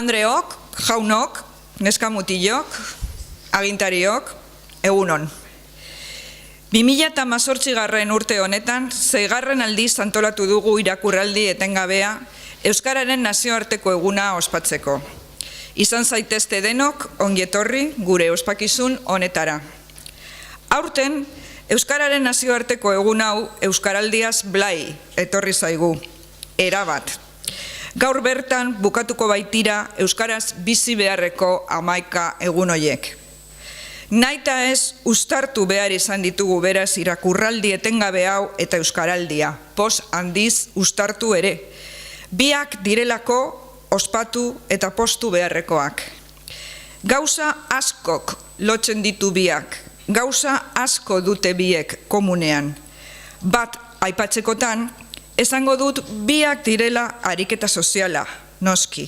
Jaun-andreok, jaunok, neskamutilok, agintariok, egunon. 2018 urte honetan, 6. aldiz antolatu dugu irakurraldi etengabea Euskararen nazioarteko eguna ospatzeko. Izan zaitezte denok ongietorri gure ospakizun honetara. Aurten, Euskararen nazioarteko egun hau Euskaraldiaz blai etorri zaigu, erabat. Gaur bertan bukatuko baitira Euskaraz bizi beharreko 11 egun hoiek. Naita ez uztartu behar izan ditugu beraz irakurraldi etengabe hau eta Euskaraldia, pos handiz uztartu ere. Biak direlako ospatu eta postu beharrekoak. Gauza askok lotzen ditu biak, gauza asko dute biek komunean. Bat aipatzekotan, esango dut biak direla ariketa soziala, noski,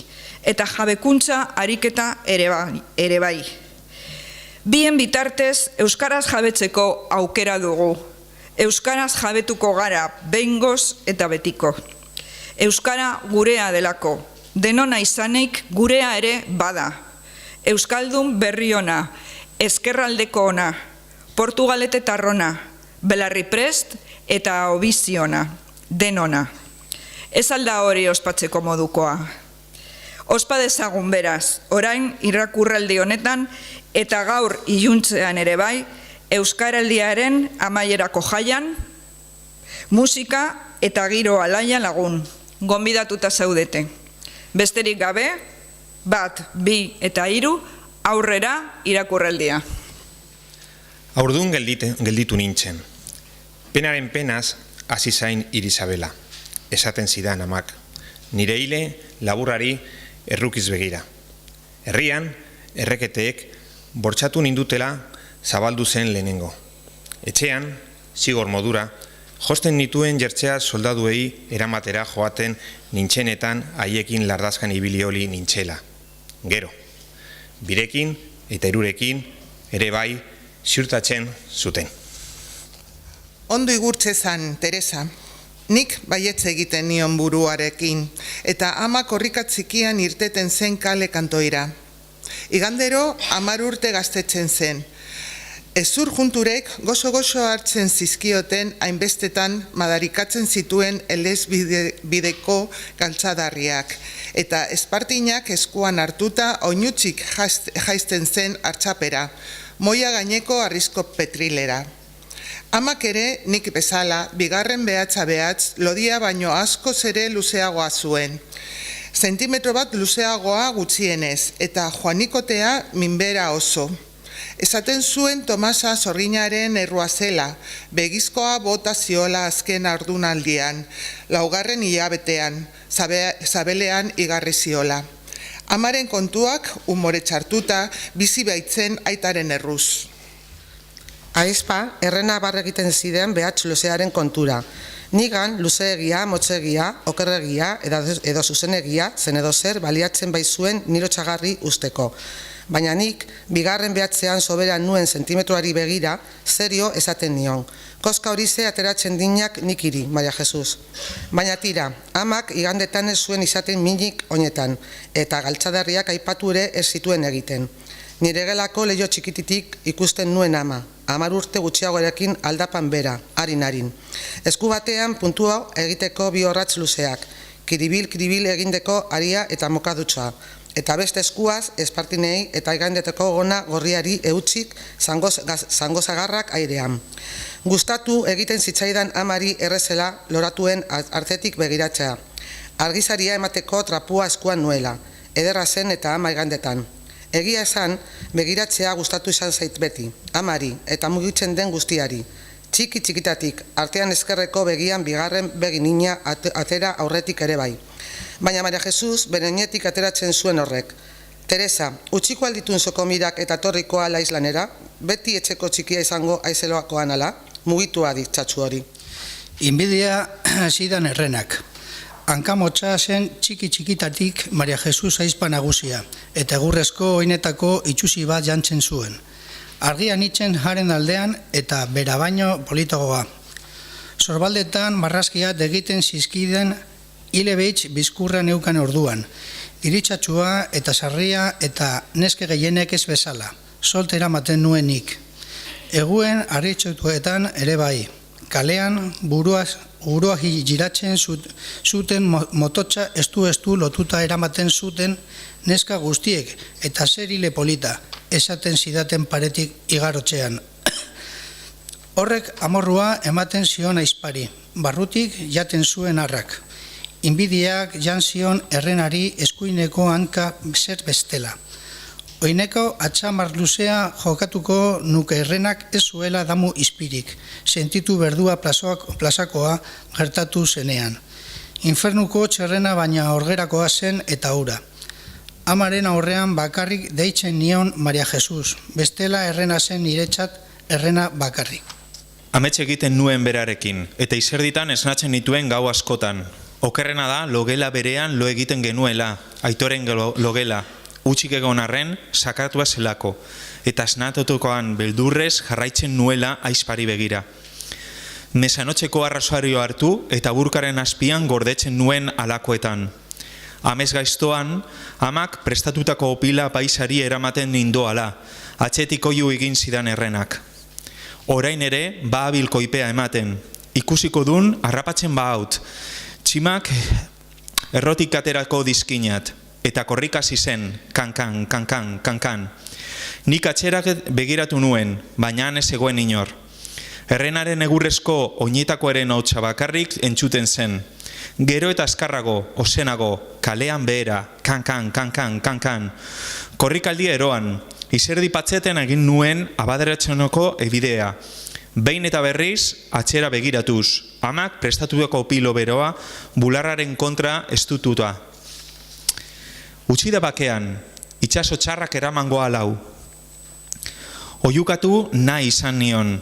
eta jabekuntza ariketa ere bai. Bien bitartez, Euskaraz jabetzeko aukera dugu. Euskaraz jabetuko gara behingoz eta betiko. Euskara gurea delako, denona izanik gurea ere bada. Euskaldun berri ona, ezkerraldeko ona, portugaletetar ona, belarri prest eta obiziona, denona. Ez alda hori ospatzeko modukoa. Ospa dezagun beraz, orain irakurraldi honetan eta gaur iluntzean ere bai, Euskaraldiaren amaierako jaian, musika eta giro alaia lagun, gonbidatuta zaudete. Besterik gabe, 1, 2 eta 3, aurrera irakurraldia. Aurdun gelditu nintzen. Penaren penaz, hasi zain Irisabela. Esaten zidan amak. Nire hile laburrari errukiz begira. Herrian, erreketeek, bortxatu nindutela zabaldu zen lehenengo. Etxean, zigor modura, josten nituen jertzea soldaduei eramatera joaten nintzenetan haiekin lardazkan ibilioli nintzela. Gero, birekin eta hirurekin ere bai ziurtatzen zuten. Ondo igurtzezan, Teresa. Nik baietze egiten nion buruarekin, eta ama korrikatzikian irteten zen kale kantoira. Igandero 10 urte gaztetzen zen. Ezur junturek gozo-gozo hartzen zizkioten hainbestetan madarikatzen zituen elez bideko galtzadarriak, eta espartinak eskuan hartuta oinutzik jaizten zen hartxapera, moia gaineko arrizko petrilera. Amak ere nik bezala, 2. behatz lodia baino askoz ere luzeagoa zuen. Zentimetro bat luzeagoa gutxienez, eta joanikotea minbera oso. Esaten zuen Tomasa Zorginaren errua zela, begizkoa bota ziola azken ardunaldian, 4. hilabetean, zabelean igarri ziola. Amaren kontuak, umore txartuta, bizi baitzen aitaren erruz. Aizpa, errena barregiten ziren behatz luzearen kontura. Nigan, luzeegia, motzegia, okerregia, edo zuzenegia, zen edo zer baliatzen baizuen niro txagarri usteko. Baina nik, 2. behatzean soberan nuen zentimetroari begira, serio esaten nion. Koska horize ateratzen dinak nikiri, Maria Jesus. Baina tira, amak igandetan ez zuen izaten minik oinetan, eta galtzadarriak aipatu ere ez zituen egiten. Nire gelako leio txikititik ikusten nuen ama, 10 urte gutxiagoarekin aldapan bera, harin. Esku batean puntua egiteko 2 orratz luzeak, kiribil egindeko aria eta mokadutza, eta beste eskuaz espartinei eta igandeteko gona gorriari eutxik zango zagarrak airean. Gustatu egiten zitzaidan amari errezela loratuen artetik begiratzea. Argizaria emateko trapua eskuan nuela, ederra zen eta ama igandetan. Egia esan, begiratzea gustatu izan zait beti, amari eta mugitzen den guztiari. Txikitatik, artean eskerreko begian 2. beginina atera aurretik ere bai. Baina Maria Jesus berenetik ateratzen zuen horrek. Teresa, utziko alditun sokomirak eta torrikoa ala islanera, beti etxeko txikia izango aizeloakoan ala, mugitua ditzatzu hori. Inbidia zidan errenak. Hankamotxa zen txikitatik Maria Jesus aizpa nagusia, eta egurrezko oinetako itxusi bat jantzen zuen. Argian itzen haren aldean eta bera baino politogoa. Sorbaldetan marrazkiat egiten zizkiden hile behitz bizkurra neukan orduan. Iritsatxua eta sarria eta neske gehienek ez bezala, solte eramaten nuenik. Eguen harritxotuetan ere bai, kalean burua giratzen zuten mototxa estu lotuta eramaten zuten neska guztiek eta zerile polita esaten zidaten paretik igarotzean. Horrek amorrua ematen zion aizpari, barrutik jaten zuen arrak. Inbidiak jan zion errenari eskuineko hanka zer bestela. Oineko atxamar luzea jokatuko nuke errenak ez zuela damu izpirik, sentitu berdua plazakoa gertatu zenean. Infernuko txerrena baina orgerakoa zen eta hura. Amaren aurrean bakarrik deitzen nion Maria Jesus, bestela errena zen niretzat errena bakarrik. Amets egiten nuen berarekin, eta izerditan esnatzen nituen gau askotan. Okerrena da, logela berean lo egiten genuela, aitoren logela, utxik egon arren, sakratua zelako, eta esnatotokoan beldurrez jarraitzen nuela aizpari begira. Mesanotxeko arrazoario hartu eta burkaren azpian gordetzen nuen alakoetan. Amez gaiztoan, amak prestatutako opila paisari eramaten nindoala, atxetik oiu egin zidan errenak. Orain ere, baabil koipea ematen, ikusiko dun harrapatzen haut, tximak errotik aterako dizkinat, eta korrikasi zen, kankan, kankan, kankan. Nik atxerak begiratu nuen, baina ez zegoen inor. Errenaren egurrezko oinetakoaren hautsa bakarrik entzuten zen. Gero eta azkarrago, ozenago, kalean behera, kankan, kankan, kankan. Korrikaldi eroan, izerdi patzeten egin nuen abaderatzenoko ebidea. Behin eta berriz, atxera begiratuz, amak prestatutako pilo beroa, bularraren kontra estututa. Utsi da bakean, itxaso txarrak eramangoa lau. Oiukatu nahi izan nion,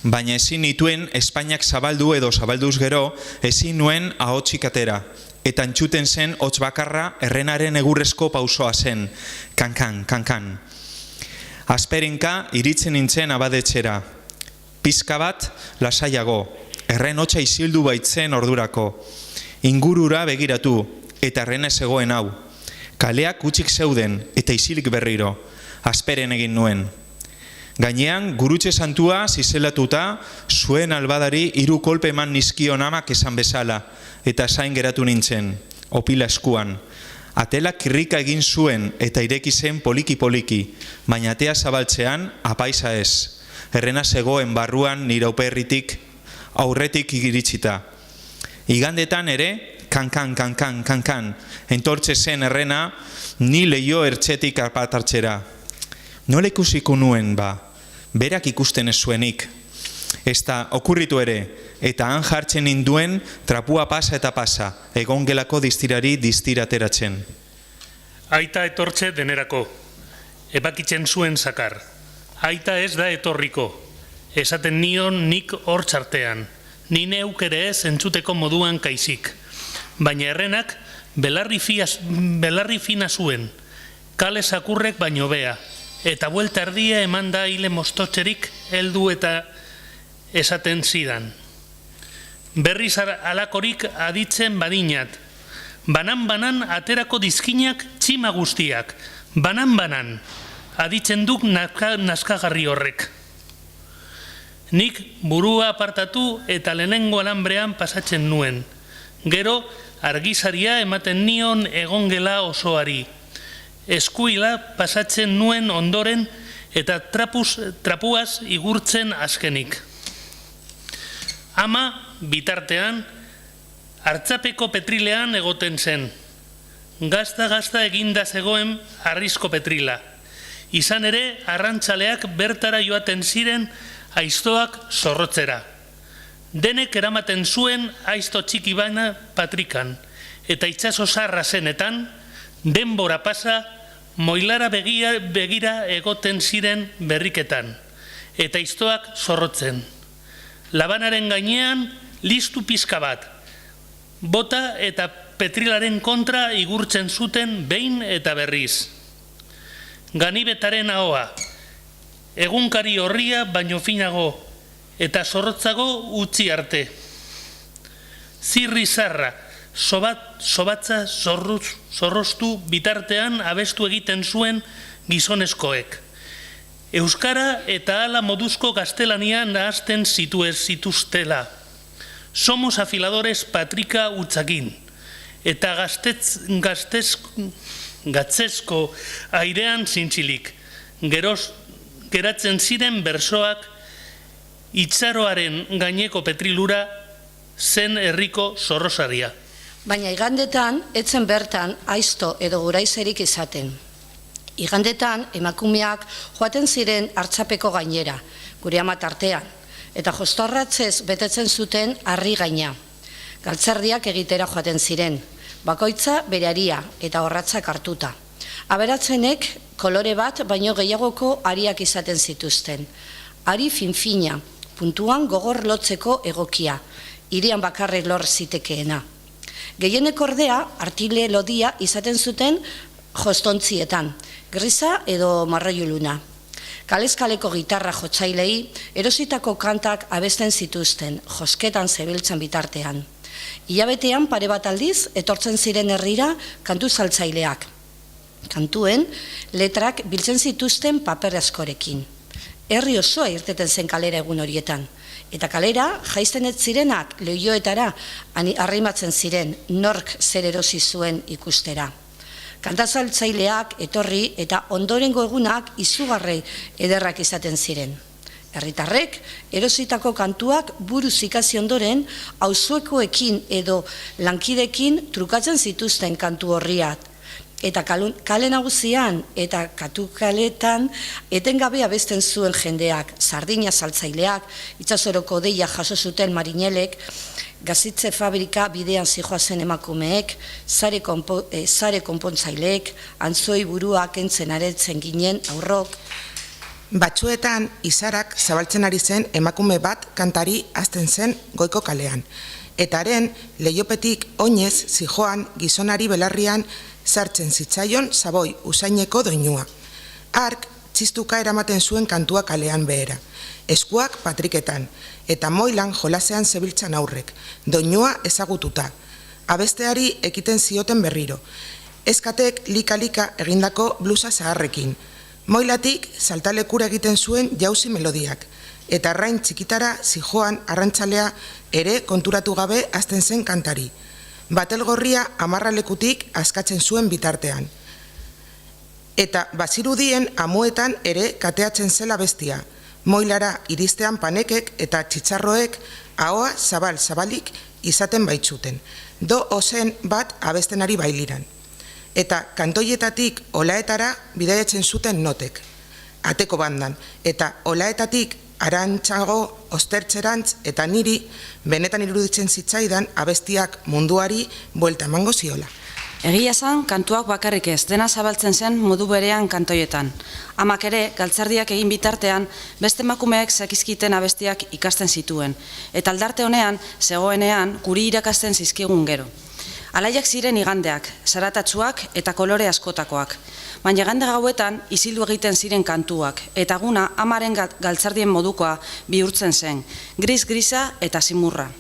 baina ezin nituen Espainiak zabaldu edo zabalduz gero, ezin nuen ahotsik atera, eta entzuten zen hots bakarra errenaren egurrezko pausoa zen, kankan, kankan. Azperinka iritzen nintzen abadetxera, pizka bat lasaiago, erren hotxa izildu baitzen ordurako, ingurura begiratu, eta erren ez egoen hau. Kaleak utxik zeuden eta isilik berriro, azperen egin nuen. Gainean, gurutxe santua zizelatuta, zuen albadari 3 kolpe eman nizkion amak esan bezala, eta zain geratu nintzen, opila eskuan. Atelak kirrika egin zuen eta ireki zen poliki-poliki, baina atea zabaltzean apaisa ez. Errena zegoen barruan nire auperritik aurretik iritsita. Igandetan ere, kankan, kankan, kankan, entortze zen errena, ni leio ertzetik apatartxera. Nola ikusiko nuen ba, berak ikusten ez zuenik. Ez da okurritu ere, eta han jartzen ninduen trapua pasa eta pasa, egon gelako diztirari diztira ateratzen. Aita etortze denerako, ebakitzen zuen zakar. Aita ez da etorriko, esaten nion nik hor txartean, ni neuk ere ez entzuteko moduan kaizik. Baina errenak belarri fina zuen, kale sakurrek baino bea, eta buelta erdia eman da hile mostotxerik heldu eta esaten zidan. Berriz alakorik aditzen badinat, banan-banan aterako dizkinak txima guztiak, banan-banan, aditzen duk naskagarri horrek. Nik burua apartatu eta lehenengo alambrean pasatzen nuen. Gero, argizaria ematen nion egongela osoari. Eskuila pasatzen nuen ondoren eta trapuaz igurtzen azkenik. Ama, bitartean, hartzapeko petrilean egoten zen. Gazta eginda zegoen harrizko petrila. Izan ere, arrantzaleak bertara joaten ziren aiztoak zorrotzera. Denek eramaten zuen aizto txiki baina patrikan, eta itxaso zarra zenetan, denbora pasa, moilara begira egoten ziren berriketan, eta aiztoak zorrotzen. Labanaren gainean, listu pizka bat, bota eta petrilaren kontra igurtzen zuten behin eta berriz. Ganibetaren ahoa, egunkari horria baino finago, eta zorrotzago utzi arte. Zirri zarra, sobatza zorroztu bitartean abestu egiten zuen gizonezkoek. Euskara eta hala moduzko gaztelania nahazten zituztela. Somos afiladores patrika utzakin, eta gatzezko airean zintzilik. Geratzen ziren bersoak itxaroaren gaineko petrilura zen herriko zorrosaria. Baina igandetan, etzen bertan, aizto edo guraizerik izaten. Igandetan, emakumeak joaten ziren hartzapeko gainera, gure ama tartean, eta jostorratzez betetzen zuten harri gaina. Galtzerdiak egitera joaten ziren, bakoitza berearia eta horratzak hartuta. Aberatzenek kolore bat baino gehiagoko ariak izaten zituzten. Ari finfina, puntuan gogor lotzeko egokia, hirian bakarrik lor zitekeena. Gehienek ordea, artile lodia izaten zuten jostontzietan, grisa edo marroiluna. Kalezkaleko gitarra jotzailei erositako kantak abesten zituzten, josketan zebiltzan bitartean. Hilabetean pare bat aldiz, etortzen ziren herrira kantu saltzaileak. Kantuen, letrak biltzen zituzten paper askorekin. Herri osoa irteten zen kalera egun horietan. Eta kalera, jaizten ez zirenak lehioetara arrimatzen ziren nork zer erosi zuen ikustera. Kantazaltzaileak etorri eta ondorengo egunak izugarri ederrak izaten ziren. Herritarrek erositako kantuak buruz ikasi ondoren auzoekoekin edo lankidekin trukatzen zituzten kantu horriak. Eta kale nagusian eta katukaletan etengabe abesten zuen jendeak, sardina saltzaileak, itsasoroko deia jaso zuten marinelek, gazitze fabrika bidean zijoazen emakumeek, sare konpontzaileek, antzoi buruak entzen aretzen ginen aurrok. Batzuetan, izarak zabaltzen ari zen emakume bat kantari hasten zen goiko kalean. Eta haren, leiopetik oinez zijoan gizonari belarrian sartzen zitzaion zaboi usaineko doinua. Hark, txistuka eramaten zuen kantua kalean behera. Eskuak patriketan, eta moilan jolasean zebiltzan aurrek, doinua ezagututa. Abesteari ekiten zioten berriro. Eskatek lika-lika egindako blusa zaharrekin. Moilatik saltalekura egiten zuen jauzi melodiak, eta arrain txikitara zijoan arrantzalea ere konturatu gabe hasten zen kantari. Batelgorria amarralekutik askatzen zuen bitartean. Eta bazirudien amuetan ere kateatzen zela bestia. Moilara iristean panekek eta txitsarroek ahoa zabalik izaten baitzuten. Do ozen bat abestenari bailiran. Eta kantoietatik olaetara bidaiatzen zuten notek. Ateko bandan, eta olaetatik arantzago ostertzerantz eta niri benetan iruditzen zitzaidan abestiak munduari buelta emango ziola. Egia esan, kantuak bakarrik ez, dena zabaltzen zen modu berean kantoietan. Amak ere, galtzerdiak egin bitartean, beste emakumeek zakizkiten abestiak ikasten zituen. Eta aldarte honean, zegoenean, guri irakasten zizkigun gero. Alaiak ziren igandeak, zaratatsuak eta kolore askotakoak. Baina igande gauetan isildu egiten ziren kantuak, eta guna amaren galtzardien modukoa bihurtzen zen, gris-grisa eta zimurra.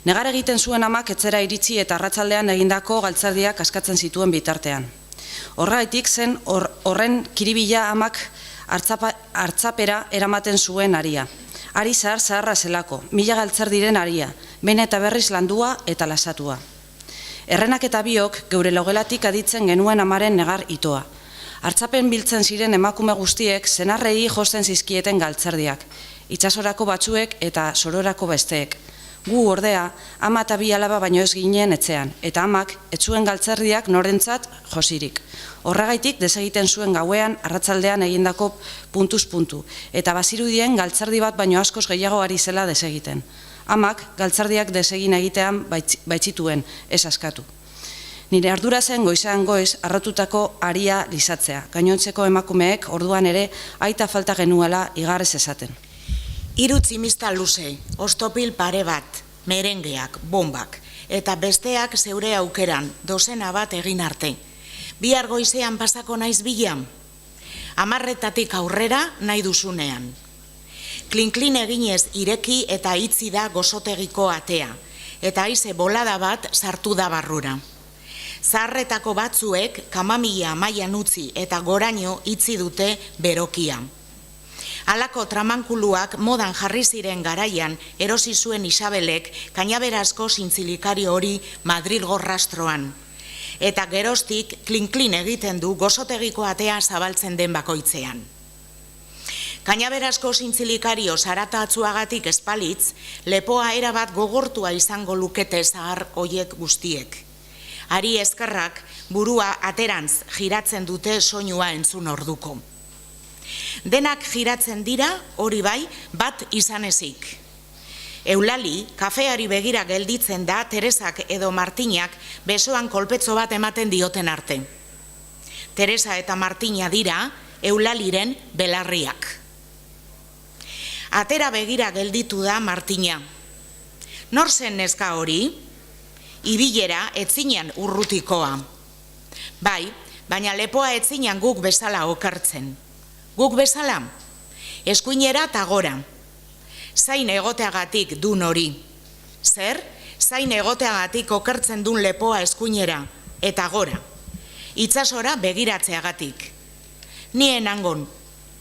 Negar egiten zuen amak etzera iritsi eta arratsaldean egindako galtzardiak askatzen zituen bitartean. Horregatik zen horren kiribila amak hartzapera eramaten zuen aria. Ari zaharra zelako, 1000 galtzardiren aria, behin eta berriz landua eta lasatua. Errenak eta biok geure logelatik aditzen genuen amaren negar itoa. Hartzapen biltzen ziren emakume guztiek senarrei josten zizkieten galtzardiak, itsasorako batzuek eta sororako besteek. Gu ordea, ama eta 2 alaba baino ez ginen etxean, eta amak ez zuen galtzardiak norentzat josirik. Horregaitik desegiten zuen gauean arratsaldean egindako puntuz puntu, eta bazirudien galtzardi bat baino askoz gehiago ari zela desegiten. Amak galtzardiak desegin egitean baitzituen, ez askatu. Nire ardura zen goizean goiz arratutako aria lizatzea, gainontzeko emakumeek orduan ere aita falta genuela igarrez esaten. 3 tximista luze, ostopil pare bat, merengeak, bombak, eta besteak zeure aukeran, dozena bat egin arte. Bihar goizean pasako naiz bilan, 10 aurrera nahi duzunean. Klin-klin eginez ireki eta itzi da gozotegiko atea, eta haize bolada bat sartu da barrura. Zaharretako batzuek kamamila mailan utzi eta goraino itzi dute berokia. Halako tramankuluak modan jarri ziren garaian erosi zuen Isabelek Kañaberazko zintzilikario hori Madrilgo rastroan. Eta geroztik klin-klin egiten du gozotegiko atea zabaltzen den bakoitzean. Kañaberazko zintzilikario zarata atzuagatik espalitz, lepoa erabat gogortua izango lukete zahar hoiek guztiek. Ari eskerrak burua aterantz giratzen dute soinua entzun orduko. Denak giratzen dira, hori bai, bat izan ezik. Eulali, kafeari begira gelditzen da, Teresak edo Martinak besoan kolpetzo bat ematen dioten arte. Teresa eta Martina dira, Eulaliren belarriak. Atera begira gelditu da Martina. Nor zen neska hori? Ibilera etzinan urrutikoa. Bai, baina lepoa etzinan guk bezala okertzen. Guk bezala? Eskuinera eta gora. Zain egoteagatik dun hori. Zer? Zain egoteagatik okertzen dun lepoa eskuinera eta gora. Itsasora begiratzeagatik. Nien angon,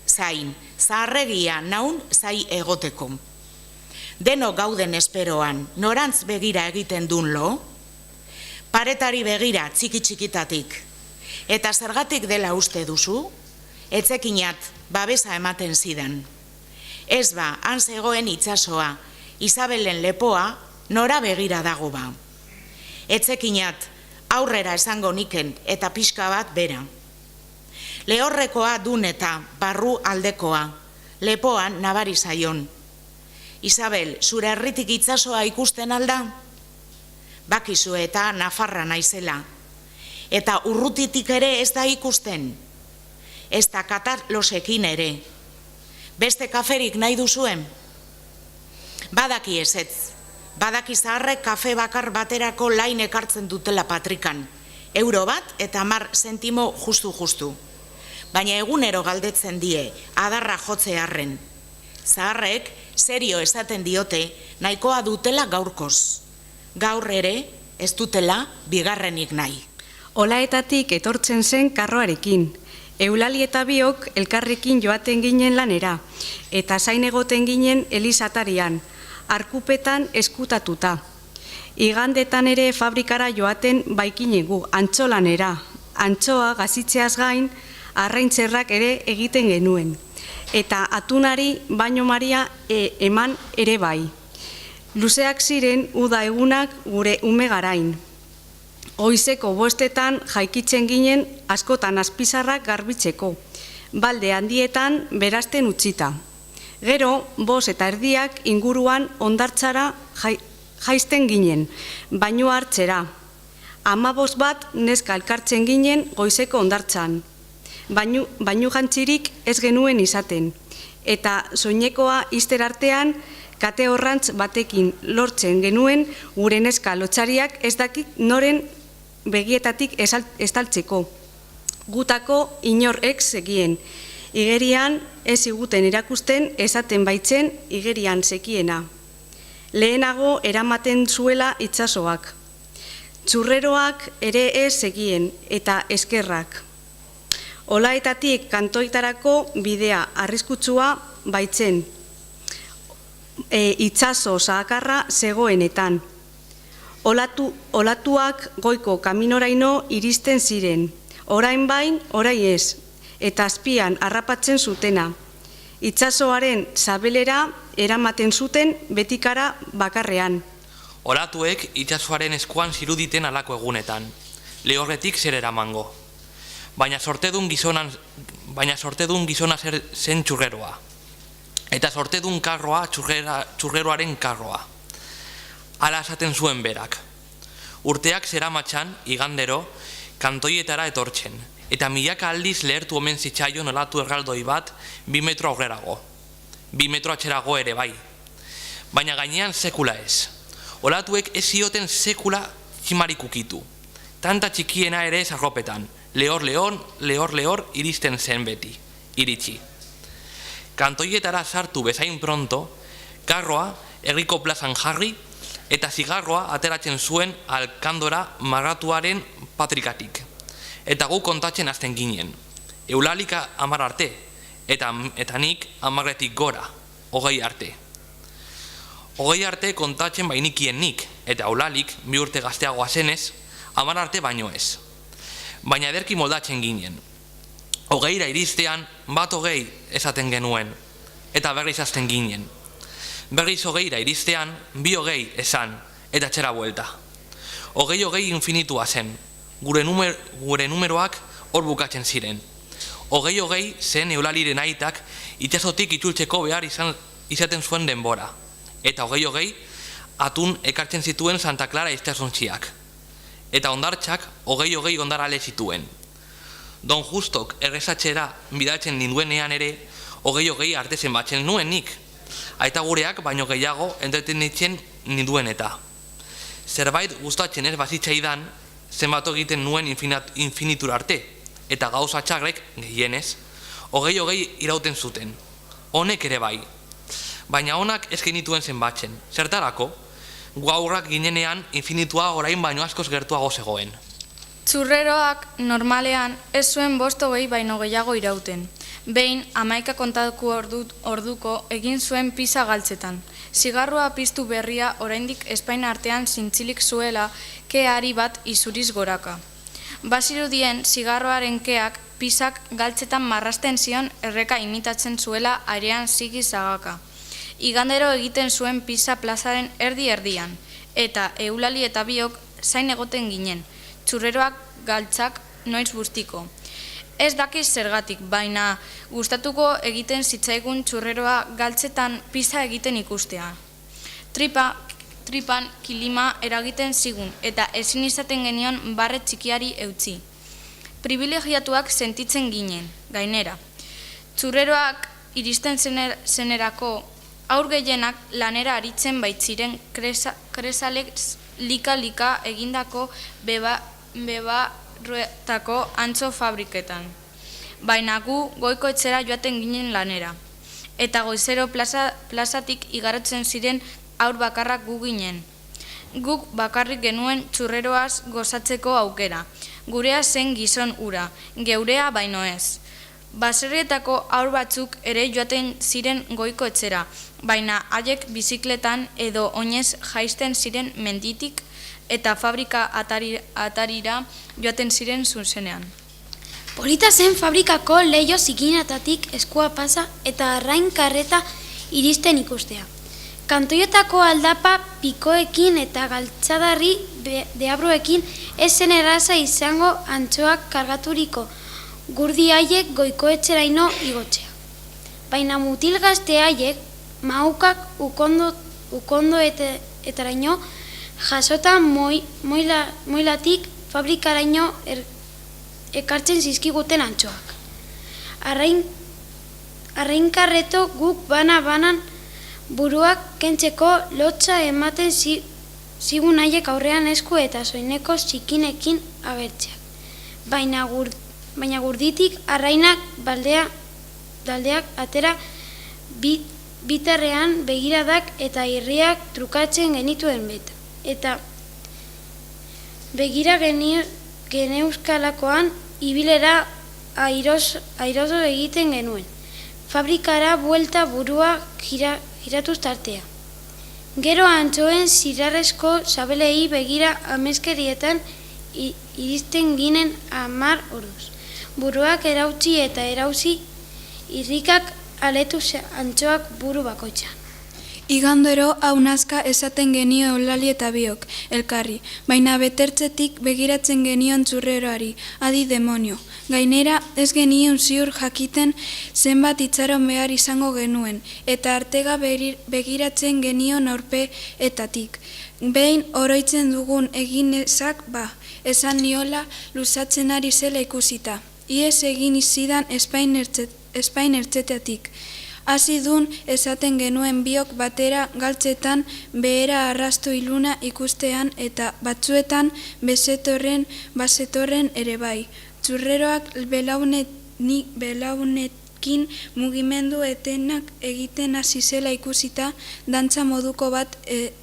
zain, zaharregia naun zai egoteko. Deno gauden esperoan, norantz begira egiten dun lo? Paretari begira txiki-txikitatik. Eta zergatik dela uste duzu? Etzekinat, babesa ematen zidan. Ez ba, han zegoen itsasoa, Isabelen lepoa, nora begira dago ba. Etzekinat, aurrera esango niken eta pixka bat bera. Lehorrekoa dun eta barru aldekoa, lepoan nabari zaion. Isabel, zure herritik itsasoa ikusten alda? Bakizu eta Nafarra naizela. Eta urrutitik ere ez da ikusten. Ez da Katarlosekin ere. Beste kaferik nahi duzuen? Badaki ezetz. Badaki zaharrek kafe bakar baterako lain ekartzen dutela patrikan. Euro bat eta 10 zentimo justu. Baina egunero galdetzen die, adarra jotze harren. Zaharrek serio esaten diote, nahikoa dutela gaurkoz. Gaur ere ez dutela bigarrenik nahi. Olaetatik etortzen zen karroarekin. Eulali eta biok elkarrekin joaten ginen lanera, eta zain egoten ginen elizatarian, arkupetan eskutatuta. Igandetan ere fabrikara joaten baikinegu, antxolanera. Antxoa gazitzeaz gain, arraintzerrak ere egiten genuen. Eta atunari baino maria eman ere bai. Luzeak ziren uda egunak gure ume garain. Goizeko 5etan jaikitzen ginen askotan azpizarrak garbitzeko, balde handietan berazten utzita. Gero, 5:30 inguruan hondartzara jaisten ginen, baino hartzera. 15 bat neska elkartzen ginen goizeko hondartzan. Bainu jantzirik ez genuen izaten, eta soinekoa izter artean kate horrantz batekin lortzen genuen gure neska lotxariak ez dakit noren begietatik estaltzeko. Gutako inor ex zekien. Igerian ez ziguten erakusten esaten baitzen igerian zekiena. Lehenago eramaten zuela itsasoak. Txurreroak ere ez zekien eta eskerrak. Olaetatik kantoitarako bidea arriskutsua baitzen. Itsaso zakarra zegoenetan. Olatuak goiko kaminoraino iristen ziren, orain bain, orai ez, eta azpian harrapatzen zutena. Itsasoaren sabelera eramaten zuten betikara bakarrean. Olatuek itsasoaren eskuan ziruditen alako egunetan, lehorretik zer eramango. Baina sortedun gizona zen txurreroa, eta sortedun karroa txurreroaren karroa. Hala esaten zuen berak. Urteak zeramatxan, igandero, kantoietara etortzen, eta milaka aldiz lehertu omen zitzaion olatu erraldoi bat 2 metro aurrerago. 2 metro atxerago ere bai. Baina gainean sekula ez. Olatuek ez zioten sekula tximarik ukitu. Tanta txikiena ere ez arropetan. Lehor, iristen zen beti. Iritsi. Kantoietara sartu bezain pronto, karroa herriko plazan jarri, eta zigarroa ateratzen zuen alkandora marratuaren patrikatik. Eta gu kontatzen hasten ginen. Eulalika 10 arte, eta nik 10etik gora, 20 arte. 20 arte kontatzen bainikien nik, eta Eulalik 2 urte gazteagoa zenez, 10 arte baino ez. Baina ederki moldatzen ginen. 20ra iristean, bat 20 esaten genuen, eta berriz hasten ginen. Berriz 20ra iristean, 2 20 esan, eta txera buelta. 20 infinitua zen, gure numeroak hor bukatzen ziren. 20 zen Eulaliren aitak itxasotik itzultzeko behar izaten zuen denbora. Eta 20 atun ekartzen zituen Santa Clara itxasontziak. Eta ondartxak 20 ondarale zituen. Don Justok errezatxera bidaltzen ninduenean ere 20 arte zenbatzen nuen nik. Aita gureak baino gehiago entretenitzen ninduen eta. Zerbait gustatzen ez bazitzaidan zenbatu egiten nuen infinitura arte. Eta gauza txarrek, gehienez, 20 irauten zuten. Honek ere bai. Baina honak ez genituen zenbatzen. Zertarako, gu aurrak ginenean infinitua orain baino askoz gertuago zegoen. Txurreroak normalean ez zuen 5 baino gehiago irauten. Behin, 11 kontatuko orduko egin zuen pisa galtzetan. Zigarroa piztu berria oraindik Espain artean zintzilik zuela keari bat izuriz goraka. Bazirudien zigarroaren keak pisak galtzetan marrasten zion erreka imitatzen zuela airean zigi zagaka. Igandero egiten zuen pisa plazaren erdi-erdian, eta Eulali eta biok zain egoten ginen, txurreroak galtzak noiz bustiko. Ez dakiz zergatik, baina gustatuko egiten zitzaigun txurreroa galtzetan pisa egiten ikustea. Tripan kilima eragiten zigun eta ezin izaten genion barre txikiari eutzi. Privilegiatuak sentitzen ginen, gainera. Txurreroak iristen zenerako aur gehienak lanera aritzen baitziren kresalek lika-lika egindako bebarruetako antzo fabriketan. Baina gu goiko etxera joaten ginen lanera. Eta goizero plazatik igarotzen ziren aur bakarrak gu ginen. Guk bakarrik genuen txurreroaz gozatzeko aukera. Gurea zen gizon ura, geurea baino ez. Baserrietako aur batzuk ere joaten ziren goiko etxera, baina haiek bizikletan edo oinez jaisten ziren menditik eta fabrika atarira joaten ziren zuzenean. Polita zen fabrikako leiho zikinatatik eskua pasa eta arrain karreta iristen ikustea. Kantoietako aldapa pikoekin eta galtzadarri deabruekin ez zen erraza izango antxoak kargaturiko gurdi haiek goikoetxeraino igotzea. Baina mutil gazte haiek maukak ukondo etaraino jasota moilatik fabrikaraino ekartzen zizkiguten antxoak. Arrainkarreto guk bana-banan buruak kentzeko lotza ematen zigun haiek aurrean esku eta soineko zikinekin agertzeak. Baina gurditik arrainak daldeak atera bitarrean begiradak eta irriak trukatzen genituen beta. Eta begira geneuzkalakoan ibilera airoso egiten genuen. Fabrikara buelta burua giratuz tartea. Gero antxoen zirarrezko sabelei begira amezkerietan iristen ginen 10 orduz. Buruak erautzi eta erauzi irrikak aletu antxoak buru bakoitzan. Igandero hau nazka esaten genio Eulali eta biok, elkarri, baina betertzetik begiratzen genion txurreroari, adi demonio. Gainera ez genion ziur jakiten zenbat itxaron behar izango genuen, eta artega begiratzen genion aurpeetatik. Behin oroitzen dugun eginezak esan niola luzatzen ari zela ikusita. Iez egin izidan Espain ertzeteatik. Hasi dun esaten genuen biok batera galtzetan behera arrasto iluna ikustean eta batzuetan bazetorren ere bai. Txurreroak belaunekin batekin mugimendu etenak egiten hasi zela ikusita, dantza moduko bat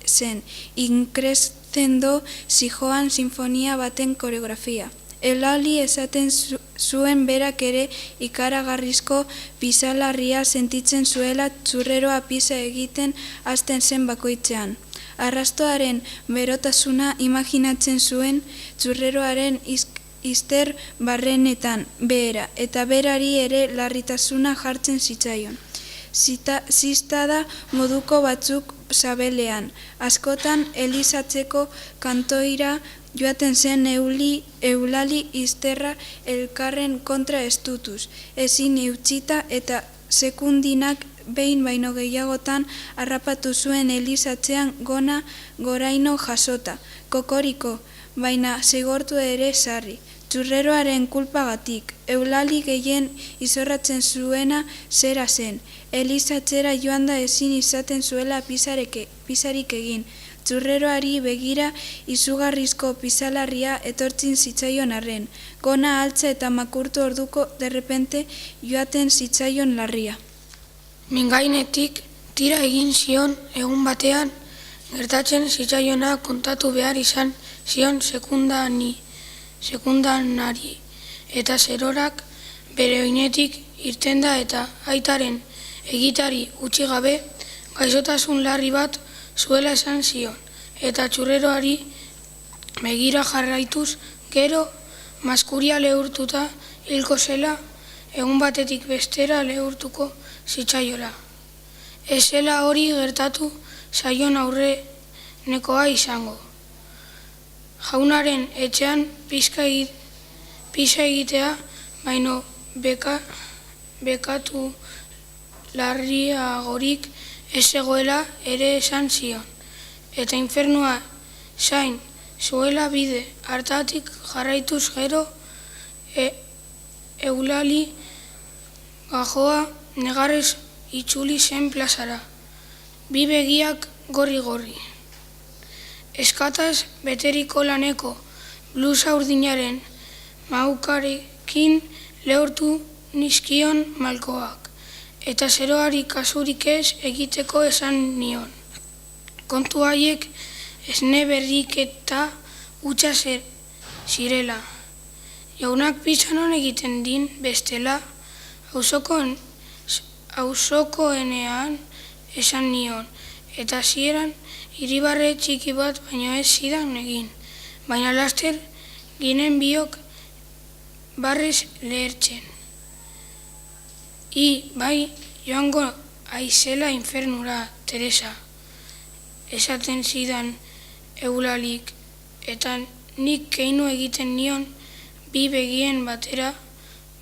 zen, inkrescendo zijoan sinfonia baten koreografia. Eulali esaten zuen berak ere ikaragarrizko pisalarria sentitzen zuela txurreroa pisa egiten hasten zen bakoitzean. Arrastoaren berotasuna imaginatzen zuen txurreroaren izter barrenetan behera, eta berari ere larritasuna jartzen zitzaion. Zistada moduko batzuk sabelean, askotan elizatzeko kantoira joaten zen Eulali izterra elkarren kontra estutuz, ezin eutxita eta sekundinak behin baino gehiagotan harrapatu zuen elizatzean goraino jasota, kokoriko, baina zigortu ere sarri. Txurreroaren kulpagatik, Eulali gehien izorratzen zuena zera zen, elizatzera joan da ezin izaten zuela pisarik egin. Txurreroari begira izugarrizko pisalarria etortzin zitzaion arren, gona altza eta makurtu orduko derrepente joaten zitzaion larria. Mingainetik tira egin zion egun batean, gertatzen zitzaiona kontatu behar izan zion sekundanari, eta zerorak bere oinetik irten da eta aitaren egitari utzi gabe gaixotasun larri bat zuela esan zion, eta txurreroari begira jarraituz gero maskuria lehurtuta hilko zela, egun batetik bestera lehurtuko zitzaiola. Ez zela hori gertatu zaion aurrenekoa izango. Jaunaren etxean pisa egitea, baino bekatu larriagorik ez zegoela ere esan zion, eta infernua zain zuela bide hartatik jarraituz gero Eulali gajoa negarrez itzuli zen plazara, bi begiak gorri-gorri. Eskataz beteriko laneko blusa urdinaren maukarekin lehortu nizkion malkoak, eta zeroari kasurik ez egiteko esan nion. Kontu haiek esne berriketa hutsa zirela. Jaunak pisanon egiten din bestela, auzokoenean esan nion, eta zieran iribarre txiki bat baino ez zidan egin, baina laster ginen biok barrez lehertzen. Bai joango aizela infernura, Teresa, esaten zidan Eulalik, eta nik keinu egiten nion bi begien batera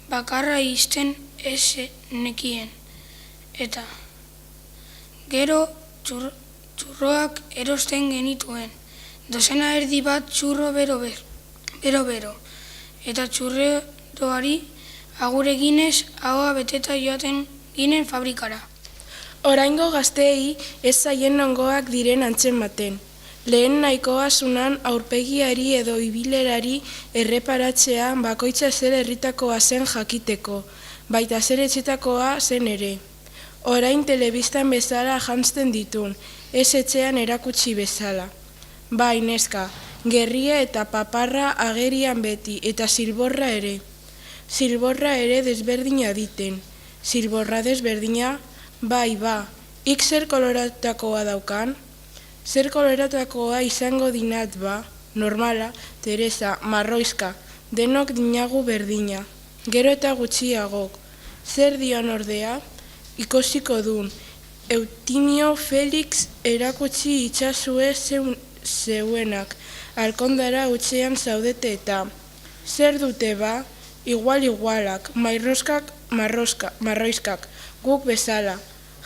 bakarra izten ez nekien. Eta gero txurroak erosten genituen, dozena erdi bat txurro bero, eta txurreroari agur eginez ahoa beteta joaten ginen fabrikara. Oraingo gazteei ez zaien nongoak diren antzematen. Lehen nahikoa zunan aurpegiari edo ibilerari erreparatzea bakoitza zer herritakoa zen jakiteko, baita zer etxetakoa zen ere. Orain telebistan bezala jantzten ditun, ez etxean erakutsi bezala. Bai, neska, gerria eta paparra agerian beti, eta zilborra ere. Zilborra ere desberdina diten. Zilborra desberdina, bai, ik zer koloratakoa daukan? Zer koloratakoa izango dinat ba, normala, Teresa, marroizka, denok dinagu berdina. Gero eta gutxiagok. Zer dion ordea? Ikosiko dun. Eutimio Felix erakutsi itxasue zeuenak, alkondara utxean zaudete eta. Zer dute ba? Igualak, marroizkak, guk bezala,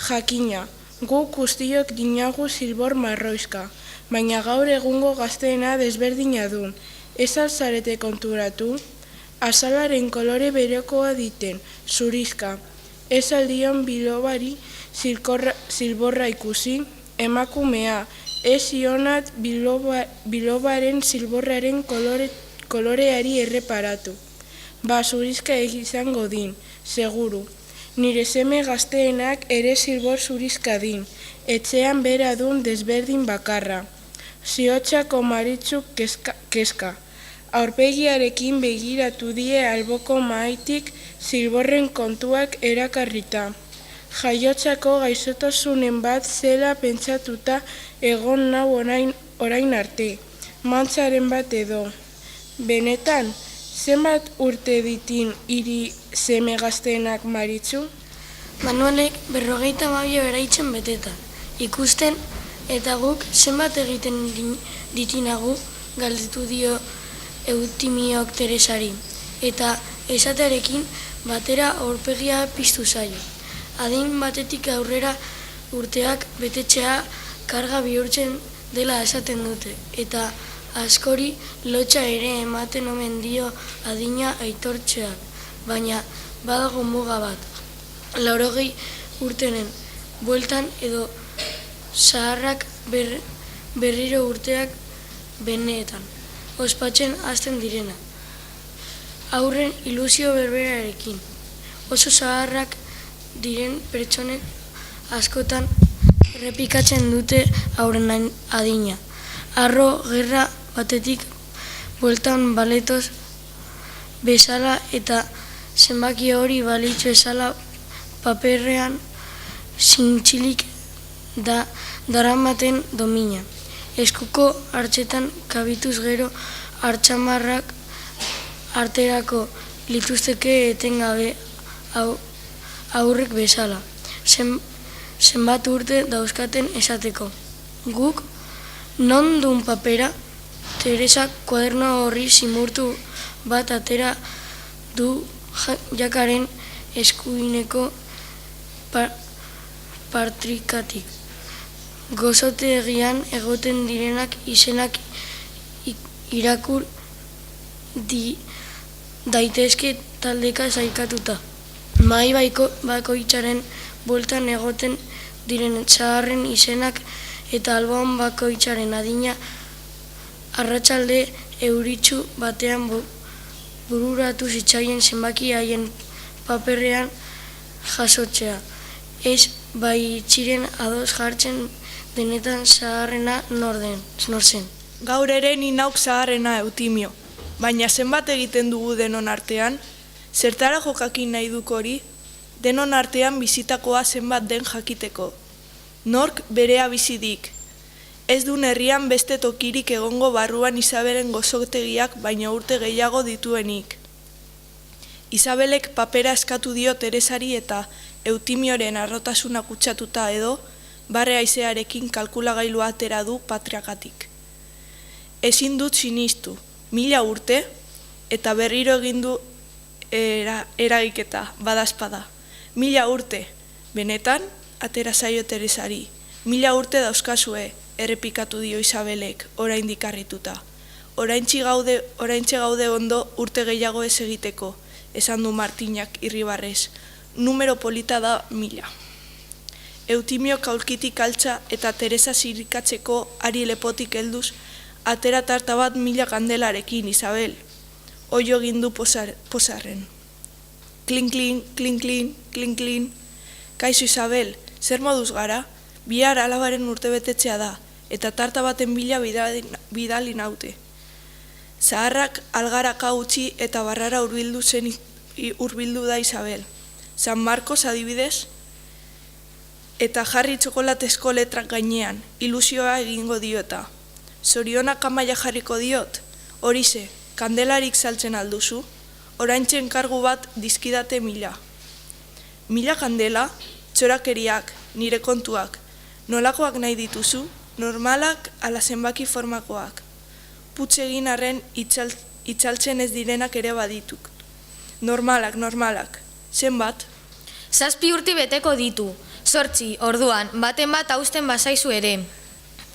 jakina. Guk guztiok dinagu zilbor marroizka, baina gaur egungo gazteena desberdina dun. Ez alzarete konturatu? Azalaren kolore berekoa diten, zurizka. Ez aldion bilobari zilborra ikusi, emakumea, ez ionat bilobaren zilborraren koloreari erreparatu. Ba, zurizka izango din, seguru. Nire seme gazteenak ere zilbor zurizkadin, etxean bera dun desberdin bakarra. Ziotxako maritzuk kezka. Aurpegiarekin begiratu die alboko mahaitik zilborren kontuak erakarrita. Jaiotxako gaixotasunen bat zela pentsatuta egon nau orain arte, mantzaren bat edo. Benetan, zenbat urte ditin hiri seme gazteenak Maritxu? Manuelek 52 eraitzen beteta. Ikusten eta guk zenbat egiten ditinagu galdetu dio Eutimiok Teresari. Eta esatearekin batera aurpegia piztu zaio. Adin batetik aurrera urteak betetzea karga bihurtzen dela esaten dute. Eta askori lotxa ere ematen omen dio adina aitortzeak, baina badago muga bat. 80 urtenen bueltan edo zaharrak berriro urteak benetan, ospatzen hasten direna. Aurren ilusio berberarekin, oso zaharrak diren pertsonek askotan errepikatzen dute aurren adina. Arro gerra batetik bueltan baletoz bezala eta zenbaki hori balitzu bezala paperrean zintzilik daramaten domina. Eskuko hartzetan kabituz gero hartxamarrak arterako lituzteke etengabe aurrek bezala. Zenbat urte dauzkaten esateko. Guk non dun papera, Teresak kuaderno horri zimurtu bat atera du jakaren eskuineko partrikatik. Gozotegian egoten direnak izenak irakur daitezke taldeka zaikatuta. Mahai bakoitzaren bueltan egoten diren zaharren izenak eta alboan bakoitzaren adina arratsalde euritsu batean bururatu zitzaien zenbaki haien paperrean jasotzea. Ez baitziren ados jartzen denetan zaharrena nor zen. Gaur ere ni nauk zaharrena Eutimio, baina zenbat egiten dugu denon artean? Zertara jokakin nahi duk hori? Denon artean bizitakoa zenbat den jakiteko. Nork berea bizidik. Ez dun herrian beste tokirik egongo barruan Isabelen gozotegiak baina urte gehiago dituenik. Isabelek papera eskatu dio Teresari eta Eutimioren arrotasuna kutsatuta edo, barre haizearekin kalkulagailua atera du patriakatik. Ezin dut sinistu, 1000 urte, eta berriro egin du eragiketa, badazpada. 1000 urte, benetan, atera zaio Teresari. 1000 urte dauzkazue, errepikatu dio Isabelek, oraindik harrituta. Oraintxe gaude ondo urte gehiago ez egiteko, esan du Martinak irribarrez. Numero polita da 1000. Eutimio kaulkitik altza eta Teresa zirikatzeko ari lepotik helduz, atera tarta bat 1000 kandelarekin, Isabel. Oio gindu posarren. Klin, klin, klin, klin, klin, klin. Kaixo Isabel, zer moduz gara? Bihar alabaren urte betetzea da, eta tarta baten bila bidali naute. Zaharrak algaraka utzi eta barrara hurbildu da Isabel. San Marcos adibidez, eta jarri txokolatezko letrak gainean, ilusioa egingo diota. Zorionak amaia jarriko diot, horize, kandelarik saltzen alduzu, oraintzen kargu bat dizkidate 1000. 1000 kandela, txorakeriak, nire kontuak, nolakoak nahi dituzu, normalak ala zenbaki formakoak. Putz egin arren itzaltzen ez direnak ere badituk. Normalak, zenbat? 7 urte beteko ditu, 8 orduan, baten bat hausten bazaizu ere.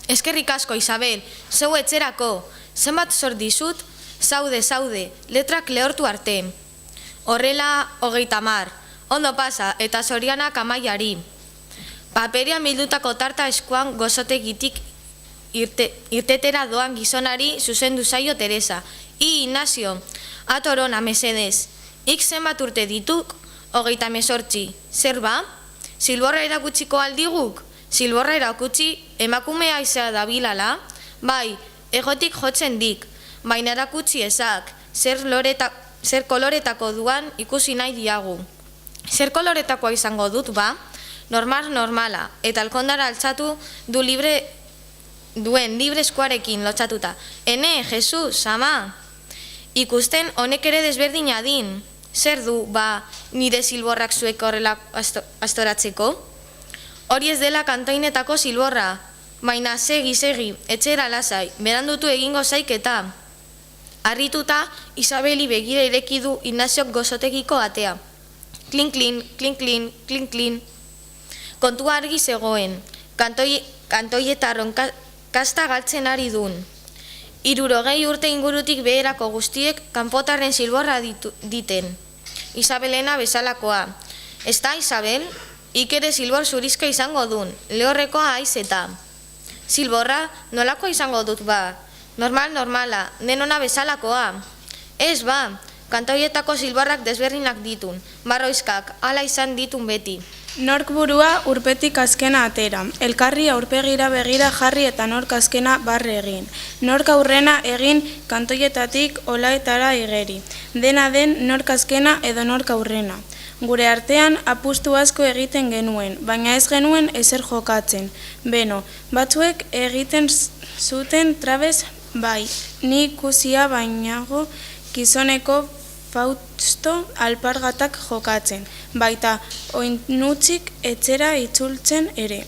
Eskerrik asko, Isabel, zeu etxerako, zenbat zor dizut? Zaude, letrak lehortu arte. Horrela, 30, ondo pasa eta zorionak amaiari. Paperian bildutako tarta eskuan gozotegitik irtetera doan gizonari zuzendu zaio Teresa. Ignacio, atorona mesedez, ik zenbat urte dituk, 38. Zer ba? Zilborra erakutsiko aldiguk? Zilborra erakutsi emakumea izea dabilala? Bai, egotik jotzen dik, baina erakutsi ezak, zer koloretako duan ikusi nahi diagu. Zer koloretakoa izango dut ba? Normala, eta alkondara altzatu duen libre eskuarekin lotxatuta. Ene, Jesus, ama! Ikusten honek ere desberdina din. Zer du, ba, nire zilborrak zuek horrela astoratzeko? Hori ez dela kantoinetako zilborra, baina segi, etxera lasai, berandutu egingo zaiketa. Harrituta, Isabeli begira ireki du Ignaziok gozotekiko atea. Klin, klin. Kontua argi zegoen, kantoietarron kasta galtzen ari dun. 60 urte ingurutik beherako guztiek kanpotarren zilborra diten. Isabelena bezalakoa. Ez da, Isabel? Ikere zilbor zurizka izango dun, lehorrekoa aizeta. Zilborra nolako izango dut ba? Normala, denona bezalakoa. Ez ba, kantoietako zilborrak desberdinak ditun, marroizkak, hala izan ditun beti. Nork burua urpetik azkena atera, elkarri aurpegira begira jarri eta nork azkena barre egin. Nork aurrena egin kantoietatik olaetara igeri. Dena den nork azkena edo nork aurrena. Gure artean apustu asko egiten genuen, baina ez genuen ezer jokatzen. Beno, batzuek egiten zuten trabez bai, ni ikusia bainago gizoneko Fausto alpargatak jokatzen, baita oinutzik etxera itzultzen ere.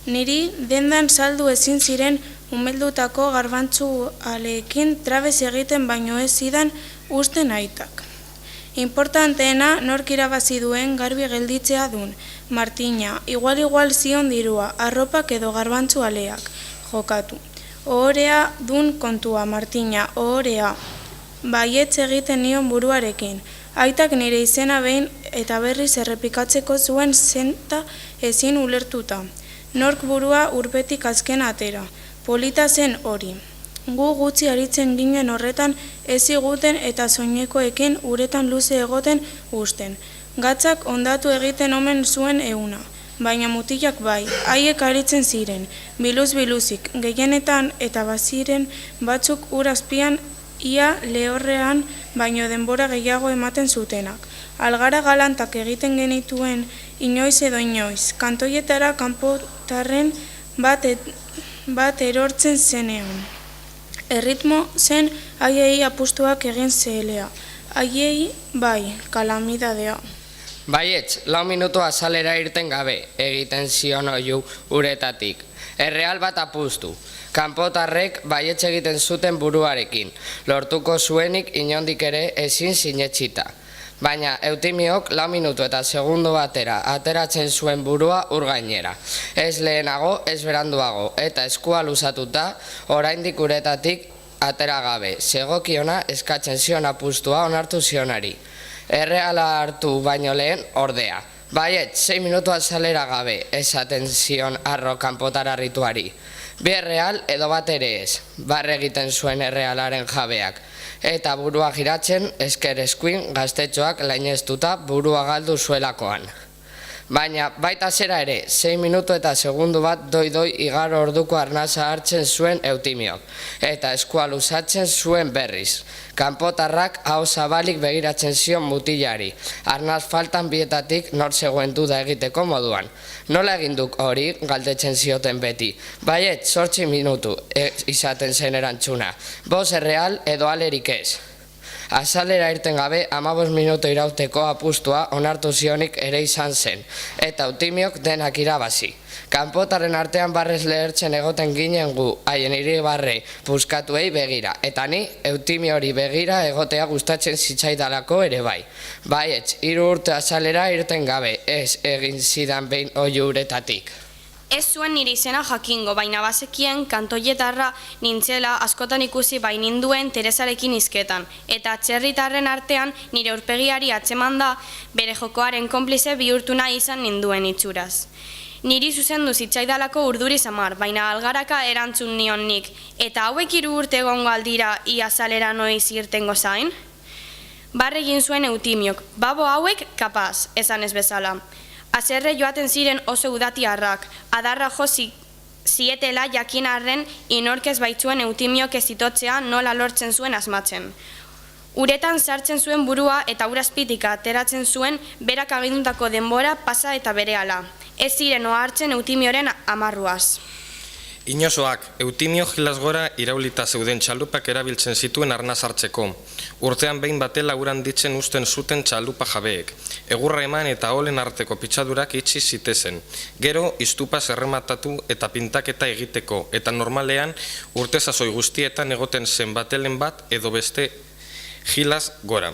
Niri dendan saldu ezin ziren umeldutako garbantzu aleekin trabez egiten baino ez zidan usten aitak. Importanteena nork irabazi duen garbi gelditzea dun. Martina, igual zion dirua, arropak edo garbantzu aleak jokatu. Ohorea dun kontua, Martina, ohorea. Baietz egiten nion buruarekin. Aitak nire izena behin eta berriz errepikatzeko zuen zenta ezin ulertuta. Nork burua urpetik azken atera. Polita zen hori. Gu gutxi aritzen ginen horretan ez ziguten eta soinekoekin uretan luze egoten usten. Gatzak ondatu egiten omen zuen euna. Baina mutilak bai, haiek aritzen ziren. Biluzik, gehienetan eta baziren batzuk urazpian ia lehorrean baino denbora gehiago ematen zutenak. Algara galantak egiten genituen inoiz edo inoiz, kantoietara kanpotarren bat erortzen zenean. Erritmo zen haiei apustuak egin zehelea. Haiei bai, kalamidadea. Baietz, 4 minutu azalera irten gabe, egiten zion oiu uretatik. Erreal bat apustu. Kanpotarrek baietz egiten zuten buruarekin, lortuko zuenik inondik ere ezin sinetsita. Baina Eutimiok 4 minutu eta segundu batera ateratzen zuen burua urgainera. Ez lehenago, ez beranduago, eta eskua luzatuta, oraindik uretatik atera gabe. Zegokiona eskatzen zion apustua onartu zionari. Erreala hartu baino lehen ordea. Baiet, 6 minutu azalera gabe, esaten zion arro kanpotar harrituari. Bi erreal edo bat ere ez, barre egiten zuen errealaren jabeak. Eta burua giratzen esker eskuin gaztetxoak laineztuta burua galdu zuelakoan. Baina baita zera ere, 6 minutu eta segundu bat doi igaro orduko arnasa hartzen zuen Eutimiok, eta eskua luzatzen zuen berriz. Kanpotarrak hau zabalik begiratzen zion mutilari, arnaz faltan bietatik nor zegoen duda egiteko moduan. Nola eginduk hori galdetzen zioten beti, baiet 8 minutu izaten zen erantzuna, 5 erreal edo alerik ez. Azalera irten gabe 15 minutu irauteko apustua onartu zionik ere izan zen, eta Eutimiok denak irabazi. Kanpotarren artean barrez lehertzen egoten ginen gu, haien irribarre puskatuei begira, eta ni Eutimiori begira egotea gustatzen zitzaidalako ere bai. Baietz, 3 urte azalera irten gabe, ez egin zidan behin oiu uretatik. Ez zuen nire izena jakingo, baina bazekien kantoietarra nintzela askotan ikusi baininduen Teresarekin hizketan, eta atzerritarren artean nire aurpegiari atzeman da bere jokoaren konplize bihurtu nahi izan ninduen itxuraz. Niri zuzendu zitzaidalako urduri samar, baina algaraka erantzun nion nik, eta hauek 3 urte egongo aldira ia azalera noiz irtengo zain? Barre egin zuen Eutimiok, babo hauek kapaz, esan ez bezala. Azerre joaten ziren oso udatiarrak, adarra jo zietela jakin arren inorkez baitzuen Eutimiok ez itotzea nola lortzen zuen asmatzen. Uretan sartzen zuen burua eta urazpitik ateratzen zuen berak agindutako denbora pasa eta berehala. Ez ziren ohartzen Eutimioren amarruaz. Inozoak, Eutimio Gilas gora iraulita zeuden txalupak erabiltzen zituen arnaz hartzeko. Urtean behin batela uran ditzen usten zuten txalupa jabeek. Egurra eman eta olen arteko pitzadurak itxi zitezen. Gero, iztupaz errematatu eta pintaketa egiteko, eta normalean urtezazoi guztietan egoten zen batelen bat edo beste Gilas gora.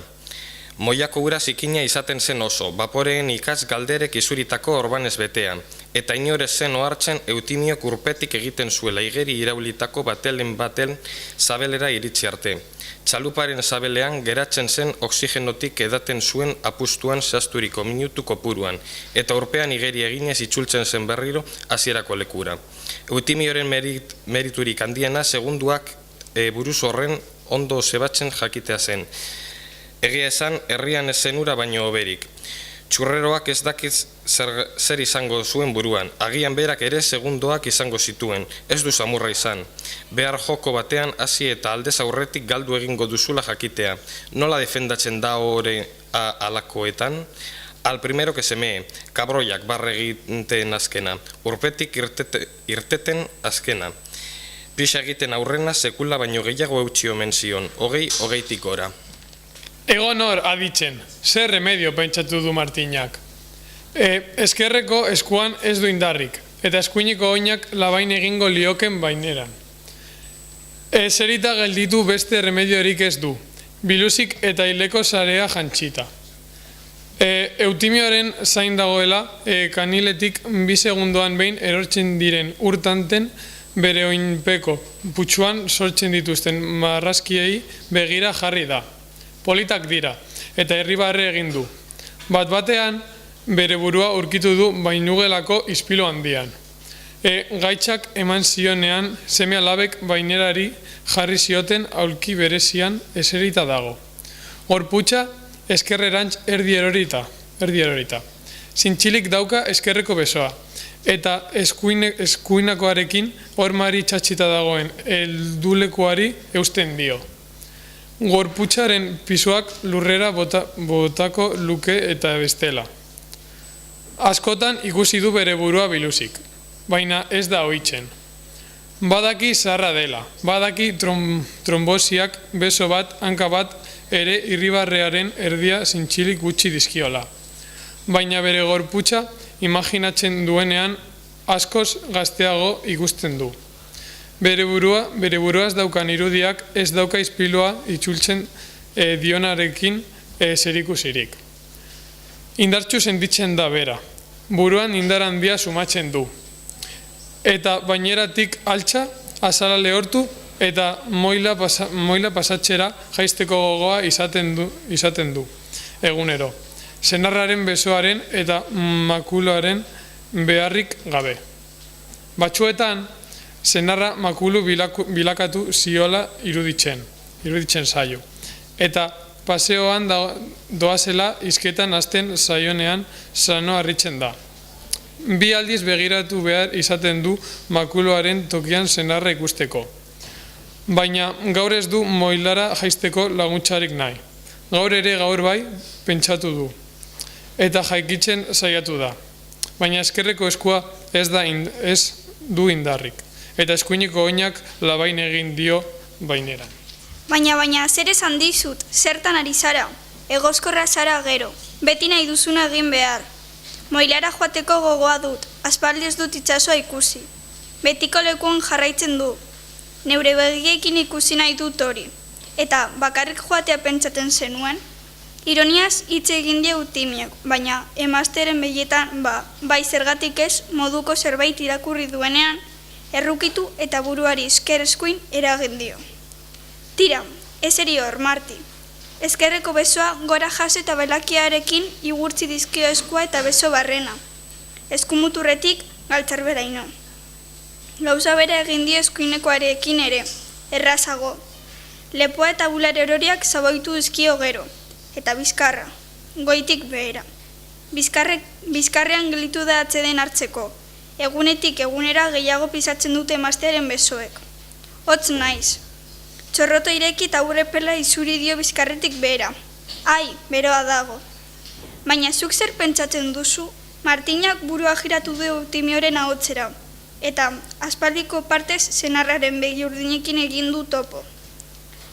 Moiako ura zikina izaten zen oso, baporeen ikaz galderek izuritako orbanez betean, eta inorez zen ohartzen Eutimiok urpetik egiten zuela igeri iraulitako batelen zabelera iritsi arte. Txaluparen zabelean geratzen zen oxigenotik edaten zuen apustuan zehazturiko minutu kopuruan, eta urpean igeri eginez itzultzen zen berriro hasierako lekura. Eutimioren meriturik handiena segunduak buruz horren ondo zebatzen jakitea zen. Egia esan, herrian ez zenura baino oberik. Txurreroak ez dakiz zer izango zuen buruan, agian berak ere segundoak izango zituen, ez du samurra izan. Behar joko batean hasi eta aldez aurretik galdu egingo duzula jakitea. Nola defendatzen da hori alakoetan? Al primero que se mee, kabroiak barre egiten azkena, urpetik irteten azkena. Pisa egiten aurrena sekula baino gehiago eutxio menzion, hogeitik gora. Egon hor aditzen, zer remedio pentsatu du Martinak. Eskerreko eskuan ez du indarrik, eta eskuiniko oinak labain egingo lioken baineran. Zerita gelditu beste remediorik ez du, biluzik eta hileko sarea jantxita. Eutimioaren zain dagoela, kaniletik 2 segundoan behin erortzen diren urtanten bere oinpeko putxuan sortzen dituzten marrazkiei begira jarri da. Politak dira, eta irribarre egin du. Bat-batean, bere burua aurkitu du bainugelako ispilu handian. Gaitzak eman zionean, seme alabek bainerari jarri zioten aulki berezian eserita dago. Gorputza, eskerrerantz erdi erorita. Zintxilik dauka eskerreko besoa, eta eskuinakoarekin hormari txatxita dagoen eldulekuari eusten dio. Gorputzaren pisuak lurrera botako luke eta bestela. Askotan ikusi du bere burua biluzik, baina ez da ohitzen. Badaki zarra dela, badaki trombosiak beso bat, hanka bat ere irribarrearen erdia zintxilik gutxi dizkiola. Baina bere gorputza imaginatzen duenean askoz gazteago ikusten du. Bere buruaz daukan irudiak ez dauka izpilua itzultzen dionarekin zerikusirik. Indartxu sentitzen da bera, buruan indar handia sumatzen du. Eta baineratik altxa, azala lehortu eta moila pasatxera jaisteko gogoa izaten du, egunero. Senarraren besoaren eta makuloaren beharrik gabe. Batzuetan, senarra makulu bilakatu ziola iruditzen zaio. Eta paseoan doazela izketan hasten zaionean sano harritzen da. 2 aldiz begiratu behar izaten du makuloaren tokian senarra ikusteko. Baina gaur ez du moilara jaisteko laguntzarik nahi. Gaur ere gaur bai pentsatu du. Eta jaikitzen saiatu da. Baina eskerreko eskua ez du indarrik. Eta eskuiniko oinak labain egin dio baineran. Baina, zer esan dizut, zertan ari zara? Egoskorra zara gero, beti nahi duzuna egin behar. Moilara joateko gogoa dut, aspaldi ez dut itsasoa ikusi. Betiko lekuan jarraitzen du. Neure begiekin ikusi nahi dut hori. Eta bakarrik joatea pentsaten zenuen. Ironiaz hitz egin die Eutimiok, baina emazteren behietan bai zergatik ez moduko zerbait irakurri duenean, errukitu eta buruari esker eskuin eragin dio. Tira, ez eri hor, Marti. Eskerreko besoa gora jas eta belakiarekin igurtzi dizkio eskua eta beso barrena. Eskumuturretik galtzar beraino. Gauza bera egin dio eskuinekoarekin ere, errazago. Lepoa eta bular eroriak zaboitu dizkio gero. eta bizkarra, goitik behera. Bizkarrean gelitu da atzeden hartzeko, egunetik egunera gehiago pisatzen dute emaztearen besoek. Hotz naiz. Txorroto ireki eta urrepela izuri dio bizkarretik behera. Ai, beroa dago. Baina zuk zer pentsatzen duzu? Martinak burua giratu du Eutimioren ahotzera, eta aspaldiko partez senarraren begi urdinekin egin du topo.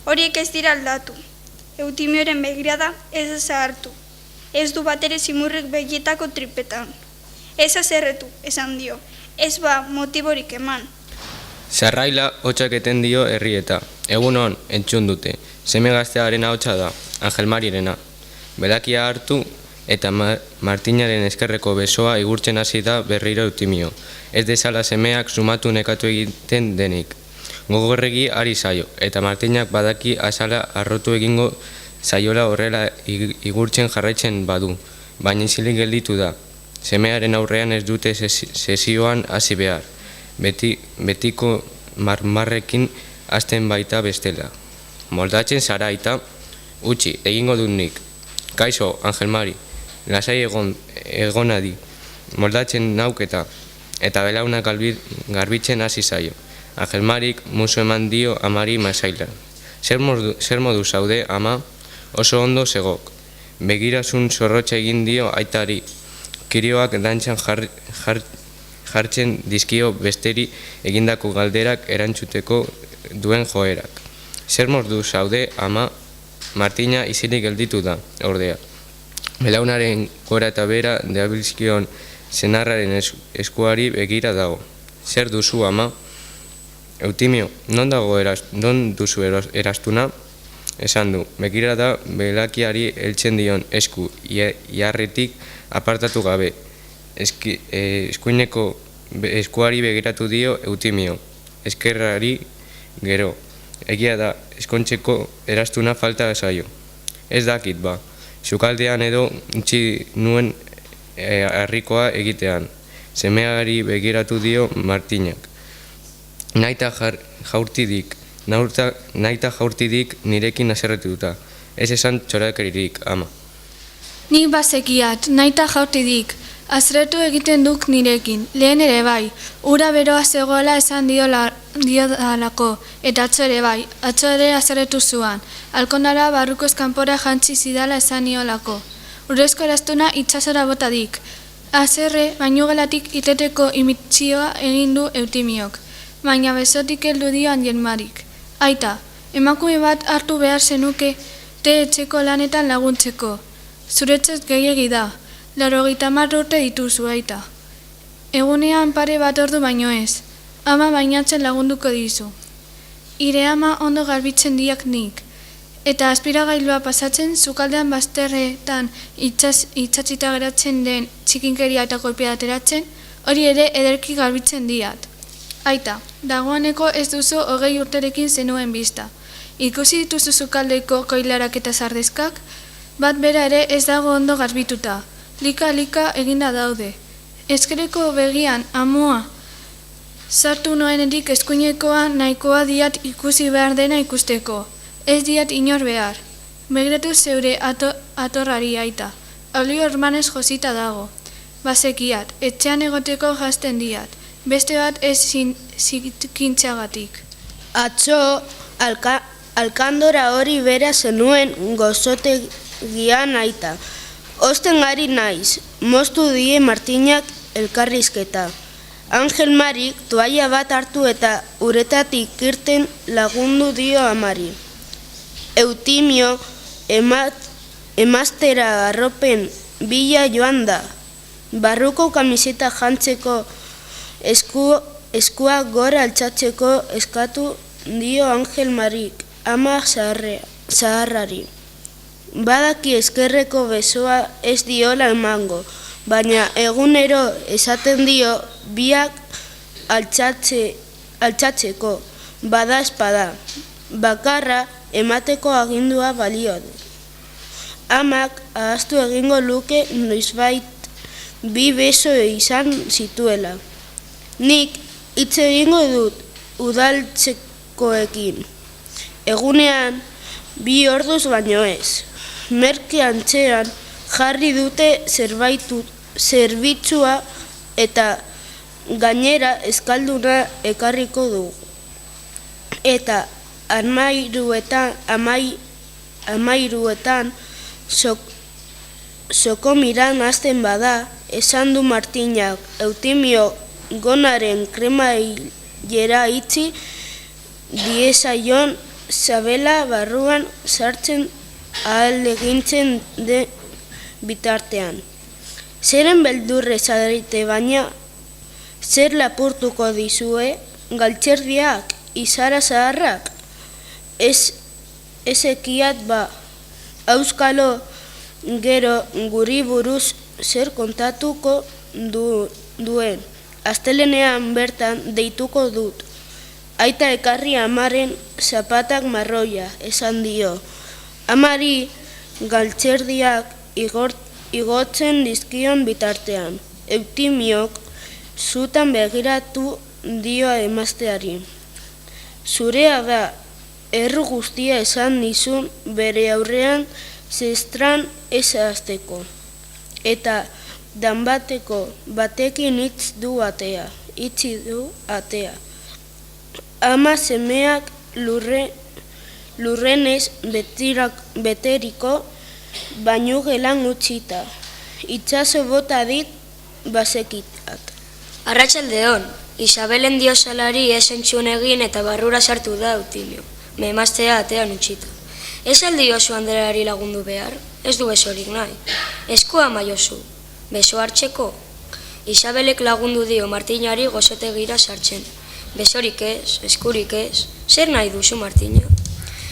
Horiek ez dira aldatu. Eutimioren begirada ez da zahartu. Ez du batere zimurrik begietako tripetan. Ez azerretu, esan dio. Ez ba motiborik eman. Zarraila hotxak eten dio herrieta. Egun hon, entzun dute. Seme gaztearen ahotsa da, Angel Marirena. Belakia hartu eta Martinaren eskerreko besoa igurtzen hasi da berriro Eutimio. Ez dezala semeak sumatu nekatu egiten denik. Gogorregi ari zaio, eta Martinak badaki azala arrotu egingo zaiola horrela igurtzen jarraitzen badu, baina izilik gelditu da. Semearen aurrean ez dute sesioan hasi behar, betiko marmarrekin hasten baita bestela. Moldatzen zara eta utzi, egingo dut nik. Kaixo, Angel Mari, lasai egonadi, moldatzen nauketa, eta belaunak garbitzen hasi zaio. Angel Marik musu eman dio amari masailan. Zer modu zaude, ama? Oso ondo zegok. Begirasun zorrotxa egin dio aitari. Kirioak dantzan jartzen dizkio besteri egindako galderak erantzuteko duen joerak. Zer modu zaude, ama? Martina izilik gelditu da, ordea. Belaunaren gora eta bera deabilzkion senarraren eskuari begira dago. Zer duzu, ama? Eutimio, non duzu erastuna? Esan du, begira da belakiari heltzen dion esku jarretik apartatu gabe. Eskuineko eskuari begiratu dio Eutimio, eskerrari gero. Egia da, eskontzeko erastuna falta zaio. Ez dakit ba, sukaldean edo utzi nuen harrikoa egitean. Semeari begiratu dio Martinak. Naita jaurtidik nirekin aserretuta. Ez esan txorakeririk, ama. Nik bazekiat, naita jaurtidik. Azretu egiten duk nirekin, lehen ere bai, ura beroa zegoela esan diodalako, eta atzo ere bai, atzo ere azerretu zuan, alkondara barruko eskanpora jantzi zidala esan niolako. Urrezko eraztuna itxasora botadik, azerre bainugelatik iteteko imitzioa egin du Eutimiok, baina besotik heldu dio Angel Marik. Aita, emakume bat hartu behar zenuke te etxeko lanetan laguntzeko, zuretzat gehiegi da. 80 urte dituzu, aita. Egunean pare bat ordu baino ez. Ama bainatzen lagunduko dizu. Ire ama ondo garbitzen diak nik. Eta aspiragailua pasatzen sukaldean bazterretan itxatzita geratzen den txikinkeria eta kolpea ateratzen, hori ere ederki garbitzen diat. Aita, dagoeneko ez duzu 20 urterekin zenuen bista. Ikusi dituzu sukaldeko koilarak eta sardezkak, bat bera ere ez dago ondo garbituta. Lika eginda daude. Ezkereko begian amua sartu noenetik eskuinekoa nahikoa diat ikusi behar dena ikusteko. Ez diat inor behar. Begiratu zeure atorrari aita. Olio hermanez josita dago. Bazekiat, etxean egoteko jazten diat. Beste bat ez zikintzagatik. Atzo, alkandora hori bera zenuen gozotegian aita. Osten gari naiz, moztu die Martinak elkarrizketa. Angel Marik toalla bat hartu eta uretatik irten lagundu dio amari. Eutimio emaztera arropen bila joan da. Barruko kamiseta jantzeko eskua gora altxatzeko eskatu dio Angel Marik, ama zaharrari. Badaki eskerreko besoa ez diola emango, baina egunero esaten dio biak altxatzeko, bada espada, bakarra emateko agindua balio du. Amak ahaztu egingo luke noizbait bi beso izan zituela. Nik hitz egingo dut udaltzekoekin. Egunean 2 orduz baino ez. merke antzean jarri dute zerbitzua eta gainera eskalduna ekarriko dugu. Eta amairuetan sokomiran hasten bada, esan du Martinak, Eutimio gonaren kremailera itzi diezaion sabela barruan sartzen ahalegintzen de bitartean. Zeren beldurre zarete baina, zer lapurtuko dizue, galtzerdiak, izara zaharrak? Ez ekiat ba, auskalo gero guri buruz zer kontatuko duen. Astelenean bertan deituko dut. Aita ekarri amaren zapatak marroia, esan dio. Amari galtzerdiak igotzen dizkion bitartean. Eutimiok zutan begiratu dio emazteari. Zurea da, erru guztia esan nizun bere aurrean zestran ez azteko. Eta danbateko batekin itzi du atea. Ama semeak lurrenez beteriko bainu gelan utzita. Itxaso bota dit basekitak. Arratsaldeon, Isabelen diosalari esentzun egin eta barrura sartu da Eutimio, memaztea atean utxita. Ez aldi Josu Andreari lagundu behar, ez du besorik nahi. Eskua maiozu, beso hartzeko. Isabelek lagundu dio Martinari gozotegira sartzen. Besorik ez, eskurik ez, zer nahi duzu Martina?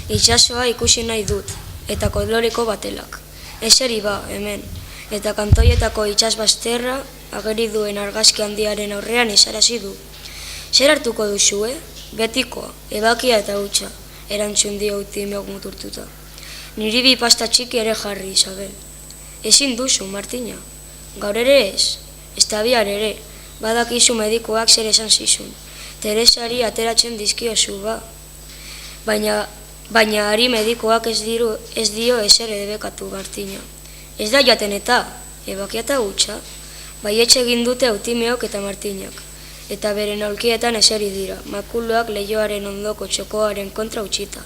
Itxasoa ikusi nahi dut, eta kodloreko batelak. Eseri ba, hemen, eta kantoietako itsasbazterra ageri duen argazki handiaren aurrean izarazi du. Zer hartuko duzu, Betikoa, ebakia eta hutsa, erantzun dio Eutimiok muturtuta. Niri bi pasta txiki ere jarri, Isabel. Ezin duzu, Martina. Gaur ere ez, ezta bihar ere, badakizu medikoak zer esan zizun. Teresari ateratzen dizkiozu ba. Baina ari medikoak ez dio ezer edebekatu, Martina. Ez da jaten eta, ebakia eta hutsa, baietxe egin dute Eutimiok eta Martinak. Eta beren aulkietan eseri dira, makuluak leihoaren ondoko txokoaren kontra utxita.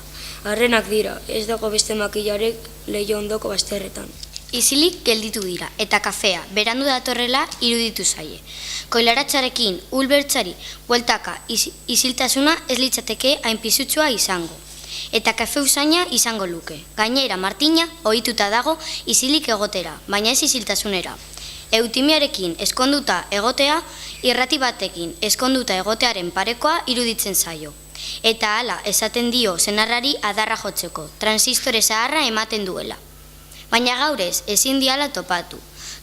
Arrenak dira, ez dago beste makilarek leiho ondoko bazterretan. Izilik gelditu dira, eta kafea, berandu datorrela iruditu zaie. Koilaratzarekin, ulbertzari, bueltaka, iziltasuna ez litzateke hain pizutsua izango. Eta kafe usaina izango luke. Gainera, Martina ohituta dago izilik egotera, baina ez iziltasunera. Eutimiarekin eskonduta egotea, irrati batekin eskonduta egotearen parekoa iruditzen zaio. Eta hala esaten dio senarrari adarra jotzeko, transistore zaharra ematen duela. Baina gaurez ezin diala topatu.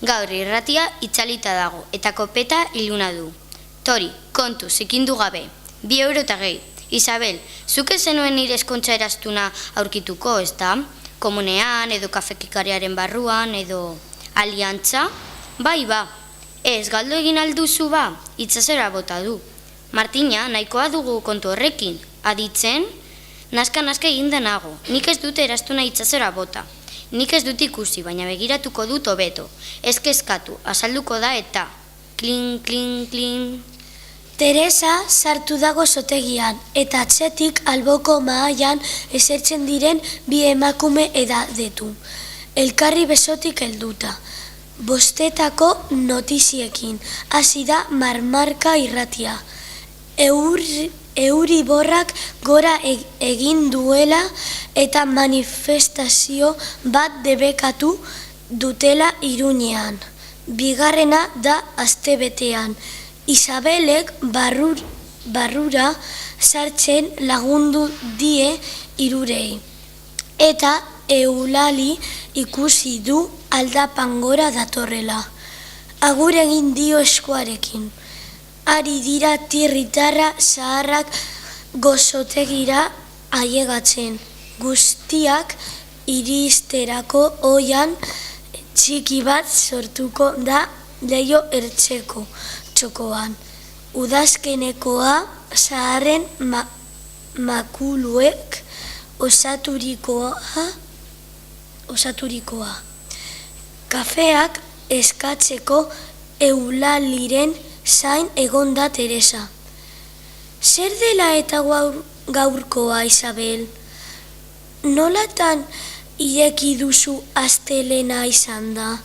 Gaur irratia itzalita dago eta kopeta iluna du. Tori, kontu, zikindu gabe. 2 euro eta gehi. Isabel, zuk ez zenuen nire eskontza eraztuna aurkituko, ez da? Komunean, edo kafekikariaren barruan, edo aliantza? Bai, ba. Ez, galdo egin alduzu ba, itzazera bota du. Martina, nahikoa dugu kontu horrekin. Aditzen, naska eginda nago. Nik ez dute eraztuna itzazera bota. Nik ez dut ikusi, baina begiratuko dut hobeto. Ez kezkatu, azalduko da eta. Klin, klin, klin. Teresa sartu dago zotegian, eta atzetik alboko mahaian esertzen diren 2 emakume edadetu. Elkarri besotik helduta. Bostetako notiziekin, hasi da marmarka irratia. Euriborrak gora egin duela eta manifestazio bat debekatu dutela Iruñean. Bigarrena da astebetean. Isabelek barrura sartzen lagundu die Irurei. Eta Eulali ikusi du aldapan gora datorrela. Agur egin dio eskuarekin. Ari dira tirritarra zaharrak gozotegira ailegatzen. Guztiak iristerako oian txiki bat sortuko da leiho ertzeko txokoan. Udazkenekoa zaharren makuluek osaturikoa osaturikoa. Kafeak eskatzeko Eulaliren zain egonda Teresa. Zer dela eta gaurkoa, Isabel? Nolatan ireki duzu astelena izan da?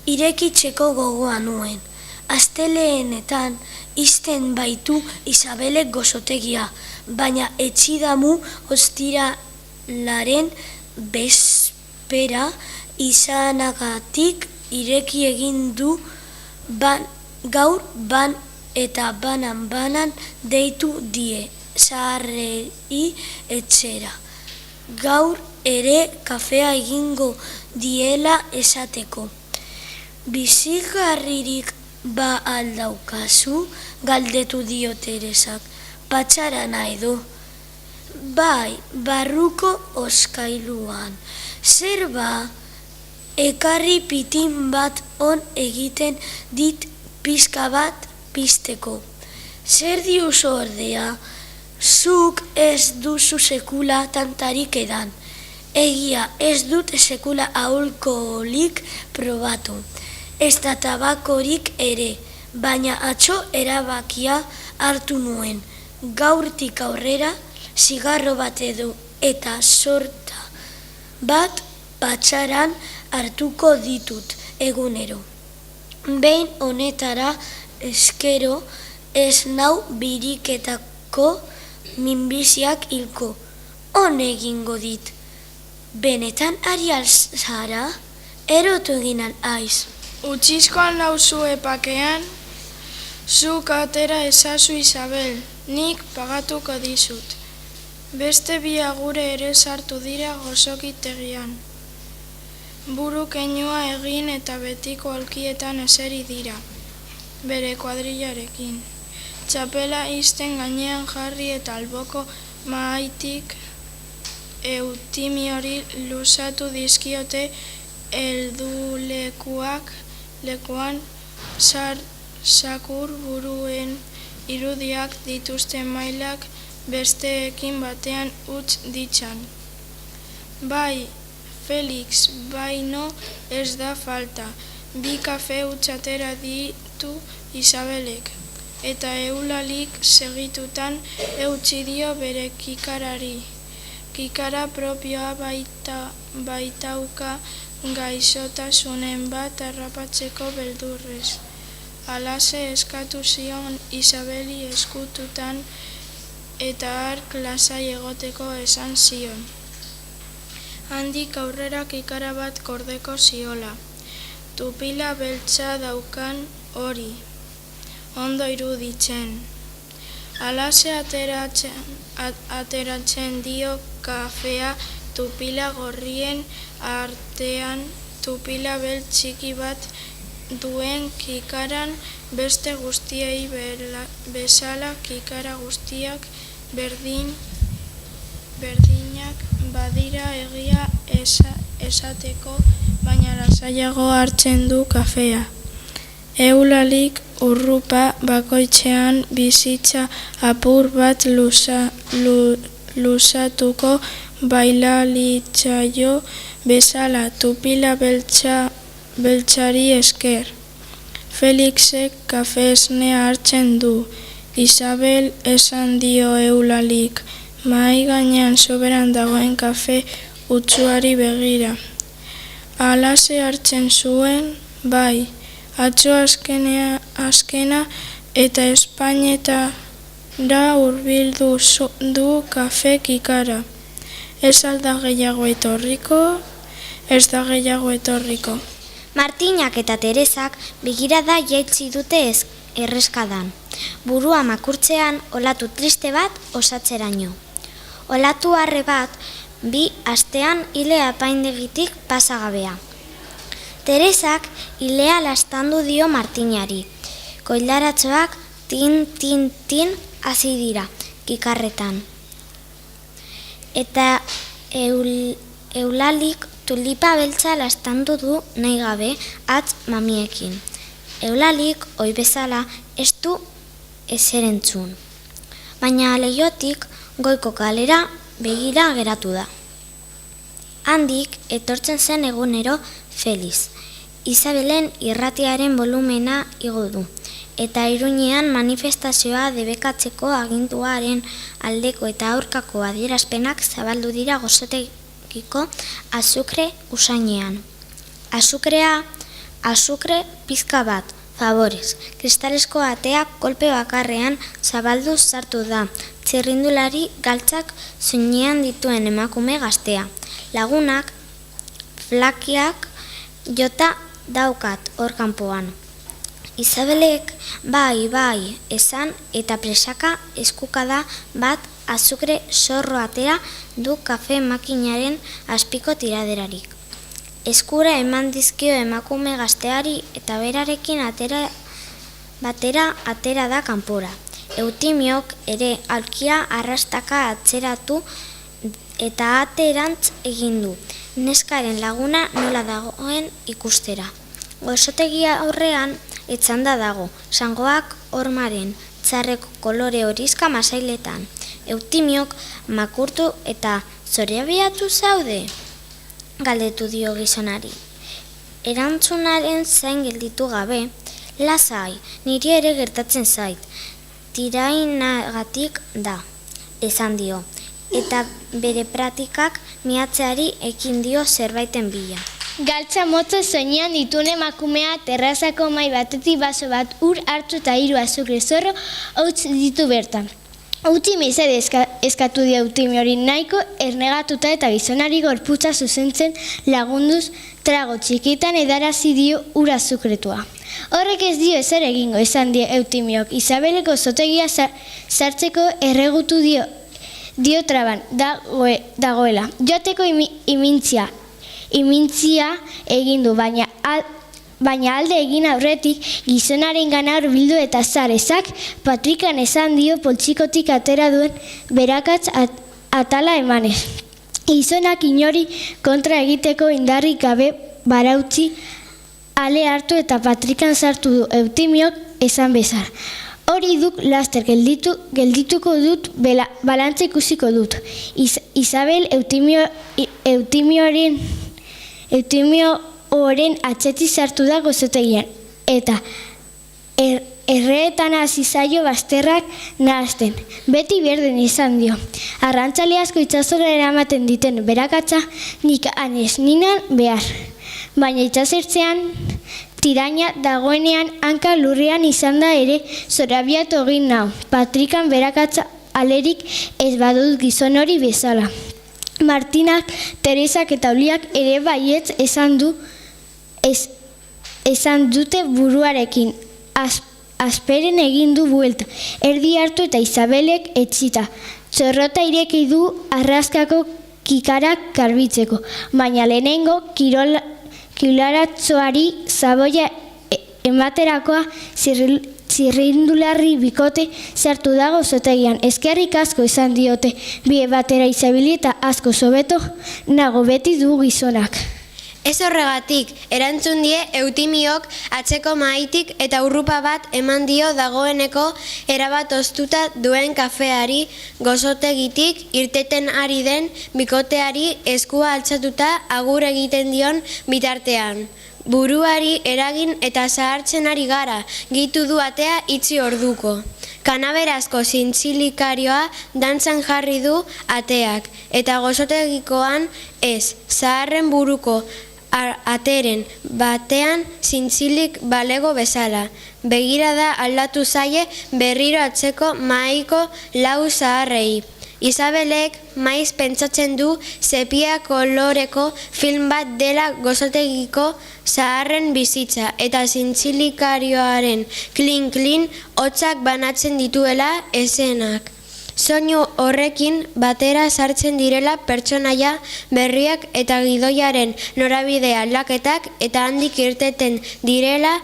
Irekitzeko gogoa nuen. Asteleenetan izten baitu Isabelek gozotegia, baina etxidamu ostiralaren bezpera izanagatik ireki egin du gaur eta banan deitu die zaharrei etxera. Gaur ere kafea egingo diela esateko. Bizigarririk ba aldaukazu, galdetu dio Teresak. Patxara nahi du. Bai, barruko oskailuan. Zer ba, ekarri pitin bat on egiten dit pizka bat pizteko. Zer diuzu ordea, zuk ez duzu sekula tantarik edan. Egia, ez dut sekula alkoholik probatu. Ez da tabakorik ere, baina atzo erabakia hartu nuen. Gaurtik aurrera, zigarro bat edo eta sorta bat patxaran hartuko ditut egunero. Behin honetara eskero ez nau biriketako minbiziak hilko. On egingo dit. Benetan ari alzara, erotu egin aiz. Utzizkoan nauzu epakean, zuk atera ezazu Isabel, nik pagatuko dizut. Beste bi agure ere sartu dira gozokitegian. Buru keinua egin eta betiko alkietan eseri dira, bere kuadrillarekin. Txapela izten gainean jarri eta alboko mahaitik Eutimiori luzatu dizkiote lekuan sakur buruen irudiak dituzten mailak besteekin batean utz ditzan. Bai, Felix, baino ez da falta, bi kafe utzatera ditu Isabelek, eta Eulalik segitutan eutsi dio bere kikarari. Kikara propioa baitauka gaixotasunen bat harrapatzeko beldurrez. Alase eskatu zion Isabeli eskututan eta hark lasai egoteko esan zion. Handik aurrera kikara bat kordeko ziola. Tupila beltza daukan hori, ondo iruditzen. Alase ateratzen dio kafea tupila gorrien artean tupila belt txiki bat duen kikaran beste guztiei bezala kikara guztiak berdinak badira egia esateko, baina lasaiago hartzen du kafea. Eulalik urrupa bakoitzean bizitza apur bat luzatuko bailalitzaio bezala tupila beltzari esker. Felixek kafesnea hartzen du. Isabel esan dio Eulalik, mahai gainean soberan dagoen kafe utzuari begira. Alase hartzen zuen, bai, atzo azkena eta Espainetara hurbildu du kafe kikara. Ez alda gehiago etorriko, ez da gehiago etorriko. Martinak eta Teresak begirada jaitsi dute erreskadan. Burua makurtzean olatu triste bat osatzeraino. Olatu harre bat 2 astean hile apaindegitik pasagabea. Teresak hilea lastandu dio Martinari. Koilaratxoak tin hasi dira kikarretan. Eta Eulalik tulipa beltza lastandu du nahi gabe atz mamiekin. Eulalik oi bezala ez du ezerentzun. Baina leihotik goiko kalera begira geratu da. Handik etortzen zen egunero Feliz. Isabelen irratiaren volumena igo du, eta Iruñean manifestazioa debekatzeko aginduaren aldeko eta aurkako adierazpenak zabaldu dira Gozotegiko azukre usainean. Azukrea, azukre pizka bat, favorez. Kristalesko ateak kolpe bakarrean zabalduz sartu da, txirrindulari galtzak zuinean dituen emakume gaztea. Lagunak, flakiak jota daukat hor kanpoan. Isabelek bai esan eta presaka eskukada bat azukre zorro atera du kafe makinaren azpiko tiraderarik. Eskura eman dizkio emakume gazteari eta berarekin batera atera da kanpora. Eutimiok ere alkia arrastaka atzeratu eta aterantz egin du, neskaren laguna nola dagoen ikustera. Gozotegia aurrean etzanda dago, sangoak hormaren txarreko kolore horizka masailetan. Eutimiok makurtu eta zorabiatu zaude? Galdetu dio gizonari. Erantzunaren zain gelditu gabe, lasai, niri ere gertatzen zait, tirainagatik da, esan dio, eta bere praktikak miatzeari ekin dio zerbaiten bila. Galtza motza soinean dituen emakumea terrazako mai batetik baso bat ur hartu eta 3 azukre zorro hautz ditu bertan. Utzi mesede eskatu dio Eutimi hori nahiko ernegatuta eta gizonari gorputza zuzentzen lagunduz trago txikitan edarazi dio ura azukretua. Horrek ez dio ezer egingo, esan dio Eutimiok. Isabeleko zotegia sartzeko erregutu dio traban dagoela. Joateko imintzia egin du, baina alde egin aurretik gizonaren gana hurbildu eta zarezak Patrikan esan dio poltsikotik atera duen berakatz atala emanez. Gizonak inori kontra egiteko indarrik gabe barautzi ale hartu eta Patrikan sartu du Eutimiok esan bezar. Hori duk laster geldituko dut, balantza ikusiko dut. Isabel Eutimio oren atxeti sartu da Gozotegian, eta erreetan hasi zaio bazterrak nahazten. Beti berden izan dio. Arrantzale asko itsasora eramaten diten berakatza nik anez ninan behar. Baina itsasertzean tiraina dagoenean hanka lurrean izan da ere zorabiatu egin nau. Patrikan berakatza alerik ez badut gizon hori bezala. Martinak, Teresak eta Uliak ere baietz esan dute buruarekin. Asperen egin du buelta. Erdi hartu eta Isabelek etzita. Txorrota ireki du arraskako kikarak garbitzeko. Baina lehenengo kilaratzoari zaboia ematerakoa zirrindularri bikote sartu da Gozotegian. Eskerrik asko esan diote bie batera Isabeli eta asko zobeto nago beti du gizonak. Ez horregatik, erantzun die Eutimiok atzeko mahaitik eta urrupa bat eman dio dagoeneko erabat oztuta duen kafeari Gozotegitik irteten ari den bikoteari eskua altzatuta agur egiten dion bitartean. Buruari eragin eta zahartzen ari gara, gitu du atea itzi orduko. Kanaberazko zintzilikarioa dantzan jarri du ateak, eta Gozotegikoan ez, zaharren buruko ateren batean zintzilik balego bezala. Begirada aldatu zaie berriro atzeko mahaiko lau zaharrei. Isabelek maiz pentsatzen du sepia koloreko film bat dela Gozotegiko zaharren bizitza eta zintzilikarioaren klin-klin hotzak banatzen dituela esenak. Soinu horrekin batera sartzen direla pertsonaia berriak eta gidoiaren norabide aldaketak eta handik irteten direla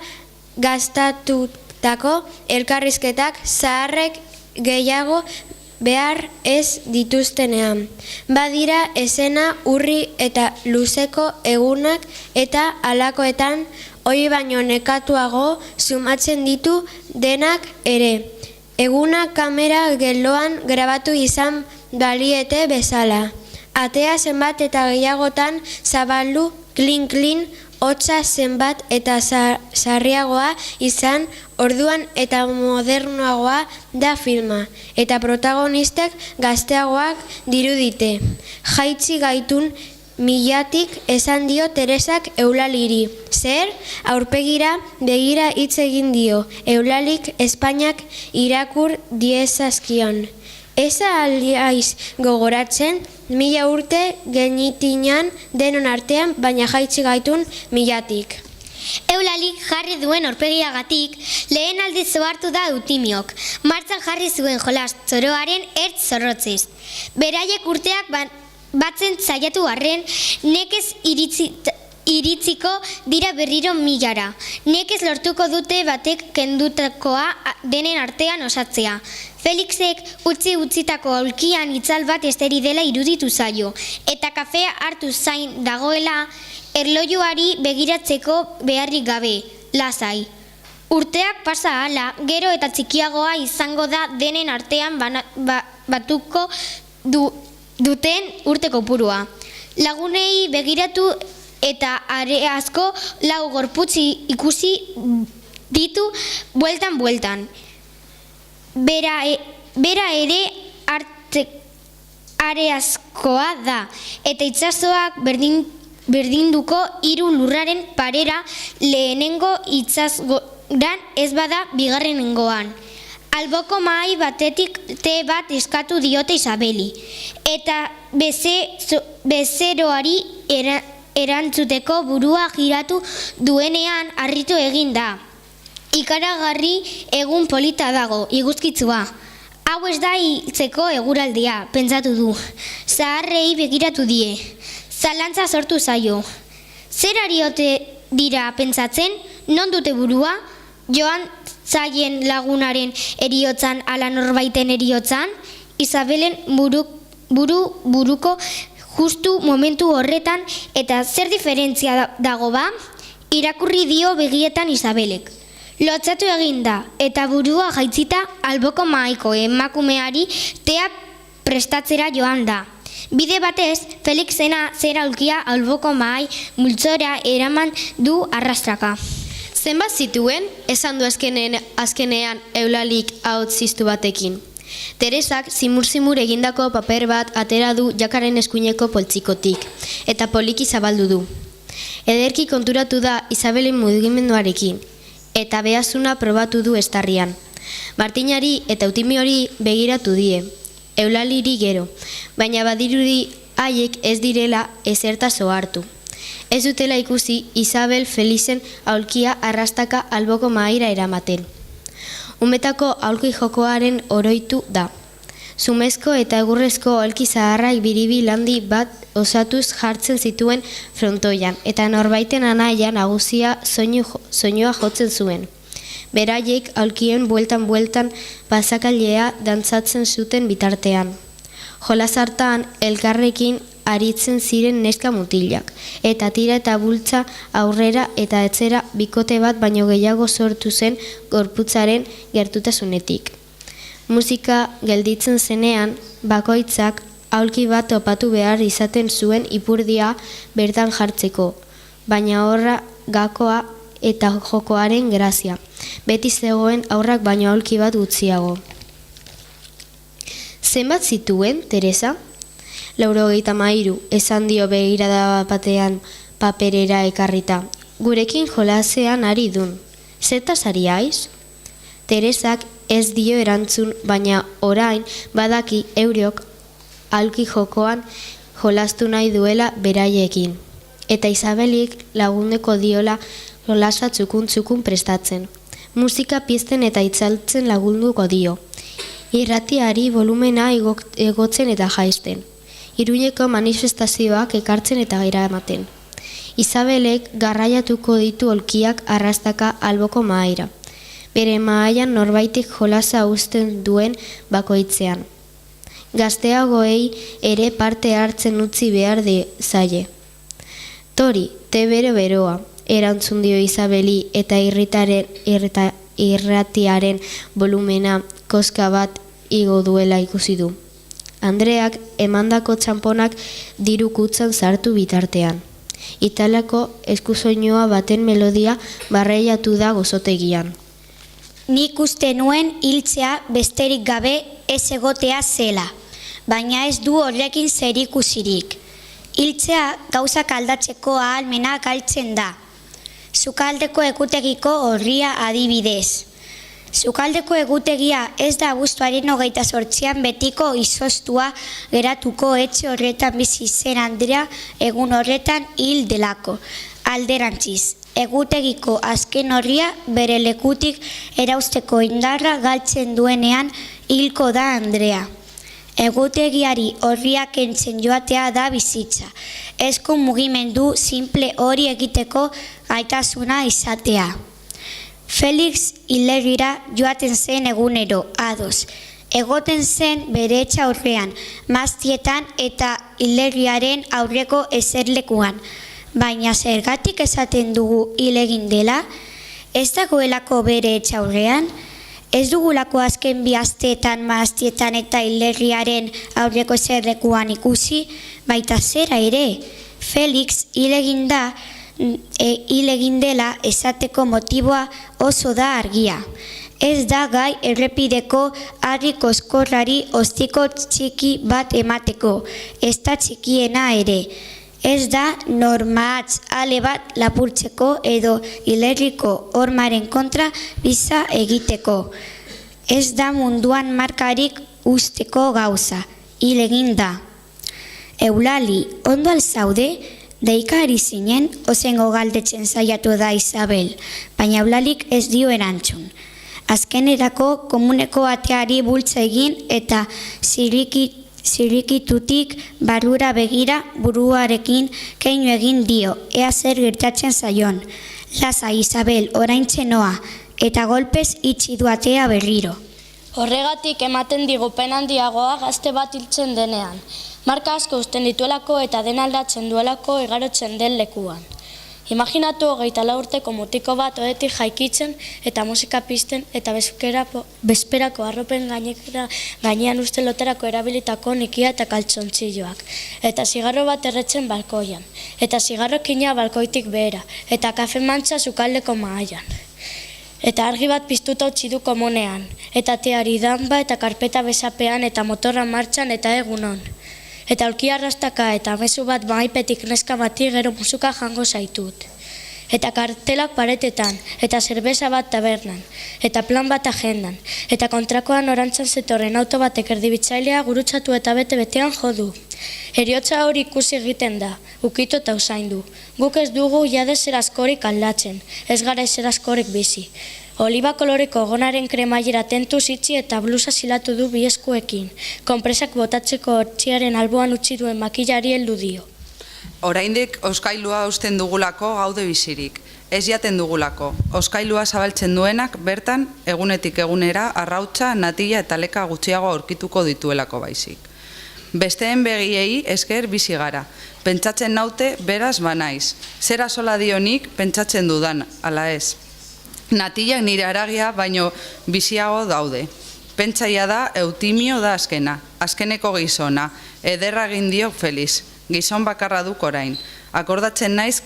gaztatutako elkarrizketak zaharrek gehiago behar ez dituztenean. Badira esena urri eta luzeko egunak eta halakoetan hori baino nekatuago sumatzen ditu denak ere. Eguna kamera geldoan grabatu izan baliete bezala. Atea zenbat eta gehiagotan zabaldu, klin-klin, hotza zenbat eta sarriagoa izan, orduan eta modernoagoa da filma, eta protagonistek gazteagoak dirudite. Jaitsi gaitun milatik esan dio Teresak Eulaliri. Zer? Aurpegira begira hitz egin dio. Eulalik Espainiak irakur diezazkion. Eza aldiaiz gogoratzen, 1000 urte genitinan denon artean, baina jaitsi gaitun milatik. Eulalik jarri duen aurpegiagatik, lehen aldiz ohartu da Eutimiok. Martxan jarri zuen jolas txoroaren ertz zorrotziz. Beraiek urteak batzen saiatu arren, nekez iritziko dira berriro 1000-ara. Nekez lortuko dute batek kendutakoa denen artean osatzea. Felixek utzitako aulkian itzal bat esteri dela iruditu zaio, eta kafea hartu zain dagoela erlojuari begiratzeko beharrik gabe, lasai. Urteak pasa ahala, gero eta txikiagoa izango da denen artean batuko duten urte kopurua. Lagunei begiratu eta are asko lau gorputzi ikusi ditu bueltan. Bera ere areazkoa da, eta itsasoak berdinduko 3 lurraren parera lehenengo itsasoran ez bada bigarrenengoan. Alboko mahai batetik te bat eskatu diote Isabeli, eta bezeroari erantzuteko burua giratu duenean harritu egin da. Ikaragarri egun polita dago, iguzkitzua. Hau ez da hiltzeko eguraldia, pentsatu du. Zaharrei begiratu die. Zalantza sortu zaio. Zer ariote dira pentsatzen, non dute burua? Joan zaien lagunaren eriotzan ala norbaiten eriotzan? Isabelen buruko justu momentu horretan, eta zer diferentzia dago ba? Irakurri dio begietan Isabelek. Lotzatu egin da, eta burua jaitzita alboko mahaiko emakumeari tea prestatzera joan da. Bide batez, Felixena zera aulkia alboko mahai multzora eraman du arrastraka. Zenbat zituen, esan du azkenean Eulalik ahotz ziztu batekin. Teresak zimur egindako paper bat atera du jakaren eskuineko poltsikotik, eta poliki zabaldu du. Ederki konturatu da Isabelen mugimenduarekin, eta behazuna probatu du estarrian. Martinari eta Eutimiori begiratu die, Eulaliri gero, baina badirudi haiek ez direla ezertaz ohartu. Ez dutela ikusi Isabel Felixen aulkia arrastaka alboko mahaira eramaten. Umetako aulki jokoaren oroitu da. Zumezko eta egurrezko aulki zaharrak biribil handi bat osatuz jartzen zituen frontoian, eta norbaiten anaia nagusia soinua jotzen zuen. Beraiek aulkien bueltan pasakailea dantzatzen zuten bitartean. Jolas hartan elkarrekin aritzen ziren neska mutilak, eta tira eta bultza aurrera eta etzera bikote bat baino gehiago sortu zen gorputzaren gertutasunetik. Musika gelditzen zenean, bakoitzak aulki bat topatu behar izaten zuen ipurdia bertan jartzeko, baina horra gakoa eta jokoaren grazia. Beti zegoen aurrak baino aulki bat gutxiago. Zenbat zituen, Teresa? 93, esan dio begirada batean paperera ekarrita. Gurekin jolasean ari dun. Zertaz ari haiz? Teresak ez dio erantzun, baina orain badaki euriok aulki jokoan jolastu nahi duela beraiekin. Eta Isabelik lagundeko diola jolasa txukun prestatzen. Musika pizten eta itzaltzen lagunduko dio. Irratiari volumena egotzen eta jaisten. Iruñeko manifestazioak ekartzen eta gira ematen. Isabelek garraiatuko ditu olkiak arrastaka alboko mahaira. Bere mahaian norbaitik jolasa uzten duen bakoitzean. Gazteagoei ere parte hartzen utzi behar de zaie. Tori, te beroa, erantzun dio Isabeli, eta irratiaren volumena koska bat igo duela ikusi du. Andreak emandako txamponak dirukutzan sartu bitartean. Italiako eskusoinua baten melodia barreiatu da gozotegian. Nik uste nuen hiltzea besterik gabe ez egotea zela, baina ez du horrekin zerikusirik. Hiltzea gauzak aldatzeko ahalmena galtzen da. Sukaldeko egutegiko orria adibidez. Sukaldeko egutegia ez da abuztuaren 28an betiko izoztua geratuko etxe horretan bizi zen Andrea egun horretan hil delako. Alderantziz, egutegiko azken orria bere lekutik erausteko indarra galtzen duenean hilko da Andrea. Egutegiari horriak kentzen joatea da bizitza. Ezko mugimendu simple hori egiteko gaitasuna izatea. Felix hilerrira joaten zen egunero, ados. Egoten zen bere etxe aurrean, maztietan eta hilerriaren aurreko eserlekuan. Baina zergatik esaten dugu hil egin dela? Ez dagoelako bere etxe aurrean? Ez dugulako azken 2 asteetan, maztietan eta hilerriaren aurreko eserlekuan ikusi? Baita zera ere, Felix hil egin dela esateko motiboa oso da argia. Ez da gai errepideko harri koskorrari ostiko txiki bat emateko, ez da txikiena ere. Ez da normaatz ale bat lapurtzeko edo hilerriko hormaren kontra biza egiteko. Ez da munduan markarik usteko gauza, hil egin da. Eulali, ondo alzaude? Deika ari zinen, ozengo galdetzen saiatu da Isabel, baina Eulalik ez dio erantzun. Azkenerako komuneko ateari bultza egin eta zirrikitutik barrura begira buruarekin keinu egin dio, ea zer gertatzen zaion. Lasa Isabel, oraintxe noa, eta golpez itxi du atea berriro. Horregatik ematen digu pen handiagoa gazte bat hiltzen denean. Marka asko uzten dituelako eta den aldatzen duelako igarotzen den lekuan. Imaginatu 24 urteko mutiko bat ohetik jaikitzen eta musika pizten eta bezperako arropen gainean uste loterako erabilitako nikia eta kaltzontziloak. Eta zigarro bat erretzen balkoian. Eta zigarrokina balkoitik behera. Eta kafe mantza sukaldeko mahaian. Eta argi bat piztuta utzi du komunean. Eta teari danba eta karpeta besapean eta motorra martxan eta egunon. Eta aulki arrastaka eta mezu bat maipetik neska bati gero musuka jango zaitut. Eta kartelak paretetan, eta zerbeza bat tabernan, eta plan bat agendan, eta kontrakoan orantzan zetorren auto batek erdibitzailea gurutzatu eta bete-betean jodu. Heriotza hori ikusi egiten da, ukitu eta usaindu. Guk ez dugu jade zer askorik aldatzen, ez gara zer askorik bizi. Oliba koloreko gonaren kremailera tentu zitzi eta blusa zilatu du bi eskuekin. Konpresak botatzeko hortziaren alboan utzi duen makillari heldu dio. Oraindik oskailua usten dugulako gaude bizirik. Ez jaten dugulako. Oskailua zabaltzen duenak bertan egunetik egunera arrautza, natila eta leka gutxiago aurkituko dituelako baizik. Besteen begiei esker bizi gara. Pentsatzen naute beraz banaiz. Zera sola dionik pentsatzen dudan, ala ez. Natilak nire aragia baino biziago daude. Pentsaia da Eutimio da azkena, azkeneko gizona, ederra egin dio Felix, gizon bakarra duk orain. Akordatzen naiz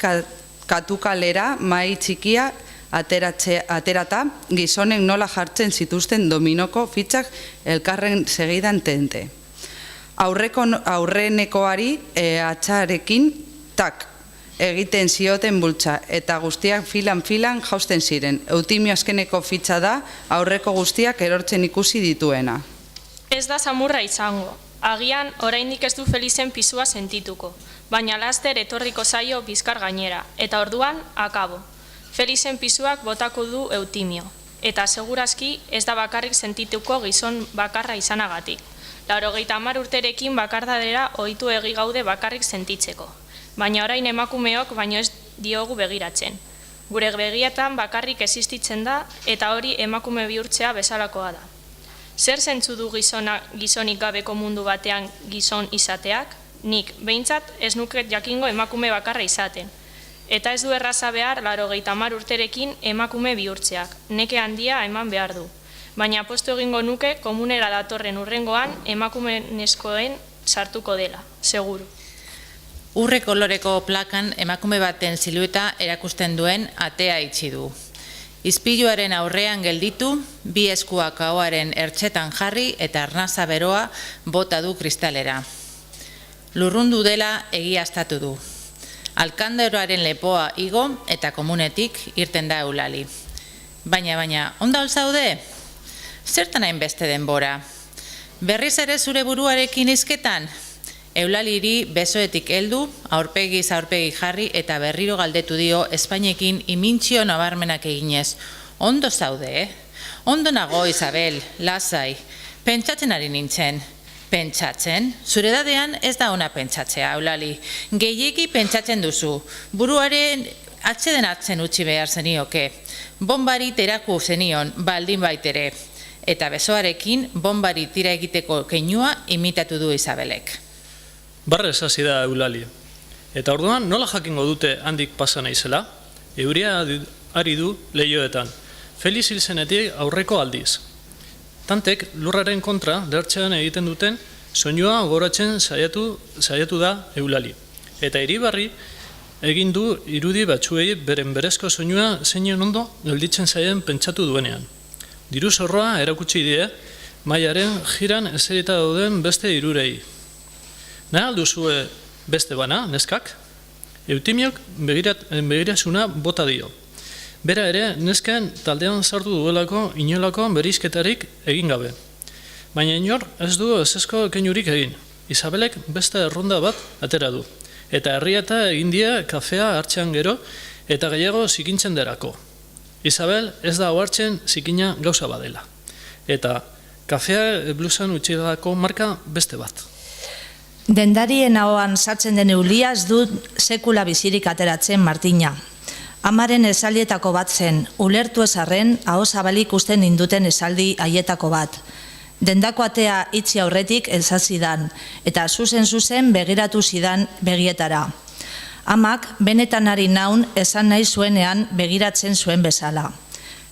katukalera mai txikia aterata gizonek nola jartzen zituzten dominoko fitxak elkarren segidan tente. Aurrenekoari atxarekin tak egiten zioten bultza eta guztiak filan jausten ziren. Eutimio azkeneko fitxa da aurreko guztiak erortzen ikusi dituena. Ez da samurra izango. Agian oraindik ez du Felixen pisua sentituko, baina laster etorriko zaio bizkar gainera, eta orduan akabo. Felixen pisuak botako du Eutimio, eta segurazki ez da bakarrik sentituko gizon bakarra izanagatik. 80 urterekin bakardadera ohitu egi gaude bakarrik sentitzeko. Baina orain emakumeok baino ez diogu begiratzen. Gure begietan bakarrik existitzen da eta hori emakume bihurtzea bezalakoa da. Zer zentzu du gizonik gabeko mundu batean gizon izateak? Nik, behintzat, ez nuket jakingo emakume bakarra izaten. Eta ez du erraza behar 80 urterekin emakume bihurtzeak, neke handia eman behar du. baina apostu egingo nuke komunera datorren urrengoan emakumenezkoen sartuko dela, seguru. Urre koloreko plakan emakume baten silueta erakusten duen atea itxi du. Izpiluaren aurrean gelditu, bi eskuak ahoaren ertzetan jarri eta arnaza beroa bota du kristalera. Lurrundu dela egiaztatu du. Alkandaroaren lepoa igo eta komunetik irten da Eulali. Baina, onda zaude? Zertan hainbeste denbora? Berriz ere zure buruarekin izketan? Eulaliri besoetik heldu, aurpegiz aurpegi jarri eta berriro galdetu dio Espainekin imintzio nabarmenak eginez. Ondo zaude, Ondo nago, Isabel, lasai. Pentsatzen ari nintzen. Pentsatzen? Zure dadean ez da ona pentsatzea, Eulali. Gehiegi pentsatzen duzu. Buruaren atzeden atzen utzi behar zenioke. Bombari teraku zenion, baldin baitere. Eta besoarekin bombari tira egiteko keinua imitatu du Isabelek. Barrez hasi da Eulali. Eta orduan nola jakingo dute handik pasa naizela? Euria ari du lehioetan. Feliz hil zenetik aurreko aldiz. Tantek lurraren kontra lertxean egiten duten soinua gogoratzen saiatu da Eulali. Eta Iribarri egin du irudi batzuei beren berezko soinua zeinen ondo gelditzen zaien pentsatu duenean. Diru zorroa erakutsi die mailaren jiran eserita dauden beste hirurei. Nahi alduzue beste bana, neskak? Eutimiok begirazuna bota dio. Bera ere, nesken taldean sartu duelako inolako berizketarik egin gabe. Baina inor ez du ezezko keinurik egin. Isabelek beste erronda bat atera du. Eta herrieta egin die kafea hartzean gero eta gehiago zikintzen derako. Isabel ez da ohartzen zikina gauza badela. Eta kafea blusan utxilako marka beste bat. Dendarien ahoan sartzen den Eulia ez du sekula bizirik ateratzen Martina. Amaren esaldietako bat zen, ulertu ezarren, aho zabalik usten ninduten esaldi haietako bat. Dendako atea itzi aurretik elzazidan, eta zuzen begiratu zidan begietara. Amak, benetan ari naun, esan nahi zuenean begiratzen zuen bezala.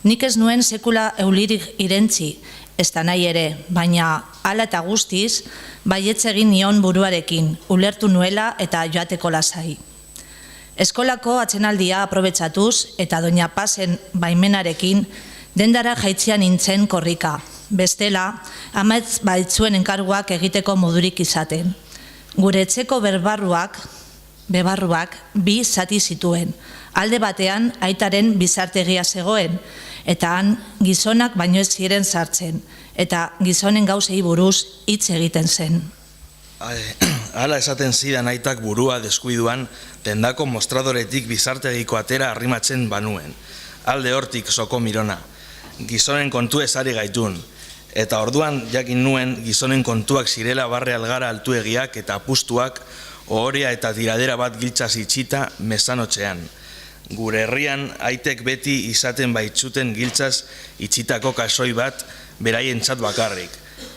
Nik ez nuen sekula Eulirik irentzi, ez da nahi ere, baina hala eta guztiz, baietz egin nion buruarekin, ulertu nuela eta joateko lasai. Eskolako atzenaldia aprobetsatuz eta Doña Pasen baimenarekin dendara jaitzia nintzen korrika. Bestela, amaitz baitzuen enkarguak egiteko modurik izaten. Gure etxeko bebarruak bi zati zituen. Alde batean aitaren bizartegia zegoen, eta han gizonak baino ez ziren sartzen, eta gizonen gauzei buruz hitz egiten zen. Hala esaten zidan aitak burua deskuiduan, dendako mostradoretik bizartegiko atera arrimatzen banuen. Alde hortik soko mirona. Gizonen kontu ezari gaitun. Eta orduan jakin nuen gizonen kontuak zirela barre algara altuegiak eta apustuak ohorea eta tiradera bat giltzaz itxita mesanotxean. Gure herrian aitek beti izaten baitzuten giltzaz itxitako kasoi bat beraientzat bakarrik.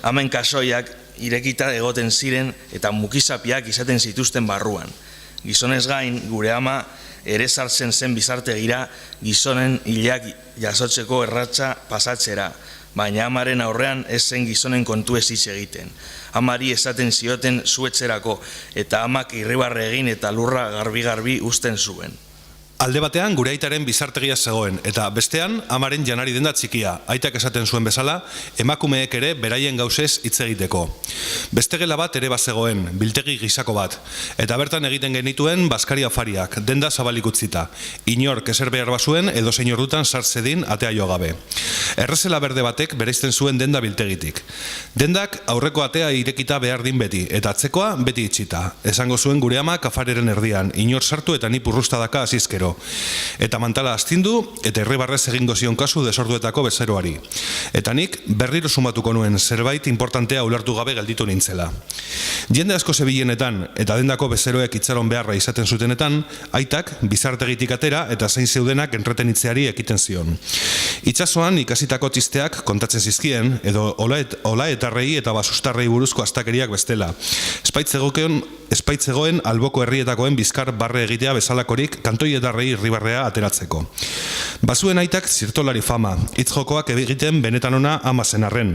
Hemen kasoiak irekita egoten ziren eta mukizapiak izaten zituzten barruan. Gizonez gain, gure ama ere sartzen zen bizartegira gizonen hilak jasotzeko erratza pasatzera, baina amaren aurrean ez zen gizonen kontu ez hitz egiten. Amari esaten zioten zuetzerako eta amak irribarre egin eta lurra garbi-garbi uzten zuen. Alde batean gure aitaren bizartegia zegoen, eta bestean amaren janari denda txikia, aitak esaten zuen bezala, emakumeek ere beraien gauzez hitz egiteko. Beste gela bat ere bazegoen, biltegi gisako bat, eta bertan egiten genituen baskari afariak, denda zabalik utzita. Inork ezer behar bazuen edo zein ordutan sartzedin atea jo gabe. Errezela berde batek bereizten zuen denda biltegitik. Dendak aurreko atea irekita behar din beti, eta atzekoa beti itxita. Esango zuen gure ama kafareren erdian, inor sartu eta ni purrustadaka azizkero. Eta mantala astindu eta irribarrez egingo zion kasu desorduetako bezeroari. Eta nik berriro sumatuko nuen zerbait importantea ulertu gabe gelditu nintzela. Jende asko zebilenetan eta dendako bezeroek itxaron beharra izaten zutenetan, aitak bizartegitik atera eta zein zeudenak entretenitzeari ekiten zion. Itxasoan ikasitako txisteak kontatzen zizkien edo olaetarrei eta basustarrei buruzko astakeriak bestela. espaitzegoen alboko herrietakoen bizkar barre egitea bezalakorik kantoietarrei irribarrea ateratzeko. Bazuen aitak zirtolari fama, hitzjokoak egiten benetan ona ama zen arren.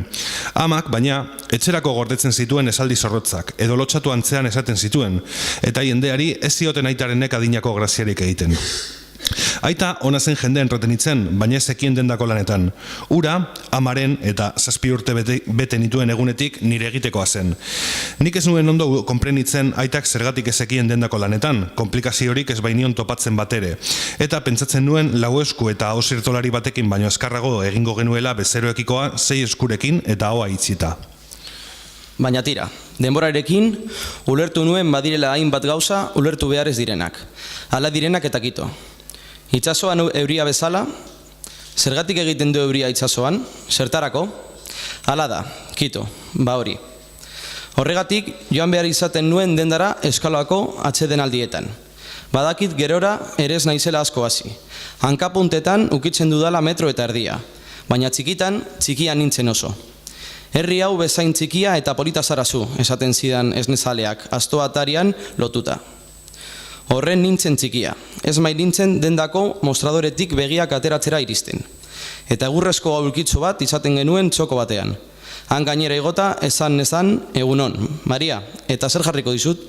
Amak, baina, etxerako gordetzen zituen esaldi zorrotzak, edo lotxatu antzean esaten zituen, eta jendeari ez zioten aitarenek adinako graziarik egiten. Aita ona zen jende entretenitzen, baina ez ekien dendako lanetan. Ura, amaren eta 7 urte bete nituen egunetik nire egitekoa zen. Nik ez nuen ondo konprenitzen aitak zergatik ez ekien dendako lanetan, komplikaziorik ez bainion topatzen batere. Eta pentsatzen nuen lau esku eta hau zirtolari batekin baino eskarrago egingo genuela bezeroekikoa 6 eskurekin eta hoa itzita. Baina tira, denborarekin ulertu nuen badirela hainbat gauza ulertu behar ez direnak. Hala direnak eta kito. Itsasoan euria bezala, zergatik egiten du euria itsasoan, zertarako? Hala da, kito, hori. Horregatik, joan behar izaten nuen dendara eskaloako atsedenaldietan. Badakit gerora ere ez naizela asko hasi. Hankapuntetan ukitzen dudala 1,5 metroa, baina txikia nintzen oso. Herri hau bezain txikia eta polita zarazu, esaten zidan esnezaleak, asto atarian lotuta. Horren nintzen txikia, ez mai nintzen dendako mostradoretik begiak ateratzera iristen. Eta egurrezko aulkitzo bat izaten genuen txoko batean. Han gainera igota, esan egunon, Maria, eta zer jarriko dizut,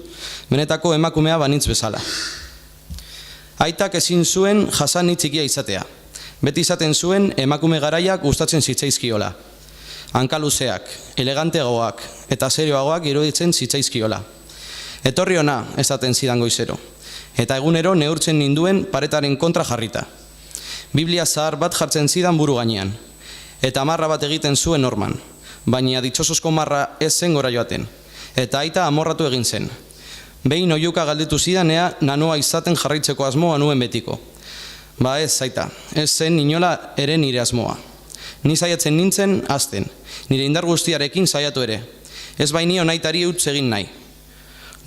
benetako emakumea banintz bezala. Aitak ezin zuen jasani txikia izatea. Beti izaten zuen emakume garaiak gustatzen zitzaizkiola. Hankaluzeak, eleganteagoak eta serioagoak iruditzen zitzaizkiola. Etorri ona, esaten zidan goizero. Eta egunero neurtzen ninduen paretaren kontra jarrita. Biblia zahar bat jartzen zidan buru gainean. Eta marra bat egiten zuen norman. Baina ditxosozko marra ez zen gora joaten. Eta aita amorratu egin zen. Behin oiuka galdetu zidan ea nanoa izaten jarraitzeko asmoa nuen betiko. Ba ez, aita, ez zen inola ere nire asmoa. Ni saiatzen nintzen azten. Nire indar guztiarekin saiatu ere. Ez bainion aitari utz egin nahi.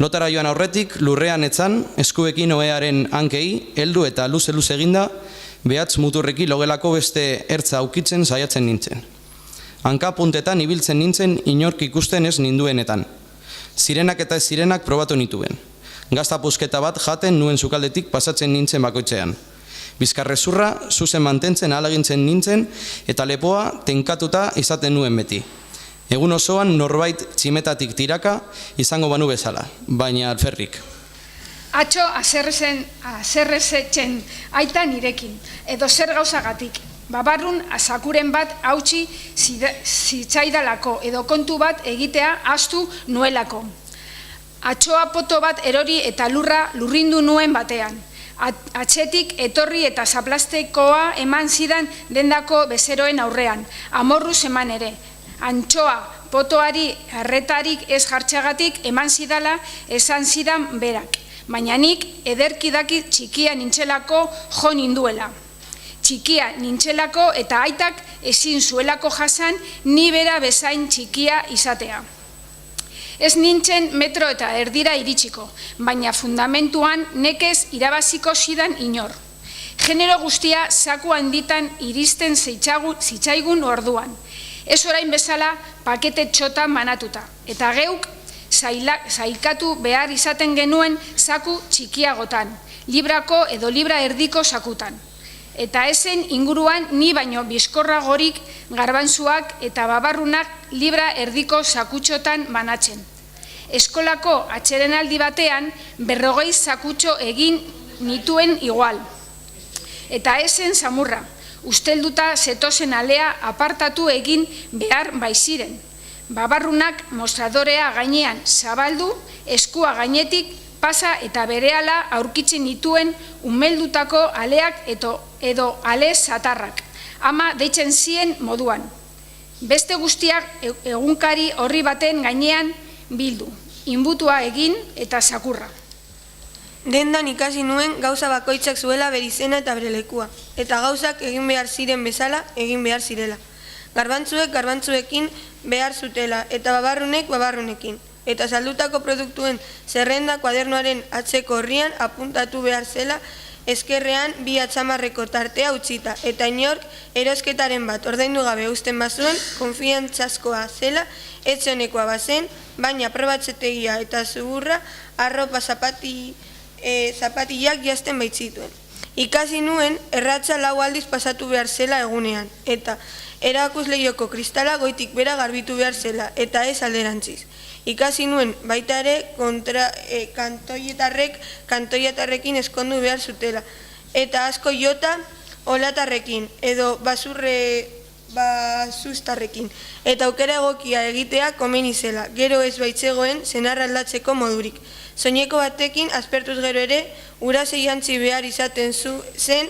Lotara joan aurretik, lurrean etzan, eskuekin oearen hankei, heldu eta luze-luze eginda, behatz muturreki logelako beste ertza aukitzen saiatzen nintzen. Hanka puntetan ibiltzen nintzen inork ikusten ez ninduenetan. Zirenak eta ez zirenak probatu nituen. Gazta pusketa bat jaten nuen sukaldetik pasatzen nintzen bakoitzean. Bizkarrezurra, zuzen mantentzen ahalegintzen nintzen eta lepoa tenkatuta izaten nuen beti. Egun osoan norbait tximetatik tiraka izango banu bezala, baina alferrik. Atxo azerrezetzen aita nirekin, edo zer gauzagatik. Babarrun azakuren bat hautsi zitzaidalako edo kontu bat egitea astu nuelako. Atxoa poto bat erori eta lurrindu nuen batean. Atxetik etorri eta zaplastekoa eman zidan dendako bezeroen aurrean, amorruz eman ere. Antxoa potoari arretarik ez jartxagatik eman zidala esan zidan berak. Baina nik ederkidaki txikia nintzelako jo ninduela. Txikia nintzelako eta aitak ezin zuelako jasan ni bera bezain txikia izatea. Ez nintzen 1,5 metrora iritsiko, baina fundamentuan nekez irabaziko zidan inor. Genero guztia zaku handitan iristen zitzaigun orduan. Ez orain bezala pakete txotan banatuta, eta geuk zailkatu behar izaten genuen zaku txikiagotan, librako edo libra erdiko zakutan. Eta ezen inguruan ni baino bizkorragorik garbantzuak eta babarrunak libra erdiko zakutxotan banatzen. Eskolako atsedenaldi batean 40 zakutxo egin nituen igual. Eta ezen samurra. Ustelduta zetozen alea apartatu egin behar baiziren. Babarrunak mostradorea gainean zabaldu, eskua gainetik pasa eta berehala aurkitzen dituen umeldutako aleak edo ale zatarrak, ama deitzen zien moduan. Beste guztiak egunkari horri baten gainean bildu, inbutua egin eta zakurra. Dendan ikasi nuen gauza bakoitzak zuela bere izena eta bere lekua, eta gauzak egin behar ziren bezala egin behar zirela. Garbantzuek garbantzuekin behar zutela eta babarrunek babarrunekin, eta saldutako produktuen zerrenda kuadernoaren atzeko horrian apuntatu behar zela ezkerrean bi atzamarreko tartea utzita, eta inork erosketaren bat ordaindu gabe uzten bazuen, konfiantzazkoa zela, etxonekoa bazen, baina probatzetegia eta zuburra arropa zapatillak jazten baitzituen. Ikasi nuen erratza 4 aldiz pasatu behar zela egunean, eta erakusleioko kristala goitik bera garbitu behar zela, eta ez alderantziz. Ikasi nuen baita ere kantoietarrekin eskondu behar zutela, eta asko jota olatarrekin edo basuztarrekin, eta aukera egokia egitea komeni zela, gero ez baitzegoen senarra aldatzeko modurik. Soineko batekin aspertuz gero ere, urasei jantzi behar izaten zen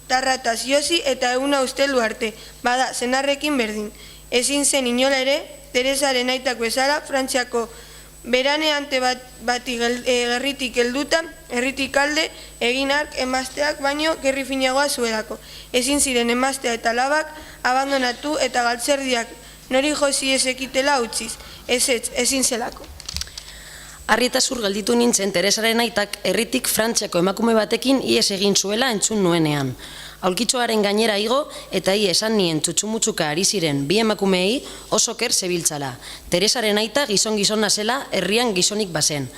tarrataz josi eta eguna usteldu arte, bada, senarrekin berdin. Ezin zen inola ere, Teresaren aitako bezala, Frantziako beraneante bati gerritik helduta, herritik alde, egin ark emazteak baino gerri finagoa zuelako. Ezin ziren emaztea eta labak abandonatu eta galtzerdiak nori josi ezekitela utziz, ezin zelako. Harri eta zur gelditu nintzen Teresaren aitak herritik Frantziako emakume batekin ihes egin zuela entzun nuenean. Aulkitxoaren gainera igo eta esan nien txutxumutxuka ari ziren bi emakumeei oso ker zebiltzala. Teresaren aita gizon-gizona zela herrian gizonik bazen.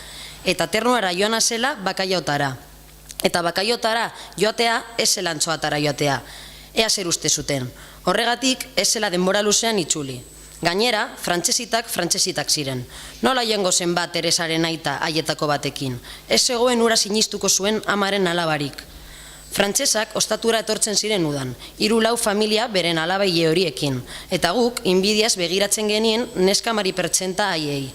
Eta ternuara joana zela bakaiotara. Eta bakaiotara joatea ez zela antxoatara joatea. Ea zer uste zuten. Horregatik ez zela denbora luzean itzuli. Gainera, frantsesitak ziren. Nola jengo zen bat Teresaren aita haietako batekin. Ez zegoen ura sinistuko zuen amaren alabarik. Frantsesak ostatura etortzen ziren udan, 3-4 familia beren alabaile horiekin, eta guk inbidiaz begiratzen genien neskamari pertsenta haiei.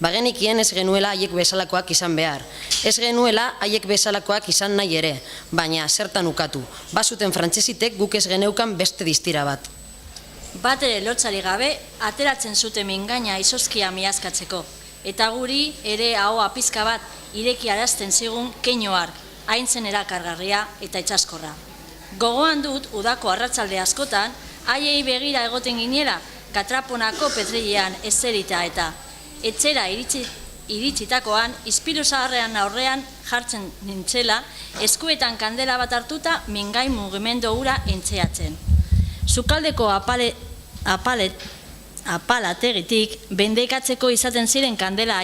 Bagenikien ez genuela haiek bezalakoak izan behar, ez genuela haiek bezalakoak izan nahi ere, baina zertan ukatu, bazuten frantsesitek guk ez geneukan beste distira bat. Bat ere lotzari gabe, ateratzen zuten mingaina izozkia miazkatzeko, eta guri ere ahoa pizka bat ireki arazten zigun keinu hark, haintzen erakargarria eta itxaskorra. Gogoan dut, udako arratsalde askotan, haiei begira egoten ginela, Katraponako petreilean ezerita eta etxera iritsitakoan, izpilu zaharrean aurrean jartzen nintzela, eskuetan kandela bat hartuta mingain mugimendu hura entzeatzen. Sukaldeko apalategitik bendeikatzeko izaten ziren kandela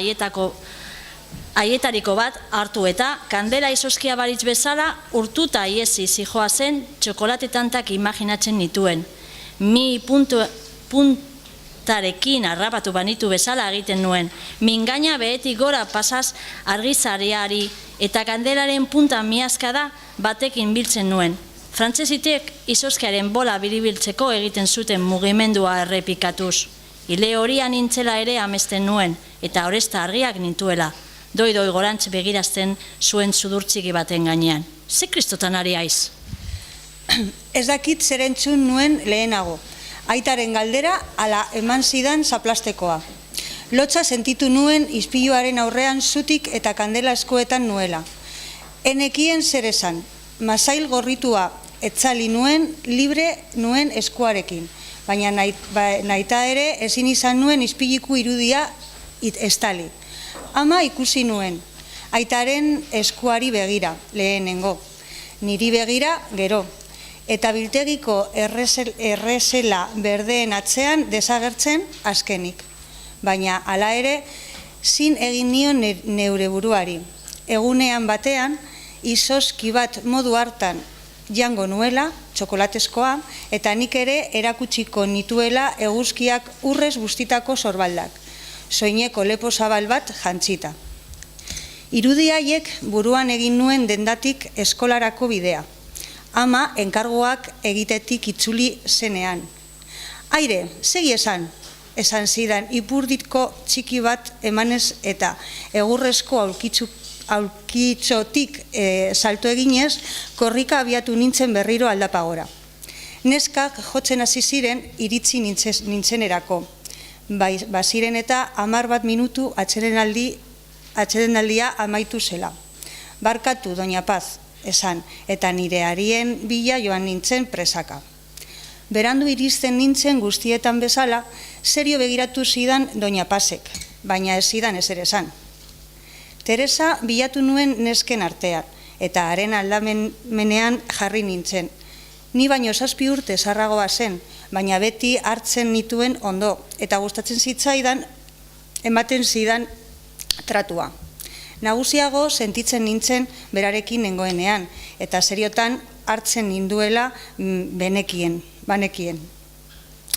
haietariko bat hartu eta kandela izozkia baritz bezala urtuta iesi zijoa zen txokolate tantak imaginatzen nituen. Mi puntarekin harrapatu banitu bezala egiten nuen. Mingaina behetik gora pasaz argizariari eta kandelaren punta miazkada batekin biltzen nuen. Frantsesitek izozkiaren bola biribiltzeko egiten zuten mugimendua errepikatuz. Ile horian nintzela ere amesten nuen eta oresta argiak nintuela. Doi gorantz begirazten zuen sudurtziki baten gainean. Ze kristotan ari haiz? Ez dakit zer entzun nuen lehenago. Aitaren galdera ala eman zidan zaplastekoa. Lotza sentitu nuen ispiluaren aurrean zutik eta kandela eskuetan nuela. Enekien zer esan, masail gorritua etzali nuen libre nuen eskuarekin, baina naita ere ezin izan nuen ispiliku irudia estali. Ama ikusi nuen, aitaren eskuari begira, lehenengo, niri begira gero, eta biltegiko errezela berdeen atzean desagertzen azkenik. Baina hala ere, zin egin nion neure buruari. Egunean batean, izozki bat modu hartan jango nuela, txokolatezkoa, eta nik ere erakutsiko nituela eguzkiak urrez bustitako sorbaldak. Soineko lepo zabal bat jantzita. Irudi haiek buruan egin nuen dendatik eskolarako bidea. Ama enkargoak egitetik itzuli zenean. Aire, segi esan zidan ipurditko txiki bat emanez eta egurrezko aulkitzotik salto eginez, korrika abiatu nintzen berriro aldapagora. Neskak jotzen hasi ziren iritzi nintzenerako. Baziren eta 10 minutu atsedenaldia amaitu zela. Barkatu, Doña Paz, esan, eta nire harien bila joan nintzen presaka. Berandu iristen nintzen guztietan bezala, serio begiratu zidan Doña Pazek, baina ez zidan ezer esan. Teresa bilatu nuen nesken artean, eta haren aldamenean jarri nintzen. Ni baino 7 urte zarragoa zen, baina beti hartzen nituen ondo, eta gustatzen zitzaidan, ematen zidan tratua. Nagusiago sentitzen nintzen berarekin nengoenean, eta seriotan hartzen ninduela banekien.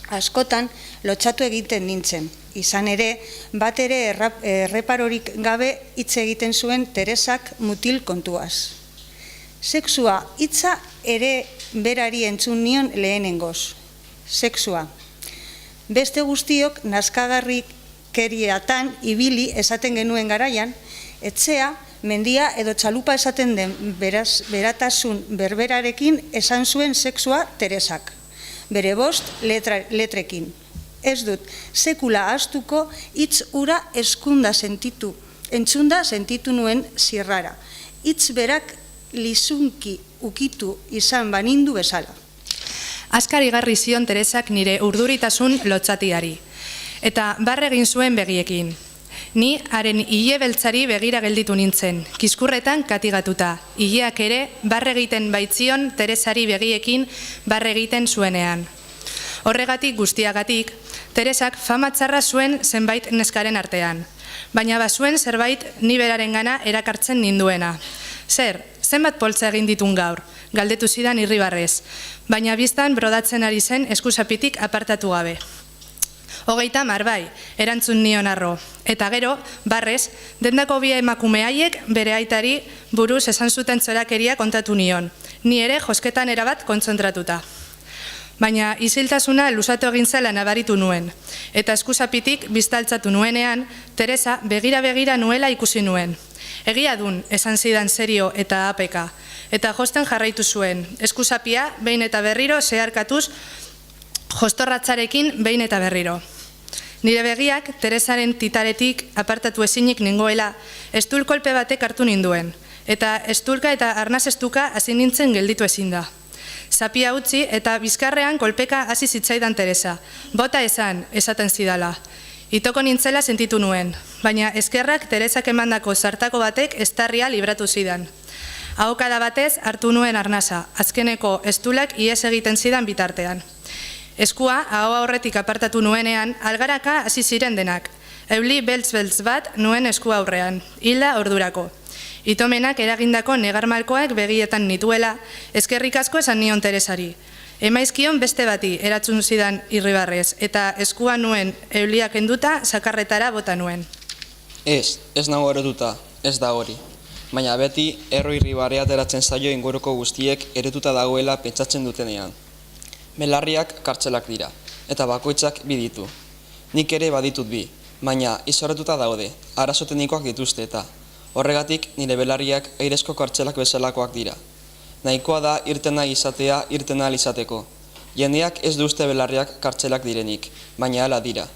Askotan lotsatu egiten nintzen, izan ere, bat ere erreparorik gabe hitz egiten zuen Teresak mutil kontuaz. Sexua hitza ere berari entzun nion lehenengoz. Sexua. Beste guztiok naskagarrikeriatan ibili esaten genuen garaian, etxea, mendia edo txalupa esaten den beratasun berberarekin esan zuen sexua Teresak. Bere 5 letrekin. Ez dut, sekula ahaztuko hitz ura entzunda sentitu nuen zirrara. Hitz berak lizunki ukitu izan banindu bezala. Azkar igarri zion Teresak nire urduritasun lotsatiari, eta barre egin zuen begiekin. Ni haren ile beltzari begira gelditu nintzen, kiskurretan katigatuta, ileak ere barre egiten baitzion Teresari begiekin barre egiten zuenean. Horregatik guztiagatik, Teresak fama txarra zuen zenbait neskaren artean, baina bazuen zerbait ni berarengana erakartzen ninduena. Zenbat poltsa egin ditun gaur, galdetu zidan irribarrez, baina biztan brodatzen ari zen eskusapitik apartatu gabe. 30 bai, erantzun nion harro, eta gero, barrez, dendako bi emakume haiek bere aitari buruz esan zuten txorakeria kontatu nion, ni ere josketan erabat kontzentratuta. Baina isiltasuna luzatu egin zela nabaritu nuen, eta eskusapitik biztaltzatu nuenean, Teresa begira nuela ikusi nuen. Egia dun, esan zidan serio eta apeka, eta josten jarraitu zuen, eskusapia behin eta berriro zeharkatuz, jostorratzarekin behin eta berriro. Nire begiak Teresaren titaretik apartatu ezinik ningoela, estulkolpe batek hartu ninduen, eta estulka eta arnaz estuka hasi nintzen gelditu ezin da. Zapia utzi eta bizkarrean kolpeka hasi zitzaidan Teresa, bota esaten zidala. Itoko nintzela sentitu nuen, baina eskerrak Teresak emandako sartako batek estarria libratu zidan. Ahokada batez hartu nuen arnaza, azkeneko estulak ihes egiten zidan bitartean. Eskua, ahoa horretik apartatu nuenean, algaraka hasi ziren denak. Euli beltz-beltz bat nuen esku aurrean, hilda ordurako. Itomenak eragindako negarmalkoak begietan nituela, eskerrik asko esan nion Teresari. Emaizkion beste bati eratzun zidan irribarrez, eta eskua nuen euliak enduta sakarretara bota nuen. Ez nago erotuta, ez da hori. Baina beti erro irribarrea ateratzen zaio inguruko guztiek eretuta dagoela pentsatzen dutenean. Belarriak kartzelak dira, eta bakoitzak bi ditu. Nik ere baditut bi, baina izorretuta daude, arazotenikoak dituzte eta. Horregatik nire belarriak airezko kartzelak bezalakoak dira. Nahikoa da irtena izatea irtena izateko. Jendeak ez duzte belarriak kartzelak direnik, baina hala dira.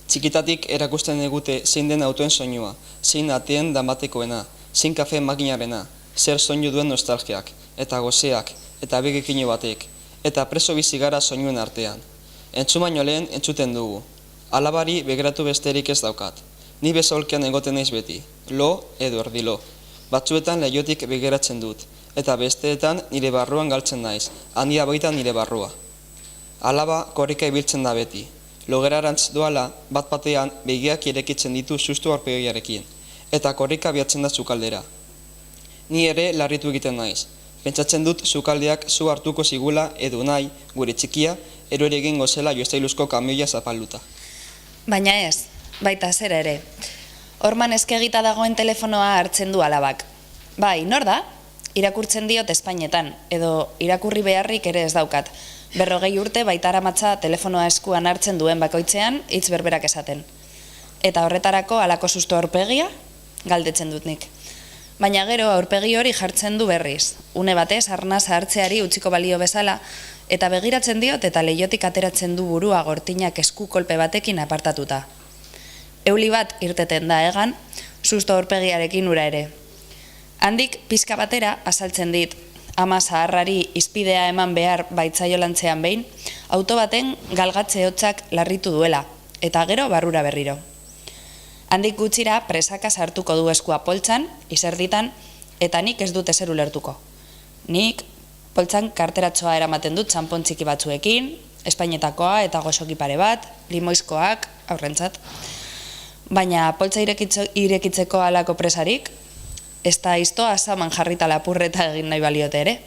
Txikitatik erakusten egute zein den autoen soinua, zein ateen damatekoena, zein kafe makinarena, zer soinu duen nostalgiak, eta gozeak, eta begekino batek, eta preso bizigara soinuen artean. Entzun baino lehen entzuten dugu. Alabari begiratu besterik ez daukat. Ni bezaulkean egoten naiz beti, lo edo erdilo. Batzuetan leiotik begiratzen dut, eta besteetan nire barruan galtzen naiz, handia baita nire barrua. Alaba korrika ibiltzen da beti. Logerarantz doala, bat-batean begiak irekitzen ditu sustu aurpegiarekin, eta korrika biatzen da sukaldera. Ni ere larritu egiten naiz. Pentsatzen dut sukaldeak zu hartuko zigula edo nahi, gure txikia, ero ere egin gozela joestailuzko kamioia zapalduta. Baina ez, baita zera ere. Horman eskegita dagoen telefonoa hartzen du alabak. Bai, nor da? Irakurtzen diot Espainetan, edo irakurri beharrik ere ez daukat. 40 urte baita aramatza telefonoa eskuan hartzen duen bakoitzean hitz berberak esaten. Eta horretarako halako susto aurpegia? Galdetzen dut nik. Baina gero aurpegi hori jartzen du berriz. Une batez arnasa hartzeari utziko balio bezala, eta begiratzen diot eta leiotik ateratzen du burua gortinak esku kolpe batekin apartatuta. Euli bat irteten da egan, susto aurpegiarekin ura ere. Handik pizka batera azaltzen dit, ama zaharrari izpidea eman behar baitzaiolantzean behin, auto baten galgatze hotzak larritu duela, eta gero barrura berriro. Handik gutxira presaka sartuko du eskua poltsan, izerditan, eta nik ez dut ezer ulertuko. Nik poltsan karteratxoa eramaten dut txanpon txiki batzuekin, espainetakoa eta goxoki pare bat, limoizkoak, aurrentzat. Baina poltsa irekitzeko alako presarik, ez da iztoa saman jarrita lapurreta egin nahi baliote ere.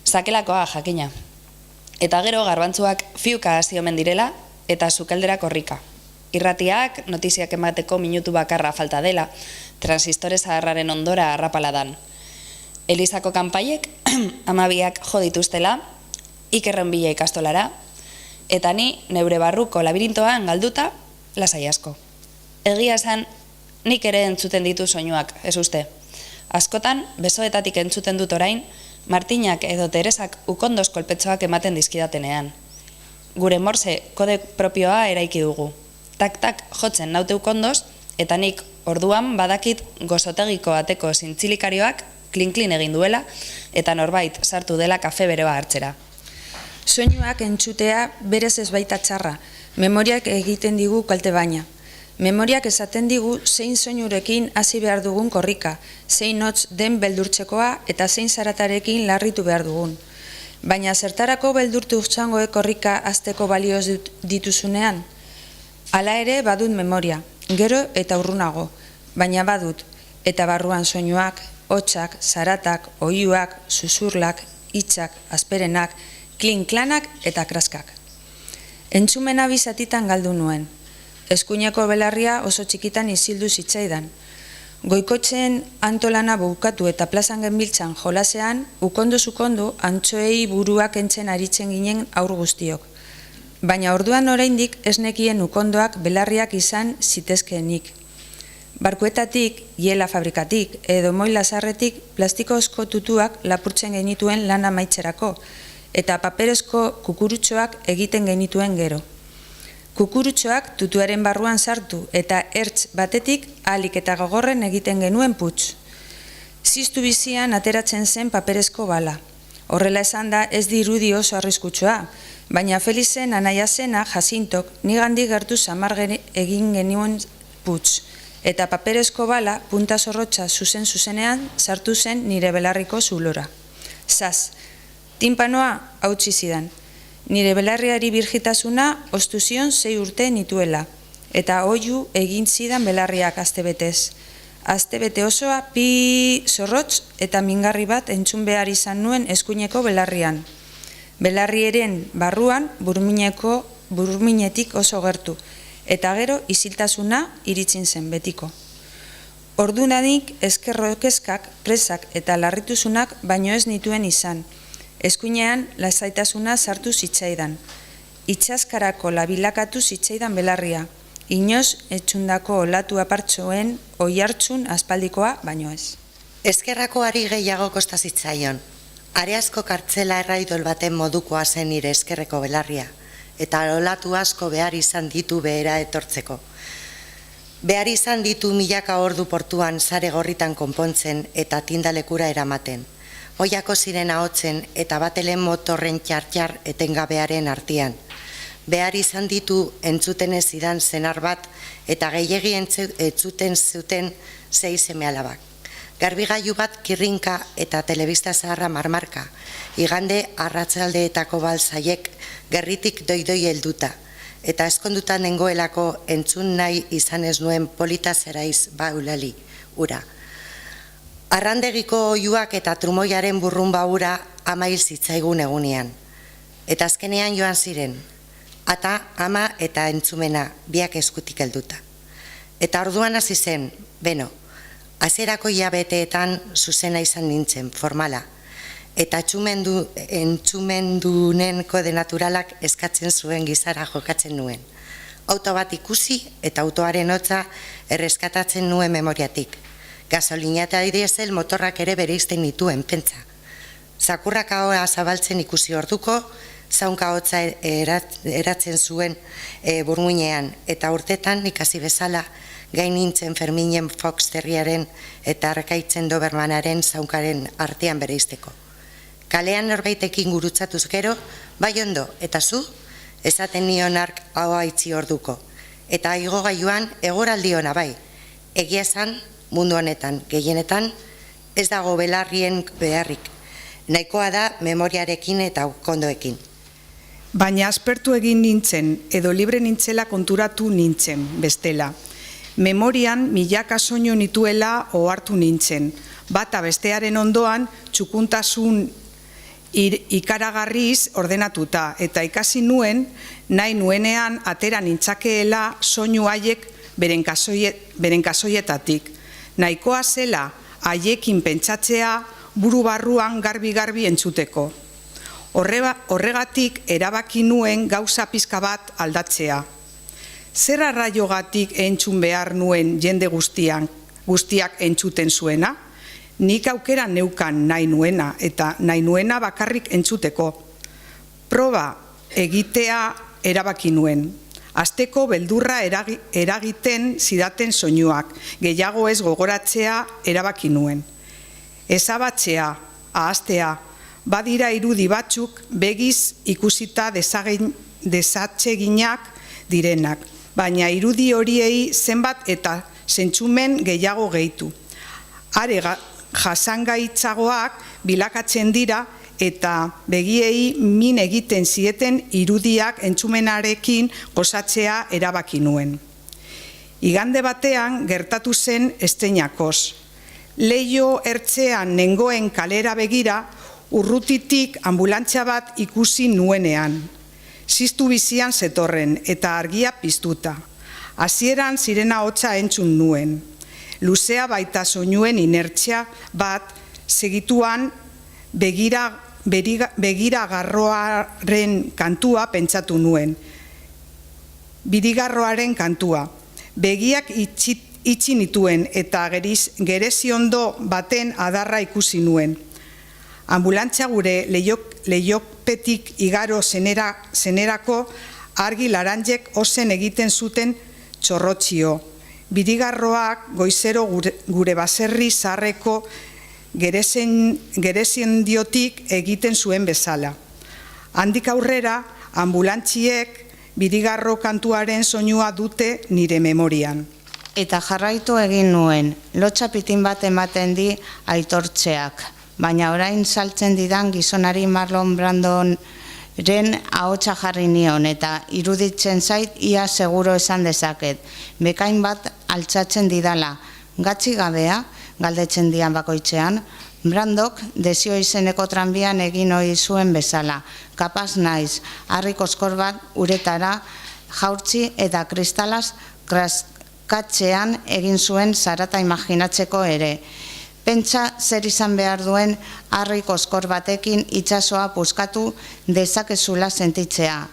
Sakelakoa jakina. Eta gero garbantzuak fiuka hasi omen direla eta sukalderak korrika. Irratiak notiziak emateko minutu bakarra falta dela, transistore zaharraren ondora harrapaladan. Elizako kanpaiek amabiak jo dituztela, Ikerren bila ikastolara, eta ni neure barruko labirintoan galduta lasai asko. Egia esan, nik ere entzuten ditu soinuak, ez uste. Askotan, besoetatik entzuten dut orain, Martinak edo Teresak ukondoz kolpetxoak ematen dizkidatenean. Gure morse kode propioa eraiki dugu. Tak-tak jotzen naute ukondoz, eta nik orduan badakit gozotegiko ateko zintzilikarioak klin-klin egin duela, eta norbait sartu dela kafe beroa hartzera. Soinuak entzutea berez ez baita txarra, memoriak egiten digu kalte baina. Memoriak esaten digu zein soinurekin hasi behar dugun korrika, zein hotz den beldurtzekoa eta zein zaratarekin larritu behar dugun. Baina zertarako beldurtu txangoek korrika azteko balioz dituzunean? Hala ere badut memoria, gero eta urrunago, baina badut, eta barruan soinuak, hotxak, zaratak, oiuak, susurlak, hitzak, asperenak, klin-klanak eta kraskak. Entzumena bizatitan galdu nuen. Eskuineko belarria oso txikitan isildu zitzaidan. Goikotzen antolana bukatu eta plazan genbiltzan jolasean, ukondo-zukondo antxoei buruak entzen aritzen ginen aur guztiok. Baina orduan oraindik ez nekien ukondoak belarriak izan zitezkeenik. Barkuetatik, hiela fabrikatik edo moila zarretik plastikozko tutuak lapurtzen genituen lana maitzerako, eta paperezko kukurutxoak egiten genituen gero. Kukurutxoak tutuaren barruan sartu eta ertz batetik ahalik eta gogorren egiten genuen putz. Ziztu bizian ateratzen zen paperezko bala. Horrela esan da ez dirudi oso arriskutsua, baina Felizen anaia zena Jacintok nigandik gertu samar egin genuen putz, eta paperezko bala punta zorrotxa zuzenean sartu zen nire belarriko zulora. Zaz, tinpanoa hautsi zidan. Nire belarriari birgitasuna ostu zion 6 urte nituela, eta oihu egin zidan belarriak astebetez. Astebete osoa pi zorrotz eta mingarri bat entzun behar izan nuen eskuineko belarrian. Belarriaren barruan burminetik oso gertu, eta gero isiltasuna iritzin zen betiko. Ordunanik eskerrokezkak, presak eta larrituzunak baino ez nituen izan. Eskuinean lasaitasuna sartu zitzaidan. Itxaskarako labilakatu zitzaidan belarria. Inoz etxundako olatu apartxoen oihartzun aspaldikoa baino ez. Eskerrakoari gehiago kosta zitzaion. Areazko kartzela erraidol baten modukoa zen nire eskerreko belarria, eta olatu asko behar izan ditu behera etortzeko. Behar izan ditu milaka ordu portuan sare gorritan konpontzen eta tindalekura eramaten. Oiako ziren ahotzen eta batelen motorren txar-txar etengabearen artean. Behar izan ditu entzuten ez zidan zenar bat eta gehiegi entzuten zuten 6 seme-alabak. Garbigailu bat kirrinka eta telebista zaharra marmarka, igande arratsaldeetako balzaiek gerritik doidoi helduta, eta eskondutan nengoelako entzun nahi izan ez nuen polita zeraiz baulali, ura. Arrandegiko oiuak eta trumoiaren burrumba ura amail zitzaigun egunean. Eta azkenean joan ziren, ata ama eta entzumena biak eskutik helduta. Eta orduan hasi zen, beno, hasierako hilabeteetan zuzena izan nintzen, formala, eta entzumendunen kode naturalak eskatzen zuen gizara jokatzen nuen. Auto bat ikusi eta autoaren hotza erreskatatzen nuen memoriatik. Gasolina eta diesel motorrak ere bereizten nituen, pentsa. Zakurrak ahoa zabaltzen ikusi orduko, zaunka hotza eratzen zuen burmuinean, eta urtetan ikasi bezala gain nintzen Ferminen Fox Terriaren eta Arkaitzen Dobermanaren zaunkaren artean bereizteko. Kalean norbaitekin gurutzatuz gero, bai ondo, eta zu, esaten nion ark ahoa itzi orduko. Eta igogailuan egoraldi ona bai, egia esan, mundu honetan, gehienetan, Ez dago belarrien beharrik. Nahikoa da memoriarekin eta kondoekin. Baina aspertu egin nintzen, edo libre nintzela konturatu nintzen, bestela. Memorian milaka soinu nituela ohartu nintzen. Bata bestearen ondoan txukuntasun ikaragarriz ordenatuta, eta ikasi nuen, nahi nuenean atera nintzakeela soinu haiek beren kasoietatik. Nahikoa zela haiekin pentsatzea buru barruan garbi-garbi entzuteko. Horregatik erabaki nuen gauza pizka bat aldatzea. Zer arraiogatik entzun behar nuen jende guztiak entzuten zuena? Nik aukera neukan nahi nuena, eta nahi nuena bakarrik entzuteko. Proba egitea erabaki nuen. Asteko beldurra eragiten zidaten soinuak, gehiago ez gogoratzea erabaki nuen. Ezabatzea, ahaztea, badira irudi batzuk begiz ikusita desatseginak direnak, baina irudi horiei zenbat eta zentzumen gehiago gehitu. Are jasangaitzagoak bilakatzen dira eta begiei min egiten zieten irudiak entzumenarekin gozatzea erabaki nuen. Igande batean gertatu zen estreinakoz. Leiho ertzean nengoen kalera begira, urrutitik anbulantzia bat ikusi nuenean. Ziztu bizian zetorren eta argia piztuta. Hasieran sirena hotsa entzun nuen. Luzea baita soinuen inertzia bat segituan begiragarroaren kantua pentsatu nuen. Birigarroaren kantua. Begiak itxi nituen eta gereziondo baten adarra ikusi nuen. Anbulantzia gure leihopetik igaro zenerako argi laranjek ozen egiten zuten txorrotxio. Birigarroak goizero gure baserri zaharreko gereziondiotik egiten zuen bezala. Handik aurrera, ambulantziek birigarro kantuaren soinua dute nire memorian. Eta jarraitu egin nuen, lotsa pitin bat ematen di aitortzeak, baina orain saltzen didan gizonari Marlon Brandoren ahotsa jarri nion, eta iruditzen zait ia seguro esan dezaket. Bekain bat altzatzen didala, gatzi gabea, galdetzen dian bakoitzean, Brandok desio izeneko tranbian egin ohi zuen bezala. Kapaz naiz, harri koskor bat uretara jaurtzi eta kristalaz kraskatzean egin zuen zarata imaginatzeko ere. Pentsa zer izan behar duen harri koskor batekin itsasoa puskatu dezakezula sentitzea.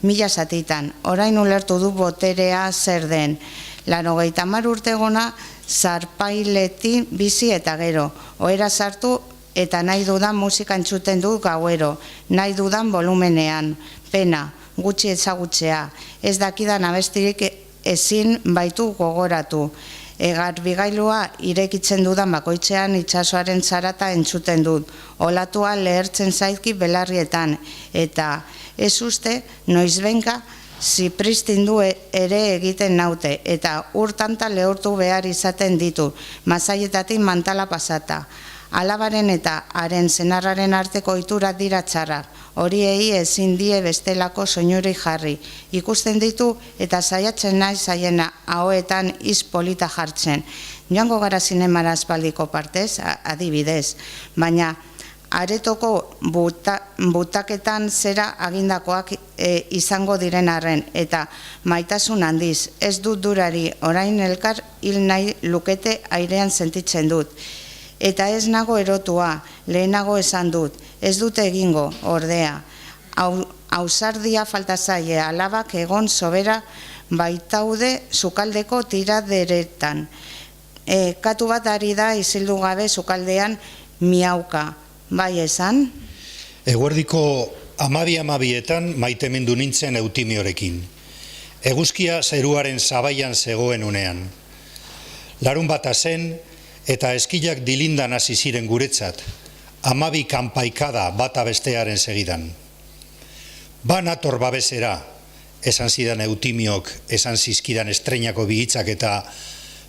Mila zatitan, orain ulertu du boterea zer den. 90 urtegona zarpaileti bizi eta gero. Ohera sartu eta nahi dudan musika entzuten du gauero, nahi dudan volumenean. Pena, gutxi ezagutzea, ez dakidan abestirik ezin baitu gogoratu. Garbigailua irekitzen dudan bakoitzean itsasoaren zarata entzuten dut. Olatua lehertzen zaizki belarrietan, eta ez uste noizbenka zipristindu ere egiten naute, eta urtanta lehortu behar izaten ditu, mazaietatik mantala pasata. Alabaren eta haren senarraren arteko ohitura dira txarrak, horiei ezin die bestelako soinuri jarri. Ikusten ditu eta saiatzen naiz haien ahoetan hitz polita jartzen. Joango gara zinemara aspaldiko partez, adibidez, baina aretoko butaketan zera agindakoak izango diren arren, eta maitasun handiz, ez dut durari, orain elkar hil nahi lukete airean sentitzen dut. Eta ez nago erotua, lehenago esan dut, ez dute egingo, ordea. Ausardia falta zaie, alabak egon sobera baitaude sukaldeko tiraderetan. Katu bat ari da izildu gabe sukaldean miauka, bai esan? Eguerdiko 12:12 maitemindu nintzen Eutimiorekin. Eguzkia zeruaren zabaian zegoen unean. Larun bata zen, eta eskilak dilindan hasi ziren guretzat, 12 kanpaikada bata bestearen segidan. Ba nator babesera, esan zidan Eutimiok, esan zizkidan estreinako bihitzak, eta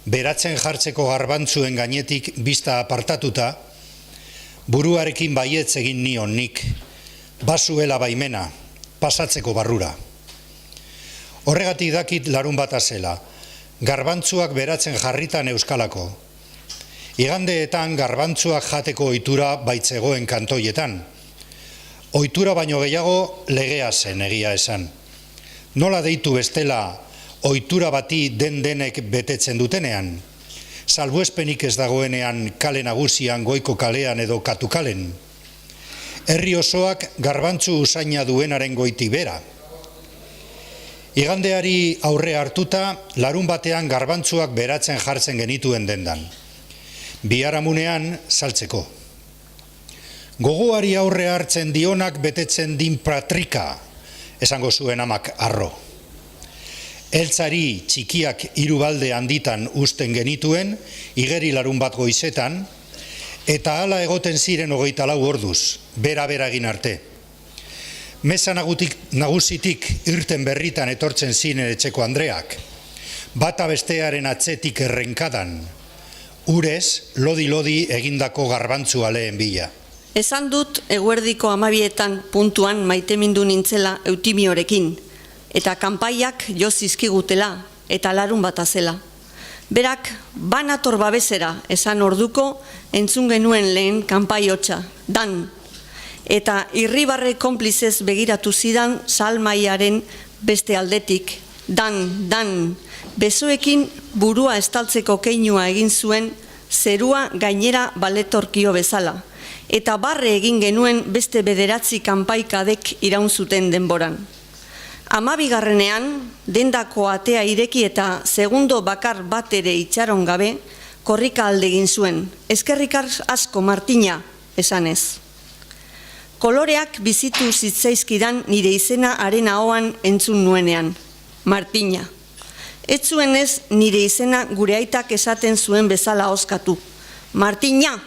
beratzen jartzeko garbantzuen gainetik bista apartatuta, buruarekin baietz egin nion nik, bazuela baimena, pasatzeko barrura. Horregatik dakit larun bata zela, garbantzuak beratzen jarritan euskalako. Igandeetan garbantzuak jateko ohitura baitzegoen kantoietan. Ohitura baino gehiago legea zen egia esan. Nola deitu bestela ohitura bati denek betetzen dutenean? Salbuespenik ez dagoenean kale nagusian, goiko kalean edo katukalen. Herri osoak garbantzu usaina duenaren goitik bera. Igandeari aurre hartuta, larun batean garbantzuak beratzen jartzen genituen dendan. Biharamunean saltzeko. Gogoari aurre hartzen dionak betetzen din pratrika, esango zuen amak arro. Eltzari txikiak 3 balde handitan uzten genituen, igeri larun bat goizetan, eta hala egoten ziren 24 orduz, bera egin arte. Mesa nagusitik irten berritan etortzen ziren etxeko Andreak, bata bestearen atzetik errenkadan, urez lodi egindako garbantzua lehen bila. Esan dut eguerdiko 12etan puntuan maitemindu nintzela Eutimiorekin, eta kanpaiak jo zizkigutela eta larun bata zela. Berak banator babesera esan orduko entzun genuen lehen kanpai hotsa, dan, eta irribarre konplizez begiratu zidan salmaiaren beste aldetik, dan, besoekin burua estaltzeko keinua egin zuen zerua gainera baletorkio bezala, eta barre egin genuen beste 9 kanpaikadek iraun zuten denboran. 12ean, dendako atea ireki eta segundo bakar bat ere itxaron gabe, korrika alde egin zuen, eskerrik asko Martina, esanez. Koloreak bizitu zitzaizkidan nire izena haren ahoan entzun nuenean, Martina. Ez zuenez nire izena gure aitak esaten zuen bezala oskatu. Martina,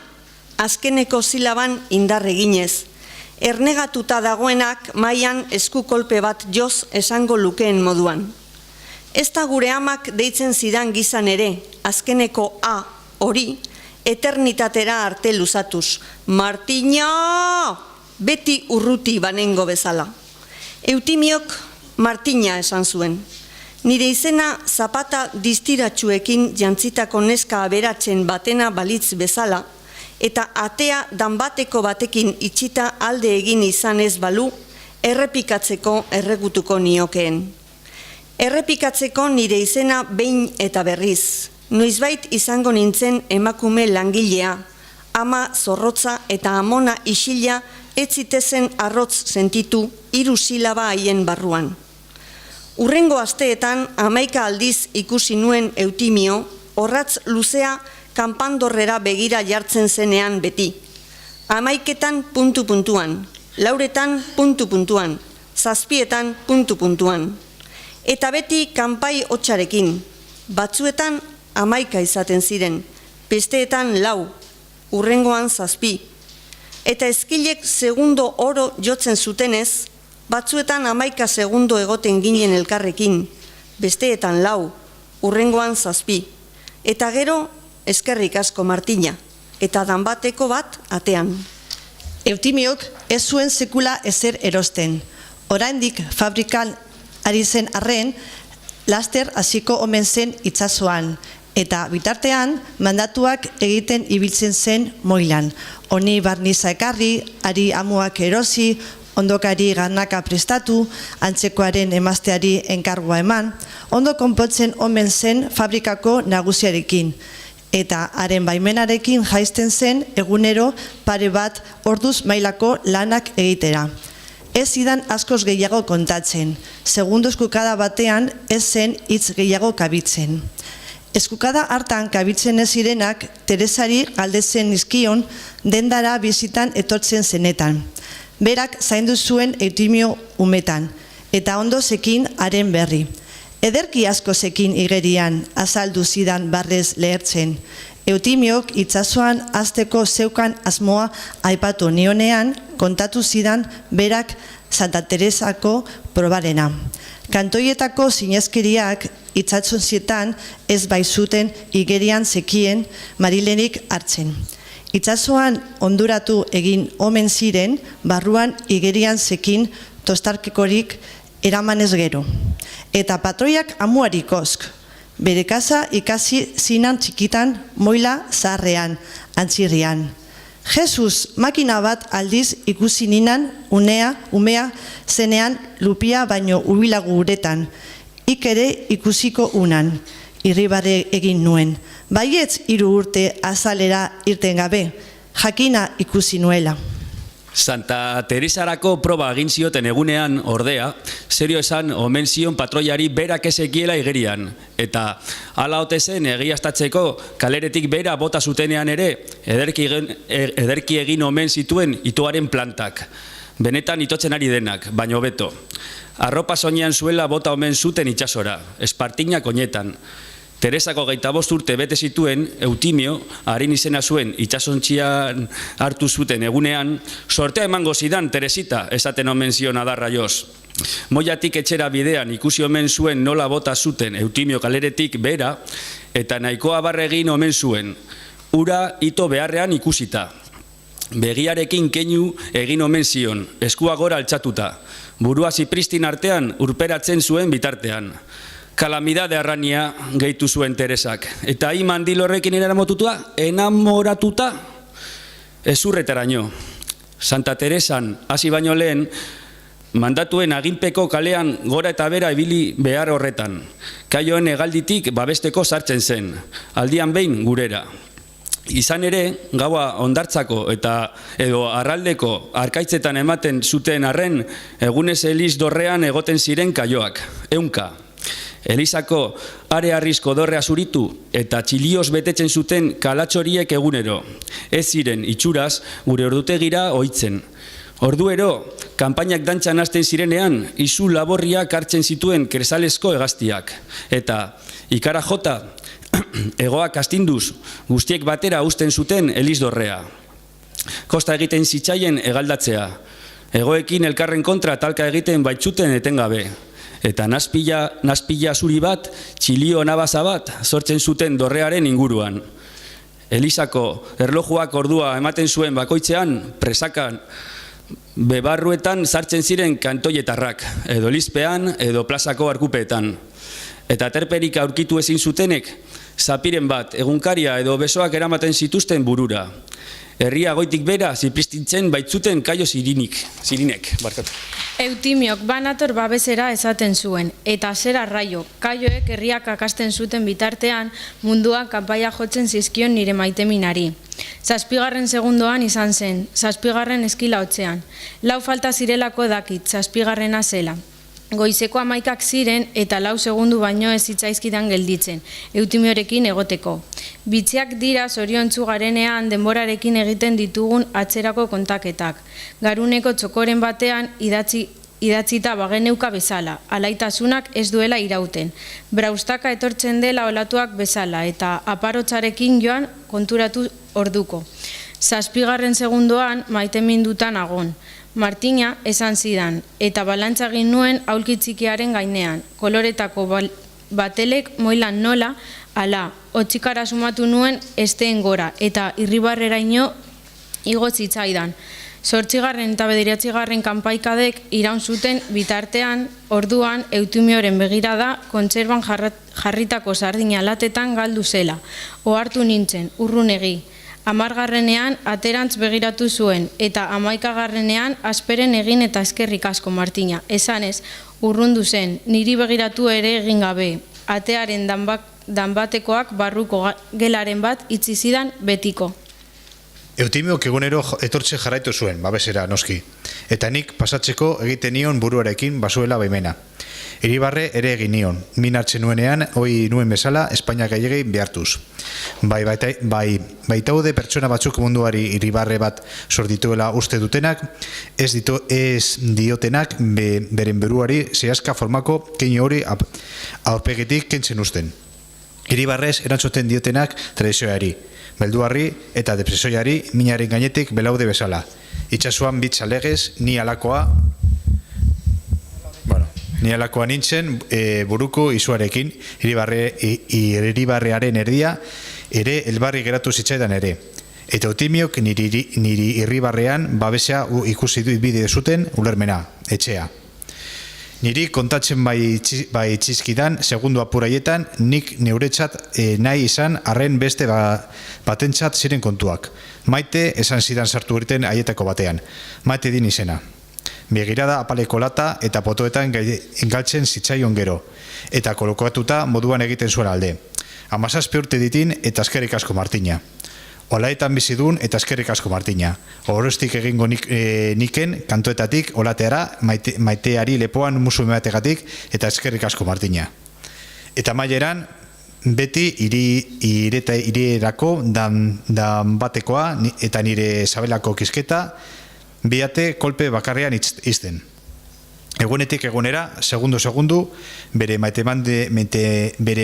azkeneko silaban indar eginez. Ernegatuta dagoenak mailan eskukolpe bat joz esango lukeen moduan. Ez da gure amak deitzen zidan gizan ere, azkeneko A hori, eternitatera arte luzatuz. Martina! Beti urruti banengo bezala. Eutimiok Martina esan zuen. Nire izena zapata distiratsuekin jantzitako neska aberatzen batena balitz bezala, eta atea danbateko batekin itxita alde egin izanez balu, errepikatzeko erregutuko niokeen. Errepikatzeko nire izena behin eta berriz, noizbait izango nintzen emakume langilea, ama zorrotza eta amona isila ez zitezen arrotz sentitu 3 silaba haien barruan. Urrengo asteetan 11 aldiz ikusi nuen Eutimio, orratz luzea kanpandorrera begira jartzen zenean beti. 11etan puntu-puntuan, 4etan puntu-puntuan, 7etan puntu-puntuan. Eta beti kanpai hotsarekin, batzuetan 11 izaten ziren, besteetan 4, urrengoan 7. Eta ezkilek segundo oro jotzen zutenez, batzuetan 11 segundo egoten ginen elkarrekin, besteetan 4, urrengoan 7. Eta gero, eskerrik asko Martina, eta danbateko bat atean. Eutimiok ez zuen sekula ezer erosten. Oraindik fabrikan ari zen arren, laster hasiko omen zen itsasoan, eta bitartean mandatuak egiten ibiltzen zen moilan. Honi barniza ekarri, ari amuak erosi, ondokari garnaka prestatu, antzekoaren emazteari enkargua eman, ondo konpotzen omen zen fabrikako nagusiarekin, eta haren baimenarekin jaisten zen egunero pare bat orduz mailako lanak egitera. Ez zidan askoz gehiago kontatzen, segundo eskukada batean ez zen hitz gehiago kabitzen. Eskukada hartan kabitzen ez zirenak Teresari galdetzen nizkion dendara bizitan etortzen zenetan. Berak zaindu zuen Eutimio umetan, eta ondo zekin haren berri. Ederki asko zekin igerian, azaldu zidan barrez lehertzen. Eutimiok itsasoan hasteko zeukan asmoa aipatu nionean, kontatu zidan berak Santa Teresako probarena. Kantoietako zinezkeriak itsasontzitan ez baizuten igerian zekien Marilenik hartzen. Itsasoan onduratu egin omen ziren, barruan igerian zekin tostarkekorik eramanez gero. Eta patroiak amuarikosk, bere kasa ikasi zinan txikitan, moila zaharrean, antzirrian. Jesus, makina bat aldiz ikusi ninan, umea zenean lupia baino ubilagu uretan. Ik ere ikusiko unan, irribare egin nuen. Baietz 3 urte azalera irten gabe, jakina ikusi nuela. Santa Teresarako proba egin zioten egunean, ordea, serio esan omen zion patroiari berak ezekiela igerian. Eta hala ote zen egiaztatzeko kaleretik bera bota zutenean ere, ederki egin omen zituen itoaren plantak. Benetan itotzen ari denak, baino beto. Arropa soinean zuela bota omen zuten itsasora, espartinak oinetan. Teresako 25 urte bete zituen, Eutimio, harin izena zuen itsasontzian hartu zuten egunean, sortea emango zidan Teresita, esaten omen zion adarra joz. Moiatik etxera bidean ikusi omen zuen nola bota zuten Eutimio kaleretik bera, eta nahikoa barregin omen zuen, ura ito beharrean ikusita. Begiarekin keinu egin omen zion, eskua gora altxatuta, burua zipristin artean urperatzen zuen bitartean. Kalamidade arrania gehitu zuen Teresak. Eta hi mandilorrekin enamoratuta, ezurretaraino. Santa Teresan hasi baino lehen, mandatuen aginpeko kalean gora eta bera ibili behar horretan. Kaioen hegalditik babesteko sartzen zen, aldian behin gurera. Izan ere, gaua hondartzako edo arraldeko arkaitzetan ematen zuten arren, egunez Eliz dorrean egoten ziren kaioak, 100. Elizako are arrizko dorrea zuritu eta txilioz betetzen zuten kalatxoriek egunero. Ez ziren itxuraz gure ordutegira ohitzen. Orduero, kanpainak dantzan hasten zirenean, izu laborriak hartzen zituen kresalesko hegaztiak. Eta ikara jota, egoak astinduz, guztiek batera uzten zuten Eliz dorrea. Kosta egiten zitzaien hegaldatzea. Egoekin elkarren kontra talka egiten baitzuten etengabe. Eta nazpila zuri bat, txilio nabaza bat, sortzen zuten dorrearen inguruan. Elizako erlojuak ordua ematen zuen bakoitzean, presakan, bebarruetan sartzen ziren kantoietarrak, edo Elizpean, edo plazako arkupeetan. Eta terperik aurkitu ezin zutenek, zapiren bat, egunkaria edo besoak eramaten zituzten burura. Herria goitik bera zipristintzen baitzuten kaio zirinek. Eutimiok banator babesera esaten zuen, eta zera raio, kaioek herriak akasten zuten bitartean munduan kanpaia jotzen zizkion nire maiteminari. 7. segundoan izan zen, 7. eskila hotzean. 4 falta zirelako dakit, 7. zela. Goizeko 11 ziren eta 4 segundu baino ez zitzaizkidan gelditzen, Eutimiorekin egoteko. Bitziak dira zoriontzu garenean denborarekin egiten ditugun atzerako kontaketak. Garuneko txokoren batean idatzita bageneuka bezala, alaitasunak ez duela irauten. Braustaka etortzen dela olatuak bezala eta aparotzarekin joan konturatu orduko. 7. segundoan maitemindutan agon. Martina esan zidan, eta balantza egin nuen aulki txikiaren gainean, koloretako batelek moilan nola, ala, otxikara sumatu nuen esteen gora, eta irribarreraino igo zitzaidan. 8. eta 9. kanpaikadek iraun zuten bitartean, orduan Eutimioren begirada kontserban jarritako sardina latetan galdu zela, ohartu nintzen, urrunegi. 10. aterantz begiratu zuen, eta 11. asperen egin eta eskerrik asko Martina. Esanez, urrundu zen, niri begiratu ere egin gabe. Atearen danbatekoak barruko gelaren bat itzi zidan betiko. Eutimiok egunero etortze jarraitu zuen, babesera noski. Eta nik pasatzeko egiten nion buruarekin basuela baimena. Iribarre ere egin nion, min hartzen nuenean, hoi nuen bezala, Espainia gailegei behartuz. Baitaude pertsona batzuk munduari iribarre bat sordituela uste dutenak, ez diotenak beren beruari zehazka formako keinu hori aurpegitik kentzen usten. Iribarrez erantzuten diotenak tradizioari, belduarri eta depresioari minaren gainetik belaude bezala. Itxasuan bitza legez, ni alakoa... Bueno, Ni alakoa nintzen buruko izuarekin, iribarrearen erdia ere elbarri geratu zitzaidan ere. Eta Eutimiok niri irribarrean babesea ikusi du bide zuten ulermena, etxea. Niri kontatzen bai txizkidan, segundu apuraietan, nik neuretzat nahi izan arren beste batentzat ziren kontuak. Maite esan zidan sartu irten aietako batean. Maite din izena. Begirada apaleko lata eta potoetan galtzen zitzaion gero. Eta kolokatuta moduan egiten zuen alde. 17 urte ditin eta eskerrik asko Martina. Olaetan bizidun eta eskerrik asko Martina. Orostik egingo niken kantoetatik olateara maiteari lepoan musu emategatik eta eskerrik asko Martina. Eta maileran beti irierako dan batekoa eta nire sabelako kisketa biate kolpe bakarrean izten. Egunetik egunera, segundu, bere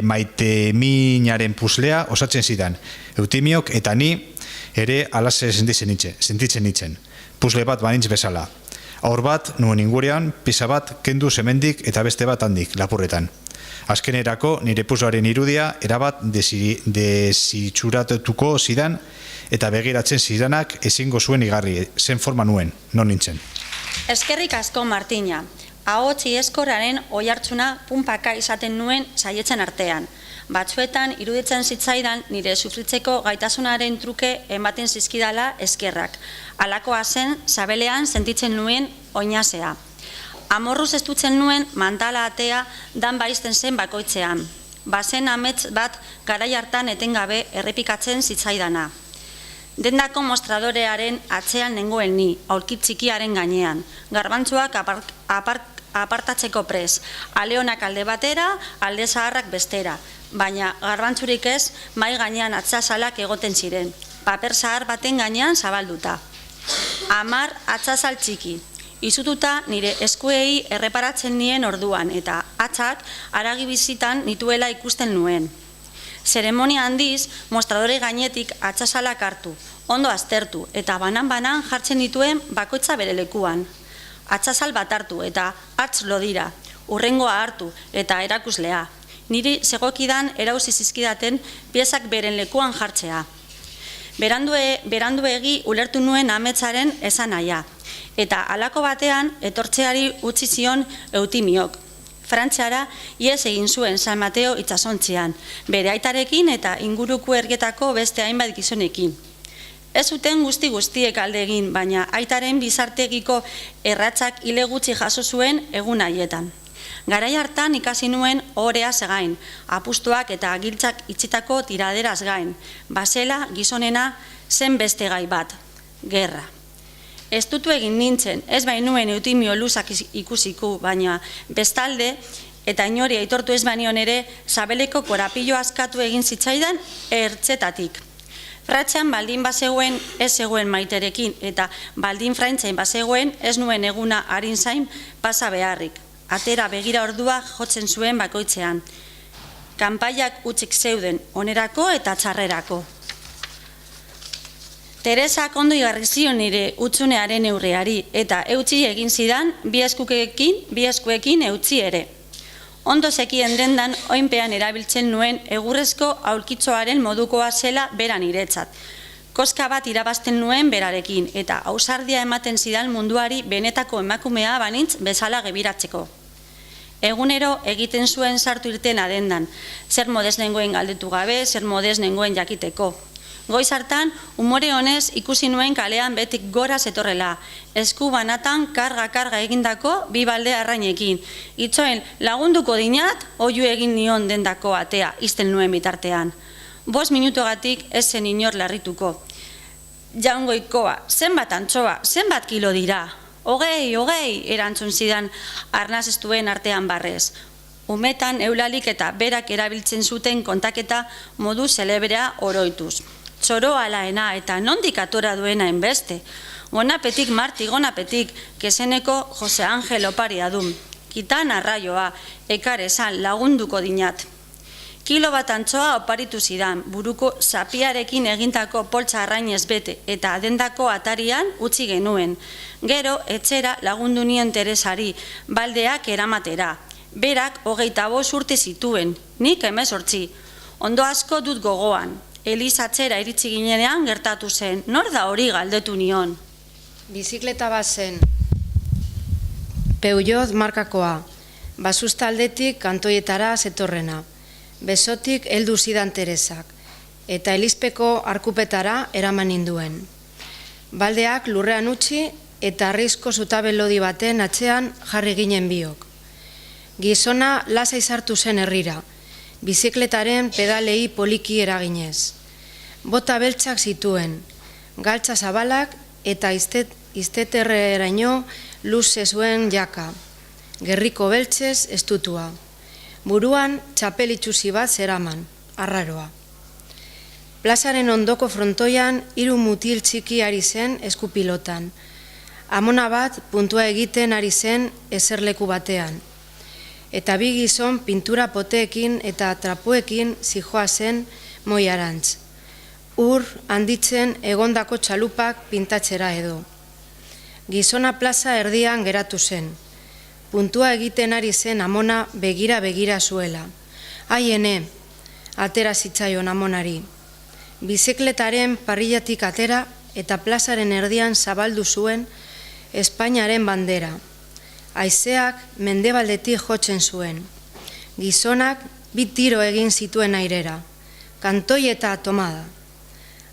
maiteminaren puslea osatzen zidan. Eutimiok eta ni ere alase sentitzen nitzen. Pusle bat banintz bezala. Aur bat, nuen ingurean, pisa bat, kendu semendik eta beste bat handik, lapurretan. Azkenerako nire pusloaren irudia erabat desitxuratuko zidan eta begiratzen zidanak ezingo zuen igarri, zen forma nuen, non nintzen. Eskerrik asko Martina, ahotsi eskoraren oihartzuna punpaka izaten nuen saietzen artean. Batzuetan iruditzen zitzaidan nire sufritzeko gaitasunaren truke ematen zizkidala eskerrak. Halakoa zen, sabelean sentitzen nuen oinazea. Amorruz estutzen nuen mantala atea dan baizten zen bakoitzean. Bazen amets bat garai hartan etengabe errepikatzen zitzaidana. Dendako mostradorearen atzean nengoen ni, aulki txikiaren gainean. Garbantzuak apartatzeko prez, aleonak alde batera, alde zaharrak bestera. Baina garbantzurik ez, mai gainean atzazalak egoten ziren. Paper zahar baten gainean zabalduta. 10 atzazal txiki. Izututa nire eskuei erreparatzen nien orduan eta atzak haragi bizitan nituela ikusten nuen. Zeremonia handiz, mostradore gainetik atzazalak hartu, ondo aztertu eta banan-banan jartzen dituen bakoitza bere lekuan. Atzazal bat hartu eta hatz lodira, urrengoa hartu eta erakuslea. Niri segokidan erauzi zizkidaten piezak beren lekuan jartzea. Beranduegi ulertu nuen ametzaren esanahia, eta halako batean etortzeari utzi zion Eutimiok. Frantziara ihes egin zuen San Mateo itsasontzian, bere aitarekin eta inguruko ergetako beste hainbat gizonekin. Ez zuten guztiek alde egin, baina aitaren bizartegiko erratzak hile gutxi jaso zuen egun haietan. Garai hartan ikasi nuen ohoreaz gain, apustuak eta giltzak itxitako tiraderaz gain, bazela gizonena zen beste gai bat, gerra. Estutu egin nintzen, ez bainuen Eutimio luzak ikusiku, baina bestalde eta inori aitortu ez banion ere, sabeleko korapillo askatu egin zitzaidan ertzetatik. Fratxean baldin bazegoen ez zegoen maiterekin, eta baldin fraintzain bazegoen ez nuen eguna harin zain pasa beharrik. Atera begira ordua jotzen zuen bakoitzean. Kanpaiak utzik zeuden, onerako eta txarrerako. Teresak ondo igarri zion nire utzunearen neurriari, eta eutsi egin zidan bi eskuekin eutsi ere. Ondo zekien dendan oinpean erabiltzen nuen egurrezko aulkitzoaren modukoa zela bera niretzat. Koska bat irabazten nuen berarekin, eta ausardia ematen zidan munduari benetako emakumea banintz bezala gebiratzeko. Egunero egiten zuen sartu irtena dendan, zer modez nengoen galdetu gabe, zer modez nengoen jakiteko. Goiz hartan, umore honez ikusi nuen kalean betik gora zetorrela, esku banatan karga egindako bi balde arrainekin. Itzoen lagunduko dinat, oiu egin nion dendako atea, izten nuen bitartean. 5 minutogatik ez zen inor larrituko. Jaungoikoa, zenbat antxoa, zenbat kilo dira? 20, erantzun zidan arnaz estuen artean barrez. Umetan eulalik eta berak erabiltzen zuten kontaketa modu zelebrea oroituz. Txoro alaena eta nondik atora duena enbeste. Gonapetik Marti, gonapetik, kezeneko Jose Angel oparia dum. Kitan arraioa, ekar esan lagunduko dinat. Kilo bat antxoa oparitu zidan, buruko zapiarekin egintako poltsa arrainez bete eta adendako atarian utzi genuen. Gero, etxera lagundu nien Teresari, baldeak eramatera. Berak 25 urte zituen, nik 18. Ondo asko dut gogoan. Elizatzera iritsi ginenean gertatu zen. Nor da hori galdetu nion? Bizikleta bat zen. Peugeot markakoa. Bazusta aldetik kantoietara zetorrena. Besotik heldu zidan Teresak. Eta Elizpeko arkupetara eraman ninduen. Baldeak lurrean utzi eta arrizko zutabe lodi baten atzean jarri ginen biok. Gizona lasai sartu zen herrira, bizikletaren pedalei poliki eraginez. Bota beltzak zituen, galtza zabalak eta izteterreraino luze zuen jaka, gerriko beltzez estutua. Buruan txapel itxusi bat zeraman, arraroa. Plazaren ondoko frontoian 3 mutil txiki ari zen eskupilotan. Amona bat puntua egiten ari zen eserleku batean. Eta 2 gizon pintura poteekin eta trapuekin zijoa zen moiarantz. Ur handitzen egondako txalupak pintatzera edo. Gizona plaza erdian geratu zen. Puntua egiten ari zen amona begira zuela. Aiene, atera zitzaion amonari. Bizikletaren parrillatik atera eta plazaren erdian zabaldu zuen Espainiaren bandera. Haizeak mendebaldetik jotzen zuen. Gizonak 2 tiro egin zituen airera. Kantoi eta tomada.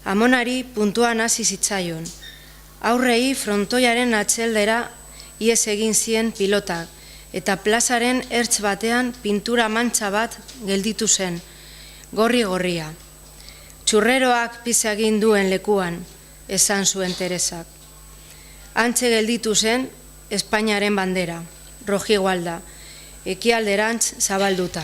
Amonari puntuan hasi zitzaion. Aurrei frontoiaren atzeldera ihes egin zien pilotak eta plazaren ertz batean pintura mantxa bat gelditu zen, gorri-gorria. Txurreroak pisa egin duen lekuan, esan zuen Teresak. Antze gelditu zen Espainiaren bandera, rojigualda, ekialderantz zabalduta.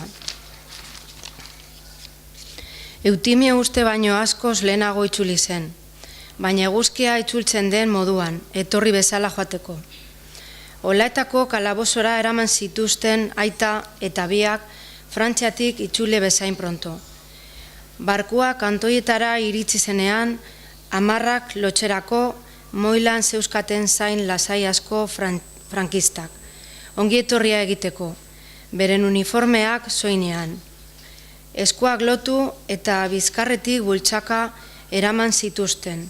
Eutimio uste baino askoz lehenago itzuli zen, baina eguzkia itzultzen den moduan, etorri bezala joateko. Olaetako kalabozora eraman zituzten aita eta biak Frantziatik itzule bezain pronto. Barkua kantoietara iritsi zenean, 10 lotxerako moilan zeuskaten zain lasai asko frankistak, ongi etorria egiteko, beren uniformeak soinean. Eskuak lotu eta bizkarretik bultzaka eraman zituzten.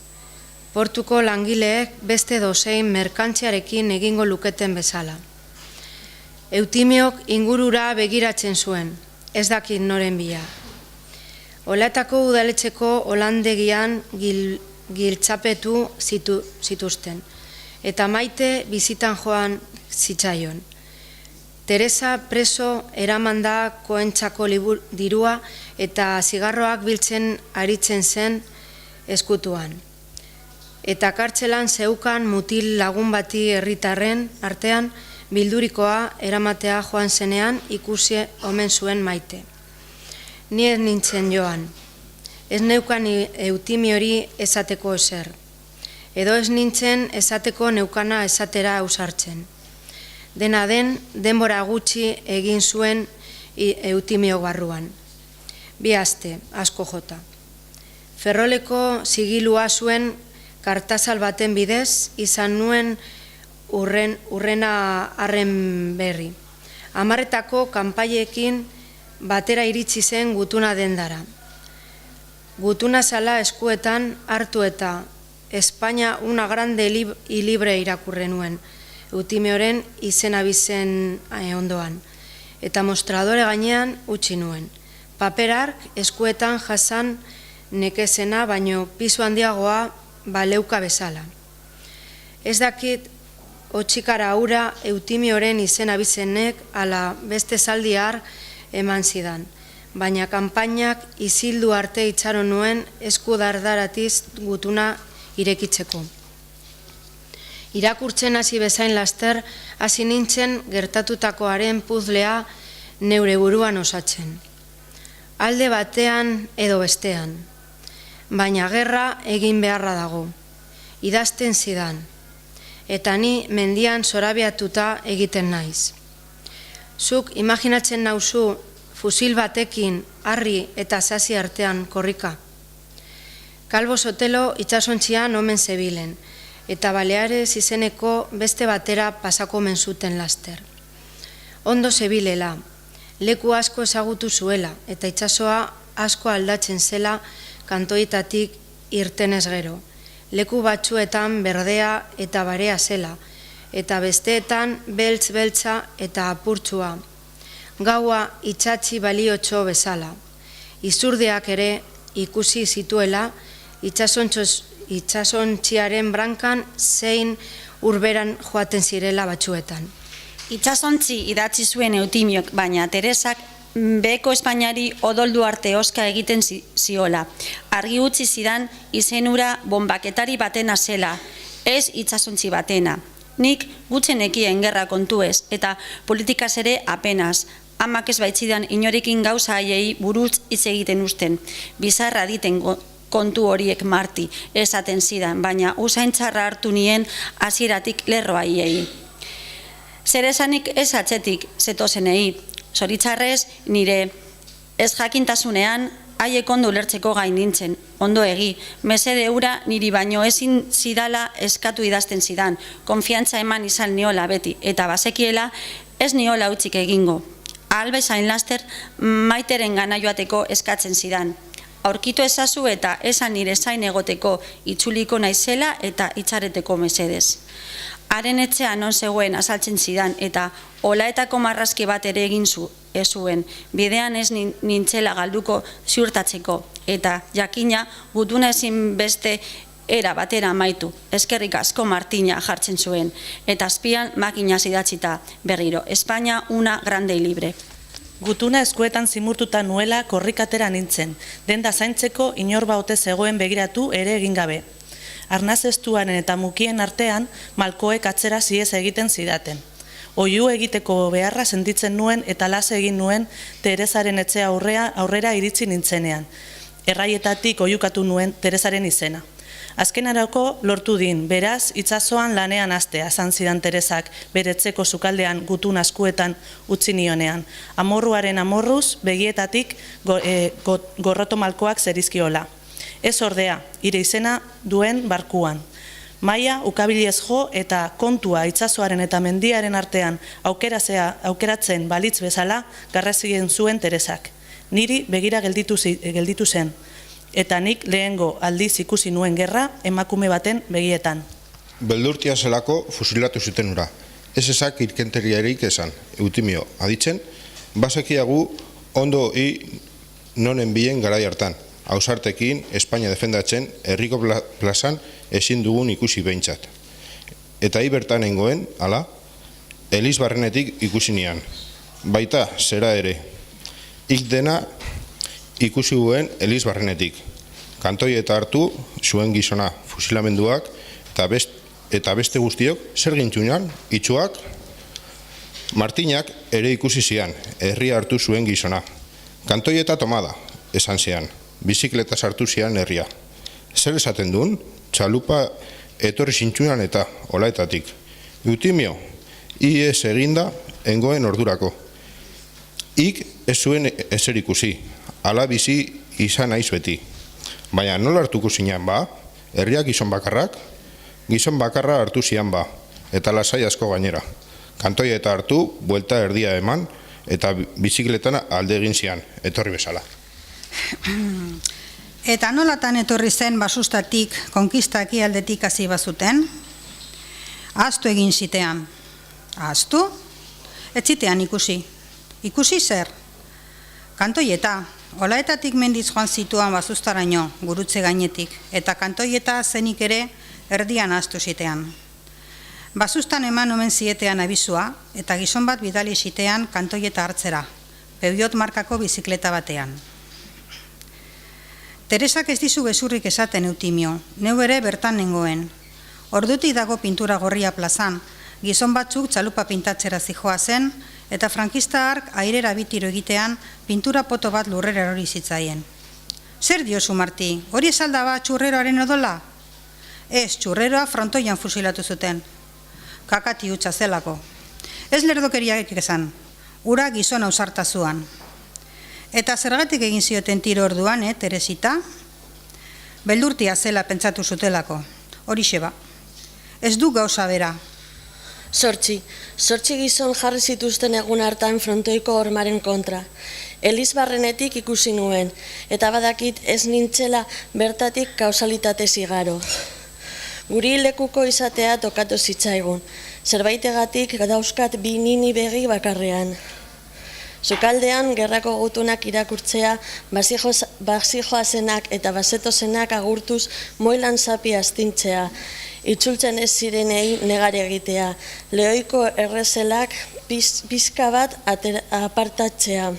Portuko langileek beste dozein merkantziarekin egingo luketen bezala. Eutimiok ingurura begiratzen zuen, ez dakit noren bila. Olaetako udaletxeko holandegian giltzapetu zituzten, eta Maite bizitan joan zitzaion. Teresa preso eramanda koentzako dirua eta zigarroak biltzen aritzen zen eskutuan. Eta kartzelan zeukan mutil lagun bati herritarren artean bildurikoa eramatea joan zenean ikusi omen zuen Maite. Ni ez nintzen joan. Ez neukan Eutimiori esateko ezer. Edo ez nintzen esateko neukana esatera ausartzen. Dena den, denbora gutxi egin zuen Eutimio barruan. 2 aste, asko jota. Ferroleko zigilua zuen kartazal baten bidez, izan nuen urrena arren berri. 10 kanpaiekin batera iritsi zen gutuna dendara. Gutuna zala eskuetan hartu eta Espainia una grande y libre irakurre nuen, Eutimioren izen abizen ondoan, eta mostradore gainean utzi nuen. Paperark eskuetan jasan nekezena baino pisu handiagoa baleuka bezala. Ez dakit otxikara hura Eutimioren izen abizenek ala beste zaldiar eman zidan, baina kanpainak izildu arte itxaron nuen eskudardaratiz gutuna irekitzeko. Irakurtzen hasi bezain laster, hasi nintzen gertatutakoaren puzlea neure buruan osatzen. Alde batean edo bestean, baina gerra egin beharra dago, idazten zidan, eta ni mendian zorabiatuta egiten naiz. Zuk imaginatzen nauzu fusil batekin harri eta sasi artean korrika. Kalbo Sotelo itsasontzian omen zebilen, eta Baleares izeneko beste batera pasako menzuten laster. Ondo zebilela, leku asko ezagutu zuela, eta itsasoa asko aldatzen zela kantoietatik irtenez gero. Leku batzuetan berdea eta barea zela, eta besteetan beltz-beltza eta apurtsua. Gaua itsatsi baliotxo bezala. Izurdeak ere ikusi zituela itsasontziaren brankan zein urberan joaten zirela batzuetan. Itsasontzi idatzi zuen Eutimiok, baina Teresak beheko Espainiari odoldu arte oska egiten ziola. Argi utzi zidan izenura bonbaketari batena zela, ez itsasontzi batena. Nik gutzenekien gerra kontuez eta politikaz ere apenas. Amak ez baitzidan inorekin gauza haiei buruz hitz egiten usten. Bizarra diten kontu horiek Marti esaten zidan, baina usaintzarra hartu nien hasieratik lerro haiei. Zer esanik ez atzetik zetozenei, zoritzarrez nire ez jakintasunean haiek ondo ulertzeko gain nintzen, ondo egi, mesede eura niri baino ezin zidala eskatu idazten zidan, konfiantza eman izan niola beti, eta bazekiela ez niola utzik egingo. Albezain laster Maiteren gana joateko eskatzen zidan. Aurkitu ezazu eta esan nire zain egoteko itzuliko naizela eta itxareteko mesedez. Haren etxean non zegoen azaltzen zidan eta olaetako marrazki bat ere egin zuen, bidean ez nintzela galduko ziurtatzeko eta jakina gutuna ezin beste era batera amaitu. Eskerrik asko Martina jartzen zuen eta azpian makinaz idatzita berriro. Espainia una grande y libre. Gutuna eskuetan zimurtuta nuela korrikatera nintzen, denda zaintzeko inorba ote zegoen begiratu ere egin gabe. Arnazestuaren eta mukien artean malkoek atzera ziez egiten zidaten. Oihu egiteko beharra sentitzen nuen eta lase egin nuen Teresaren etxea aurrera iritsi nintzenean. Erraietatik oihukatu nuen Teresaren izena. Azkenarako lortu din, beraz, itsasoan lanean hastea, esan zidan Teresak, bere etxeko sukaldean gutun askuetan utzi nionean. Amorruaren amorruz, begietatik gorroto malkoak zerizkiola. Ez ordea, ire izena duen barkuan. Maia ukabiliez jo eta kontua itsasoaren eta mendiaren artean aukeratzen balitz bezala garrasien zuen Teresak. Niri begira gelditu zen. Eta nik lehengo aldiz ikusi nuen gerra emakume baten begietan. Beldurtia zelako fusilatu zuten ura. Ez ezak irkenteriarik esan, Eutimio aditzen, basekiagu ondo nonen bien garai hartan. Ausartekin Espainia defendatzen herriko plazan ezin dugun ikusi behintzat. Eta bertan nengoen, ala, Eliz barrenetik ikusi nian. Baita, zera ere, ik dena ikusi guen Eliz barrenetik. Kantoi eta hartu zuen gizona fusilamenduak eta beste guztiok zer gintzunan, itxuak, Martinak ere ikusi zian, herria hartu zuen gizona. Kantoi eta tomada, esan zian, bizikleta sartu zian herria. Zer esaten duen, txalupa etorri zintzunan eta olaetatik. Eutimio, ies eginda engoen ordurako. Ik ez zuen ezer ikusi, ala bizi izan naiz beti. Baina nola hartuko zinean ba, herriak gizon bakarra hartu zian ba, eta lasai asko gainera. Kantoi eta hartu, buelta erdia eman, eta bizikletan alde egin zian, etorri bezala. Eta nolatan etorri zen basustatik, konkistaki aldetik hasi bazuten? Ahaztu egin zitean. Ahaztu? Ez zitean ikusi. Ikusi zer? Kantoieta, olaetatik mendiz joan zituan basustaraino, gurutze gainetik, eta kantoieta zenik ere erdian ahaztu zitean. Basustan eman omen zietean abizua, eta gizon bat bidali zitean kantoieta hartzera, Peugeot markako bizikleta batean. Teresak ez dizu gezurrik esaten Eutimio, neu ere bertan nengoen. Ordutik dago pintura gorria plazan, gizon batzuk txalupa pintatzera zijoa zen, eta frankista hark airera bitiro egitean pintura poto bat lurrera erori zitzaien. Zer diozu, Marti, hori esalda bat txurreroaren odola? Ez, txurreroa frontoian fusilatu zuten. Kakati hutsa zelako. Ez lerdokeriak esan, ura gizona ausartazuan. Eta zergatik egin zioten tiro orduan, Teresita? Beldurtia zela pentsatu zutelako. Horixe ba. Ez du gauza bera. Zortzi gizon jarri zituzten egun hartan frontoiko hormaren kontra. Elizbarrenetik ikusi nuen, eta badakit ez nintzela bertatik kausalitate zigaro. Guri lekuko izatea tokatu zitzaigun, zerbaitegatik dauzkat bi nini begi bakarrean. Sukaldean gerrako gutunak irakurtzea, bazijoazenak eta bazetozenak agurtuz moilan zapi astintzea, itzultzen ez zirenei negar egitea, lehoiko errezelak pizka bat apartatzea.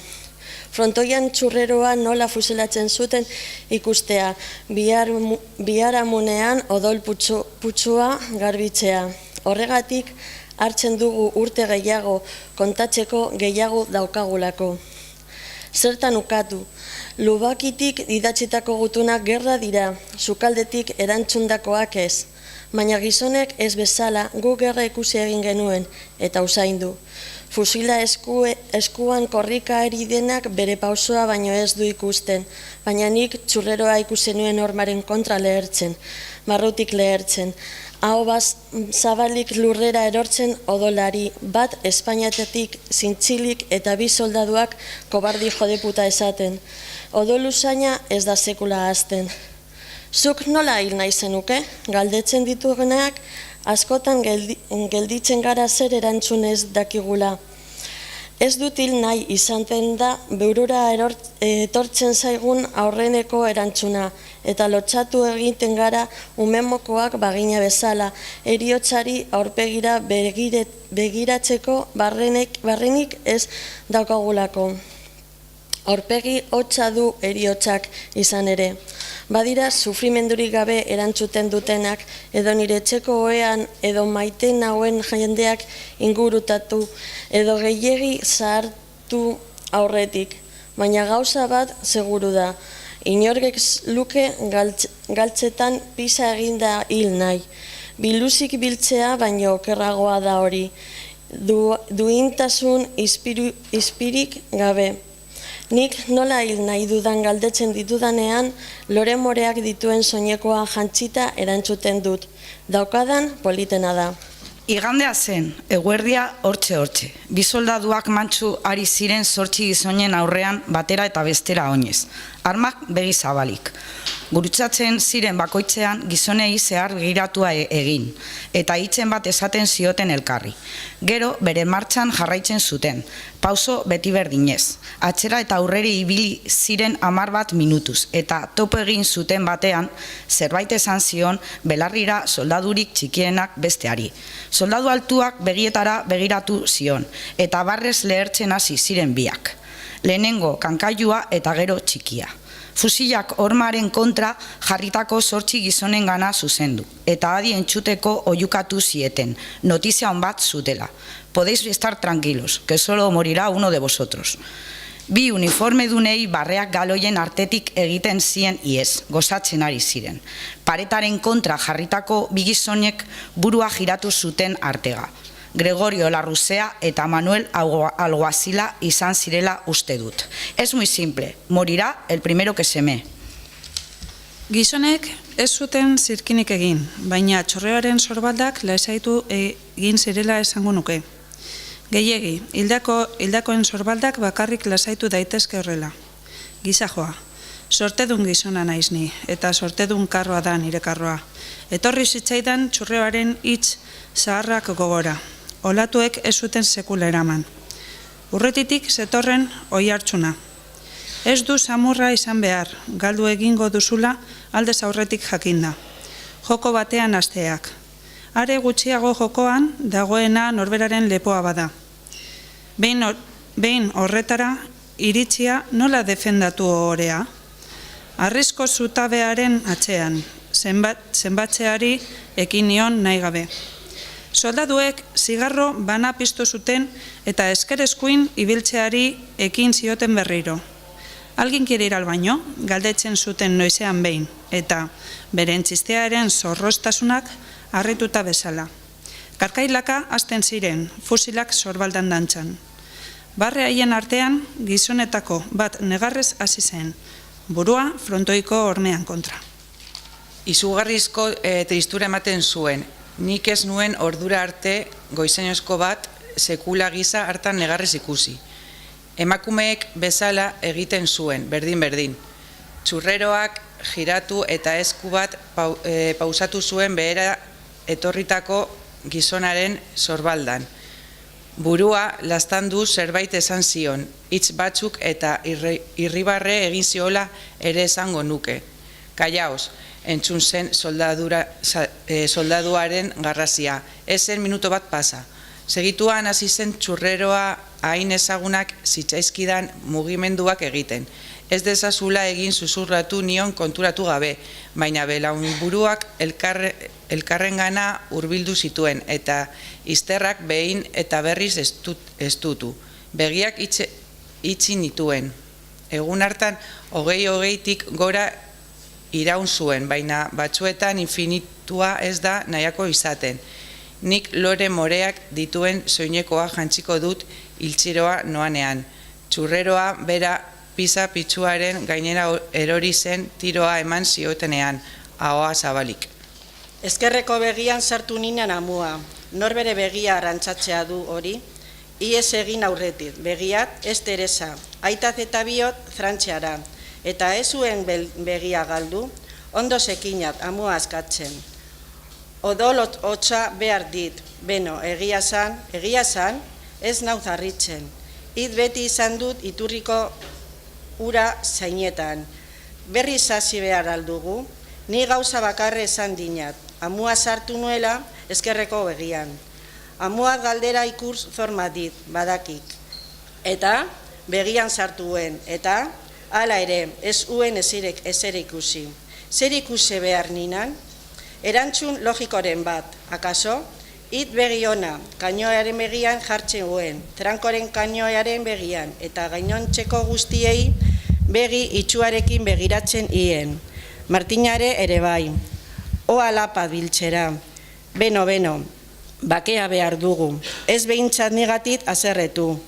Frontoian txurreroa nola fuselatzen zuten ikustea, biharamunean odol putsua garbitzea. Horregatik, hartzen dugu urte gehiago, kontatzeko gehiago daukagulako. Zertan ukatu, lubakitik idatzitako gutunak gerra dira, sukaldetik erantzundakoak ez. Baina gizonek ez bezala gu gerra ikusi egin genuen, eta usaindu. Fusila eskuan korrika eri denak bere pausoa baino ez du ikusten, baina nik txurreroa ikusi nuen hormaren kontra lehertzen, marrutik lehertzen, hau zabalik lurrera erortzen odolari, bat Espainiatetik zintzilik eta bi soldaduak kobardi jodeputa esaten. Odol usaina ez da sekula hazten. Zuk nola hil nahi zenuke? Galdetzen ditugenak, askotan gelditzen gara zer erantzunez dakigula. Ez dut hil nahi izaten da beurura etortzen zaigun aurreneko erantzuna, eta lotsatu egiten gara umemokoak bagina bezala, heriotzari aurpegira begiratzeko barrenik ez daukagulako. Aurpegi hotza du heriotzak izan ere. Badira sufrimendurik gabe erantzuten dutenak, edo nire etxeko ohean, edo maite nauen jendeak ingurutatu, edo gehiegi zahartu aurretik. Baina gauza bat seguru da, inorgek luke galtzetan pisa eginda hil nahi. Biluzik biltzea baino okerragoa da hori, duintasun izpirik gabe. Nik nola hil nahi dudan galdetzen ditudanean, lore moreak dituen soinekoa jantzita erantzuten dut. Daukadan politena da. Igandea zen, eguerdia hortxe. Bi soldaduak mantxu ari ziren 8 gizonen aurrean batera eta bestera oinez. Armak begi zabalik. Gurutzatzen ziren bakoitzean gizonei zehar begiratua egin, eta hitzen bat esaten zioten elkarri. Gero bere martxan jarraitzen zuten, pauso beti berdinez. Atzera eta aurreri ibili ziren 10 minutuz, eta topo egin zuten batean, zerbait esan zion belarrira soldadurik txikienak besteari. Soldadu altuak begietara begiratu zion, eta barrez lehertzen hasi ziren biak. Lehenengo kankailua eta gero txikia. Fusilak hormaren kontra jarritako 8 gizonen gana zuzendu, eta adi entzuteko oiukatu zieten, notizia on bat zutela. Podéis estar tranquilos, que solo morirá uno de vosotros. Bi uniforme dunei barreak galoien artetik egiten zien iez, gozatzen ari ziren. Paretaren kontra jarritako bi gizonek burua giratu zuten artega. Gregorio Larruzea eta Manuel Alguazila izan zirela uste dut. Es muy simple, morirá el primero que se me. Gizonek ez zuten zirkinik egin, baina txorrearen sorbaldak lasaitu egin zirela esango nuke. Gehiegi, hildakoen sorbaldak bakarrik lasaitu daitezke horrela. Gizajoa, sortedun gizona naiz ni, eta sortedun karroa da nire karroa. Etorri zitzaidan txurreoaren hitz zaharrak gogora. Olatuek ez zuten sekula eraman. Urretitik zetorren oi hartzuna. Ez du samurra izan behar, galdu egingo duzula aldez aurretik jakinda. Joko batean hasteak. Are gutxiago jokoan dagoena norberaren lepoa bada. Behin horretara iritzia nola defendatu orea? Arrizko zutabearen atzean, zenbatzeari ekin nion nahi gabe. Soldaduek zigarro bana piztu zuten eta eskerezkuin ibiltzeari ekin zioten berriro. Alguien quiere ir al baño? Galdetzen zuten noizean behin, eta beren txistearen zorroztasunak harrituta bezala. Karkailaka hasten ziren, fusilak sorbaldan dantzan. Barre haien artean gizonetako bat negarrez hasi zen, burua frontoiko hormean kontra. Izugarrizko tristura ematen zuen, Nik ez nuen ordura arte goizenezko bat sekula gisa hartan negarrez ikusi. Emakumeek bezala egiten zuen, berdin-berdin. Txurreroak giratu eta esku bat pausatu zuen behera etorritako gizonaren sorbaldan. Burua laztandu zerbait esan zion, hitz batzuk eta irribarre egin ziola ere esango nuke. Kaiaos, entzun zen soldaduaren garrazia, ezen minuto bat pasa. Segituan hasi zen txurreroa hain ezagunak zitzaizkidan mugimenduak egiten. Ez dezazula egin susurratu nion konturatu gabe, baina belaunburuak elkarrengana hurbildu zituen eta izterrak behin eta berriz estutu. Begiak itxi nituen. Egun hartan 20-tik gora iraun zuen, baina batzuetan infinitua ez da nahiako izaten. Nik lore moreak dituen soinekoa jantziko dut iltxiroa noanean. Txurreroa bera pisa pitsuaren gainera erori zen tiroa eman ziotenean, ahoa zabalik. Ezkerreko begian sartu ninen amua. Norbere begia arantzatzea du hori, ies egin aurretik, begiat ez Teresa, aitaz eta biot frantziara, eta ez zuen begia galdu, ondo zekinat amua askatzen. Odol hotza behar dit, beno, egia zan, ez nau zarritzen. It beti izan dut iturriko ura zainetan. Berri hasi behar aldugu, ni gauza bakarre esan dinat, amua sartu nuela ezkerreko begian. Amua galdera ikurs zorma dit, badakik. Eta begian sartuen, eta hala ere, ez uen ezer ikusi. Zer ikusi behar ninan? Erantzun logikoren bat, akaso? It begi ona, kainoaren begian jartzen guen, trankoren kainoaren begian, eta gainontzeko guztiei begi itxuarekin begiratzen hien. Martinare ere bai, oa lapat biltzera. Beno, bakea behar dugu, ez behintzat negatit azerretu.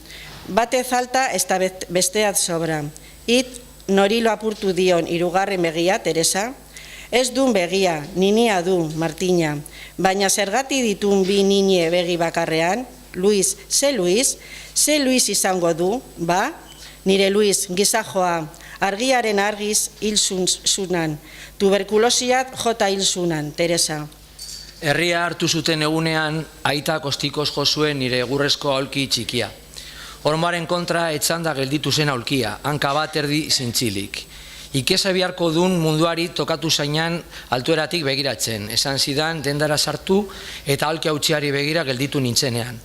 Bate falta ez da besteat sobra. It norilo apurtu dion hirugarren begia, Teresa? Ez dun begia, ninia du, Martina. Baina zergati ditun bi nine begi bakarrean? Luis, ze Luis izango du, ba? Nire Luis, gizajoa, argiaren argiz hil zunan, tuberkulosiat jota hil zunan, Teresa. Herria hartu zuten egunean, aita kostikoz jo zuen nire egurrezko aulki txikia. Hormaren kontra etzanda gelditu zen aulkia, hanka bat erdi zintzilik. Ikesa biharko dun munduari tokatu zainan altueratik begiratzen, esan zidan dendara sartu eta aulki hautziari begira gelditu nintzenean.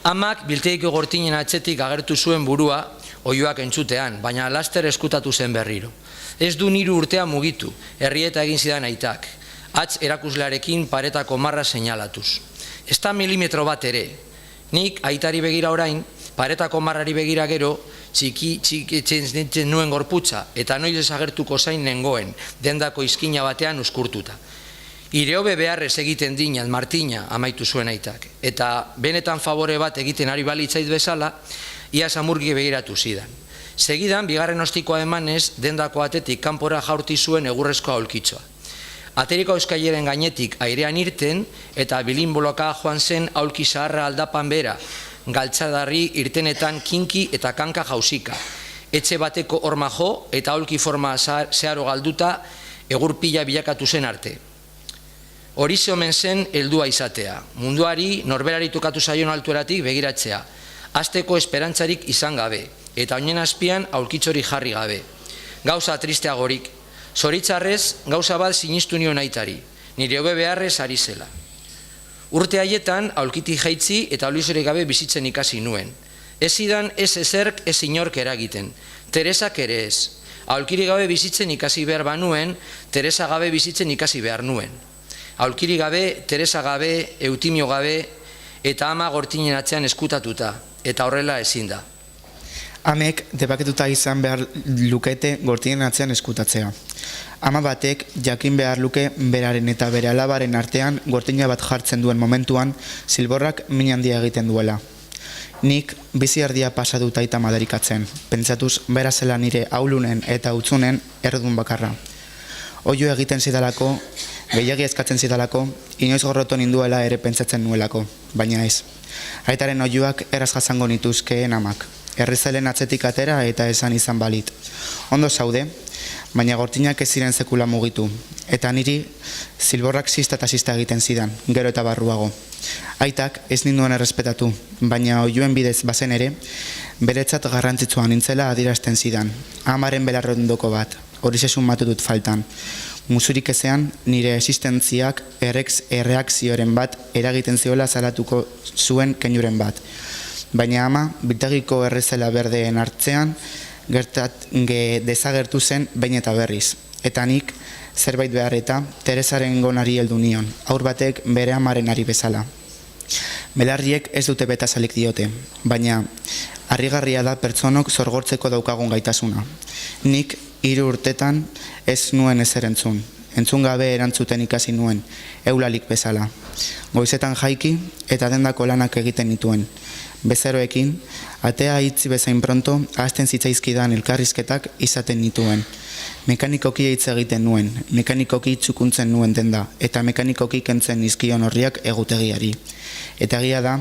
Amak bilteiko gortinen atzetik agertu zuen burua, oioak entzutean, baina laster eskutatu zen berriro. Ez du niru urtea mugitu, herrieta egin zidan aitak, atz erakuslearekin paretako marra seinalatuz. Ez da milimetro bat ere, nik aitari begira orain, paretako marrari begira gero, txiki nuen gorputza, eta noiz desagertuko zain nengoen, dendako izkina batean uskurtuta. Ireobe beharrez egiten dinat, Martina, amaitu zuen aitak, eta benetan favore bat egiten ari balitzait bezala, ia samurgi begiratu zidan. Segidan, bigarren ostikoa emanez, dendako atetik kanpora jaurti zuen egurrezko aulkitzoa. Ateriko euskaileren gainetik airean irten, eta bilinboloka joan zen aulki zaharra aldapan bera, galtzadarri irtenetan kinki eta kanka jauzika. Etxe bateko horma jo eta aulki forma zeharo galduta egurpila bilakatu zen arte. Horize omen zen heldua izatea, munduari norberari tokatu zaion altueratik begiratzea, hasteko esperantzarik izan gabe, eta oinen azpian aulkitzori jarri gabe. Gauza tristeagorik, zoritzarrez gauza bat sinistu nion aitari, nire hobe beharrez ari zela. Urte haietan aulkiti jaitzi eta aluizorik gabe bizitzen ikasi nuen. Ez zidan ez ezerk ez inork eragiten, Teresak ere ez. Aulkiri gabe bizitzen ikasi behar banuen, Teresa gabe bizitzen ikasi behar nuen. Aulkiri gabe, Teresa gabe, Eutimio gabe, eta ama gortinen atzean eskutatuta, eta horrela ezin da. Amek debaketuta izan behar lukete gortinen atzean eskutatzea. Ama batek jakin behar luke beraren eta bere alabaren artean gortina bat jartzen duen momentuan zilborrak min handia egiten duela. Nik bizi erdia pasatuta aita madarikatzen, pentsatuz bera zela nire aulunen eta utzunen erdun bakarra. Oio egiten zidalako Gehiagi eskatzen zidalako, inoiz gorroto ninduela ere pentsatzen nuelako, baina ez. Aitaren oihuak erraz jasango nituzkeen amak. Errezelen atzetik atera eta esan izan balit. Ondo zaude, baina gortinak ez ziren sekula mugitu, eta niri zilborrak zista eta zista egiten zidan, gero eta barruago. Aitak ez ninduen errespetatu, baina oihuen bidez bazen ere, beretzat garrantzitsua nintzela adierazten zidan. Amaren belarrondoko bat, hori sumatu dut faltan. Musurik ezean, nire existentziak erreakzioren bat eragiten ziola salatuko zuen keinuren bat. Baina ama, biltagiko errezela berdeen hartzean, desagertu zen behin eta berriz. Eta nik, zerbait behar eta, Teresaren gonari heldu nion, aur batek bere amaren ari bezala. Belarriek ez dute betazalik diote, baina harrigarria da pertsonok zorgortzeko daukagun gaitasuna. Nik 3 urtetan ez nuen ezer entzun. Entzun gabe erantzuten ikasi nuen, eulalik bezala. Goizetan jaiki eta dendako lanak egiten nituen. Bezeroekin, atea itzi bezain pronto, ahazten zitzaizkidan elkarrizketak izaten nituen. Mekanikoki hitz egiten nuen, mekanikoki txukuntzen nuen denda, eta mekanikoki kentzen nizkion horriak egutegiari. Eta egia da,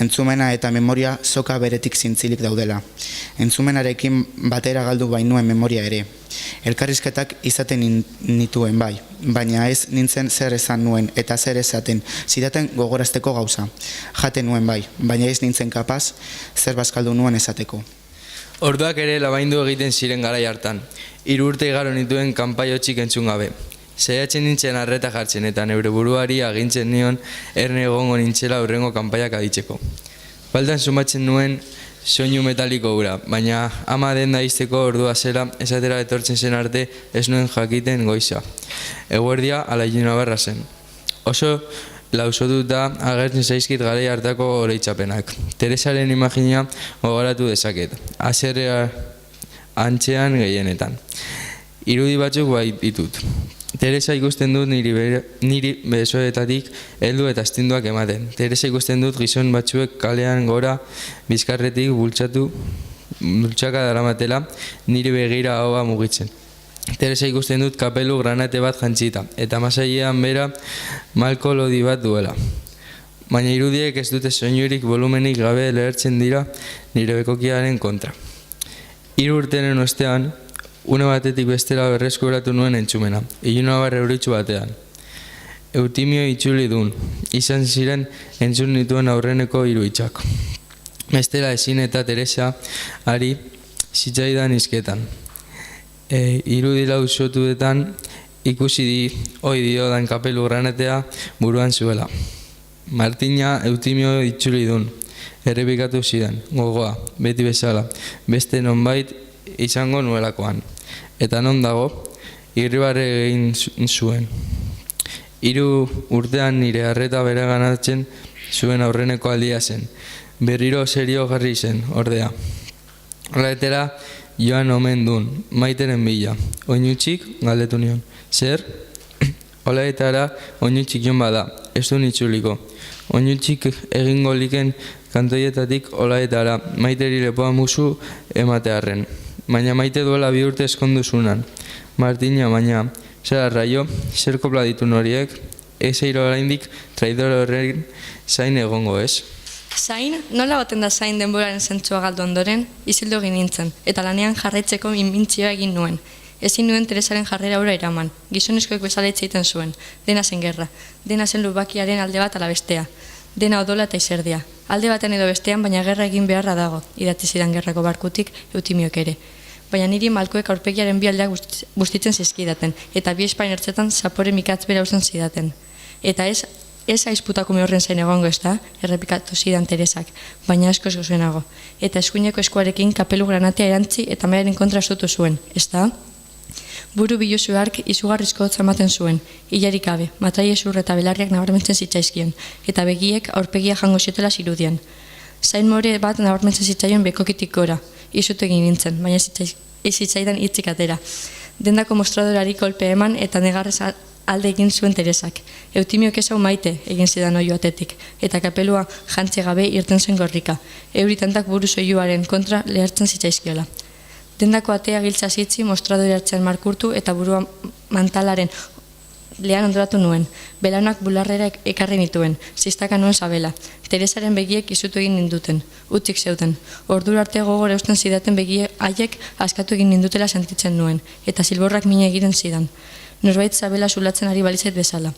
entzumena eta memoria soka beretik zintzilik daudela. Entzumenarekin batera galdu bainuen memoria ere. Elkarrizketak izaten nituen bai, baina ez nintzen zer esan nuen eta zer esaten zidaten gogorazteko gauza. Jaten nuen bai, baina ez nintzen kapaz zer bazkaldu nuen esateko. Orduak ere labaindu egiten ziren garai hartan. 3 urte igaro nituen kanpaiotxik entzun gabe. Saiatzen nintzen arreta jartzen eta neure buruari agintzen nion erne egongo nintzela hurrengo kanpaiak aditzeko. Faltan sumatzen nuen soinu metaliko gura, baina ama denda izteko ordua zela esatera etortzen zen arte ez nuen jakiten goiza. Eguerdia alailina barra zen. Oso lausotuta agertzen zaizkit garai hartako oroitzapenak. Teresaren imagina gogoratu dezaket, haserrea antzean gehienetan. Irudi batzuk bai ditut. Teresa ikusten dut niri besoetatik heldu eta astinduak ematen. Teresa ikusten dut gizon batzuek kalean gora bizkarretik bultzaka daramatela niri begira ahoa mugitzen. Teresa ikusten dut kapelu granate bat jantzita eta masailean bera malko lodi bat duela. Baina irudiek ez dute soinurik volumenik gabe lehertzen dira nire bekokiaren kontra. 3 urteren ostean, une batetik bestela berreskuratu nuen entzumena, ilunabar euritxu batean. Eutimio itzuli dun, izan ziren entzun nituen aurreneko 3 hitzak. Bestela ezin eta Teresa ari zitzaidan izketan. Irudi lausotuetan ikusi hoi diodan kapelu granatea buruan zuela. Martina Eutimio itzuli dun, errepikatu zidan, gogoa, beti bezala, beste nonbait izango nuelakoan. Eta non dago, irribarre egin zuen. 3 urtean nire arreta bere ganatzen zuen aurreneko aldia zen. Berriro serio jarri zen, ordea. Horretera joan omen dun, maiteren bila. Oinutxik galdetu nion. Zer? Olaetara oinutxik joan bada, ez du nitzuliko. Oinutxik egingo liken kantoietatik olaetara, maiteri lepoa musu ematearren. Baina maite duela 2 urte eskondu zunan. Martina, baina, zer arraio, zer kopla ditun horiek, ez eiro oraindik traidor horren zain egongo ez. Zain, nola goten da zain denboraren zentzua galdu ondoren, izildu egin nintzen, eta lanean jarraitzeko inmintzioa egin nuen. Ezin nuen Teresaren jarrera ura eraman, gizonezkoek bezala hitz egiten zuen, dena zen gerra, dena zen lubakiaren alde bat ala bestea, dena odola eta izerdia. Alde batean edo bestean, baina gerra egin beharra dago, idatzi zidan gerrako barkutik Eutimioek ere. Baina niri malkoek aurpegiaren 2 aldeak bustitzen zizkidaten, eta 2 Espain ertzetan zapore mikatz bera usten zidaten. Eta ez aizputakume horren zain egongo ez da, errepikatu zidan Teresak, baina asko zuenago. Eta eskuineko eskuarekin kapelu granatea erantzi eta maiaren kontra estutu zuen, ez da? Buru biluzu hark izugarrizko hotza ematen zuen, hilarik gabe, matrai ezur eta belarriak nabarmentzen zitzaizkion, eta begiek aurpegia jango ziotela zirudian. Zain more bat nabarmentzen zitzaion bekokitik gora, izutu egin nintzen, baina ez zitzaidan hitzik atera. Dendako mostradorari kolpe eman eta negarrez alde egin zuen Teresak. Eutimioek ezau maite egin zidan oio atetik, eta kapelua jantzi gabe irten zen gorrika, euritantak buru soiluaren kontra lehertzen zitzaizkiola. Dendako atea giltza zitzi mostradore hartzean markurtu eta burua mantalaren lehan ondoratu nuen, belaunak bularrera ekarri nituen, ziztaka nuen sabela. Teresaren begiek izutu egin ninduten, utzik zeuden. Ordura arte gogor eusten zidaten begie haiek askatu egin nindutela sentitzen nuen, eta zilborrak mine egiten zidan. Norbait sabela zulatzen ari balizait bezala.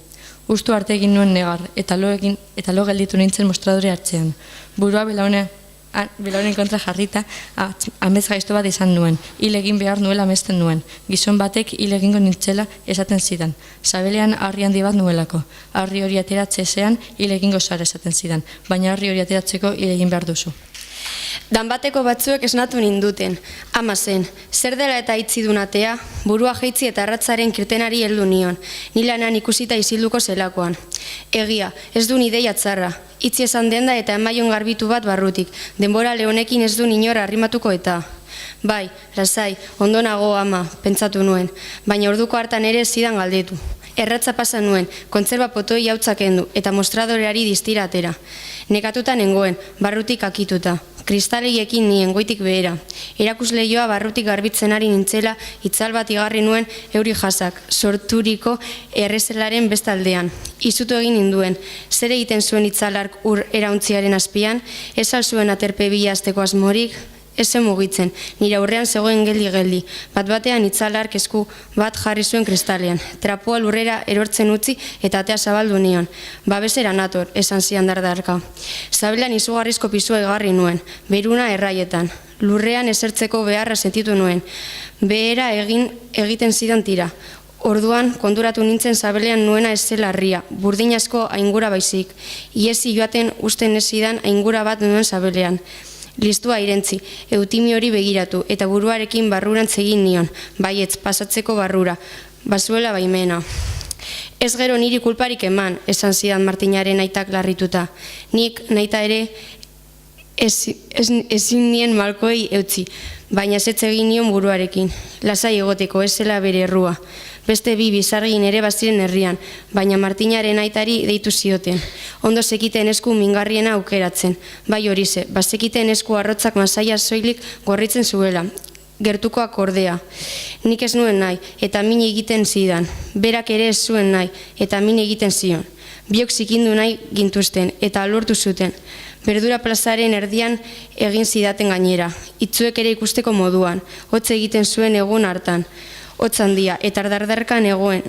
Ustu arte egin nuen negar, eta lo gelditu nintzen mostradore hartzean. Burua belaunen kontra jarrita, amez gaizto bat izan nuen, hil egin behar nuela amesten nuen. Gizon batek hil egingo nintzela esaten zidan. Sabelean harri handi bat nuelako. Harri hori ateratzezean hil egingo zara esaten zidan, baina harri hori ateratzeko hil egin behar duzu. Danbateko batzuek esnatu ninduten. Ama zen, zer dela eta itzidun atea, burua jeitzi eta arratzaren kirtenari heldu nion, nilanan ikusita isilduko zelakoan. Egia, ez du nidei atzarra, itzi esan denda eta emaion garbitu bat barrutik, denbora lehonekin ez du inor arrimatuko eta. Bai, lasai, ondo nago ama, pentsatu nuen, baina orduko hartan ere zidan galdetu. Erratza pasa nuen, kontserba potoi hautzak endu, eta mostradoreari distira atera. Nekatuta nengoen, barrutik akituta. Kristalegiekin nien goitik behera. Erakusleioa barrutik garbitzen ari nintzela, itzal bat igarri nuen euri jasak, sorturiko errezelaren bestaldean. Izutu egin ninduen, zer egiten zuen itzalark ur erauntziaren azpian, ez alzuen aterpe bila azteko asmorik, ez zen mugitzen, nire aurrean zegoen geldi-geldi, bat-batean itzalark esku bat jarri zuen kristalean. Trapua lurrera erortzen utzi eta atea zabaldu nion. Babesera nator, esan zian dardarka. Zabelan izugarrizko pisua egarri nuen, beruna erraietan. Lurrean esertzeko beharra sentitu nuen. Behera egiten zidan tira. Orduan, konturatu nintzen zabelean nuena ez zela harria, burdin asko aingura baizik. Iesi joaten usten ez zidan aingura bat nuen zabelean. Listua irentzi, Eutimi hori begiratu, eta buruarekin barrurantz egin nion, baietz pasatzeko barrura, bazuela baimena. Ez gero niri kulparik eman, esan zidan Martinaren aitak larrituta. Nik naita ere ezin nien malkoei eutzi, baina zetze egin nion buruarekin. Lasai egoteko, ez zela bere errua. Beste bi bizargin ere baziren herrian, baina Martinaren aitari deitu zioten. Ondo zekiten esku mingarriena aukeratzen. Bai horize, bazekiten esku arrotzak masaia soilik gorritzen zuela. Gertukoak ordea. Nik ez nuen nahi, eta min egiten zidan. Berak ere ez zuen nahi, eta min egiten zion. Biok zikindu nahi gintuzten, eta lortu zuten. Berdura plazaren erdian egin zidaten gainera. Itzuek ere ikusteko moduan, hotz egiten zuen egun hartan. Hotz handia, eta dardarkan egoen,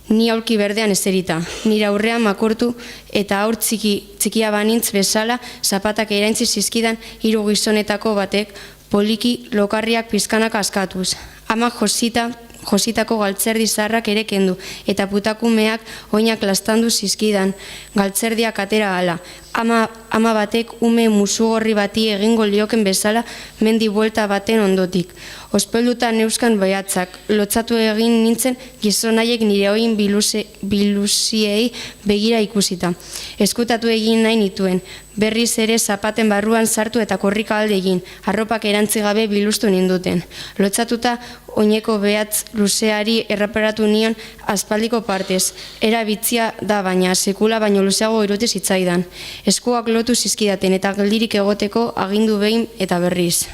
ni aulki berdean eserita. Nire aurrean makurtu eta aur txikia banintz bezala zapatak eraintzi zizkidan 3 gizonetako batek poliki lokarriak pizkanak askatuz. Ama jositako galtzerdi zaharrak ere kendu, eta putakumeak oinak lastandu zizkidan, galtzerdiak atera hala. Ama batek ume musugorri bati egingo lioken bezala mendi buelta baten ondotik. Ospelduta neuzkan baiatzak, lotzatu egin nintzen gizonaiek nire oin biluziei begira ikusita. Eskutatu egin nahi nituen, berriz ere zapaten barruan sartu eta korrika alde egin, arropak erantzigabe bilustu ninduten. Lotzatuta oineko behatz luzeari erraperatu nion aspaldiko partez, era bitzia da baina, sekula baino luzeago iruti zitzaidan. Eskuak lotu zizkidaten eta geldirik egoteko agindu behin eta berriz.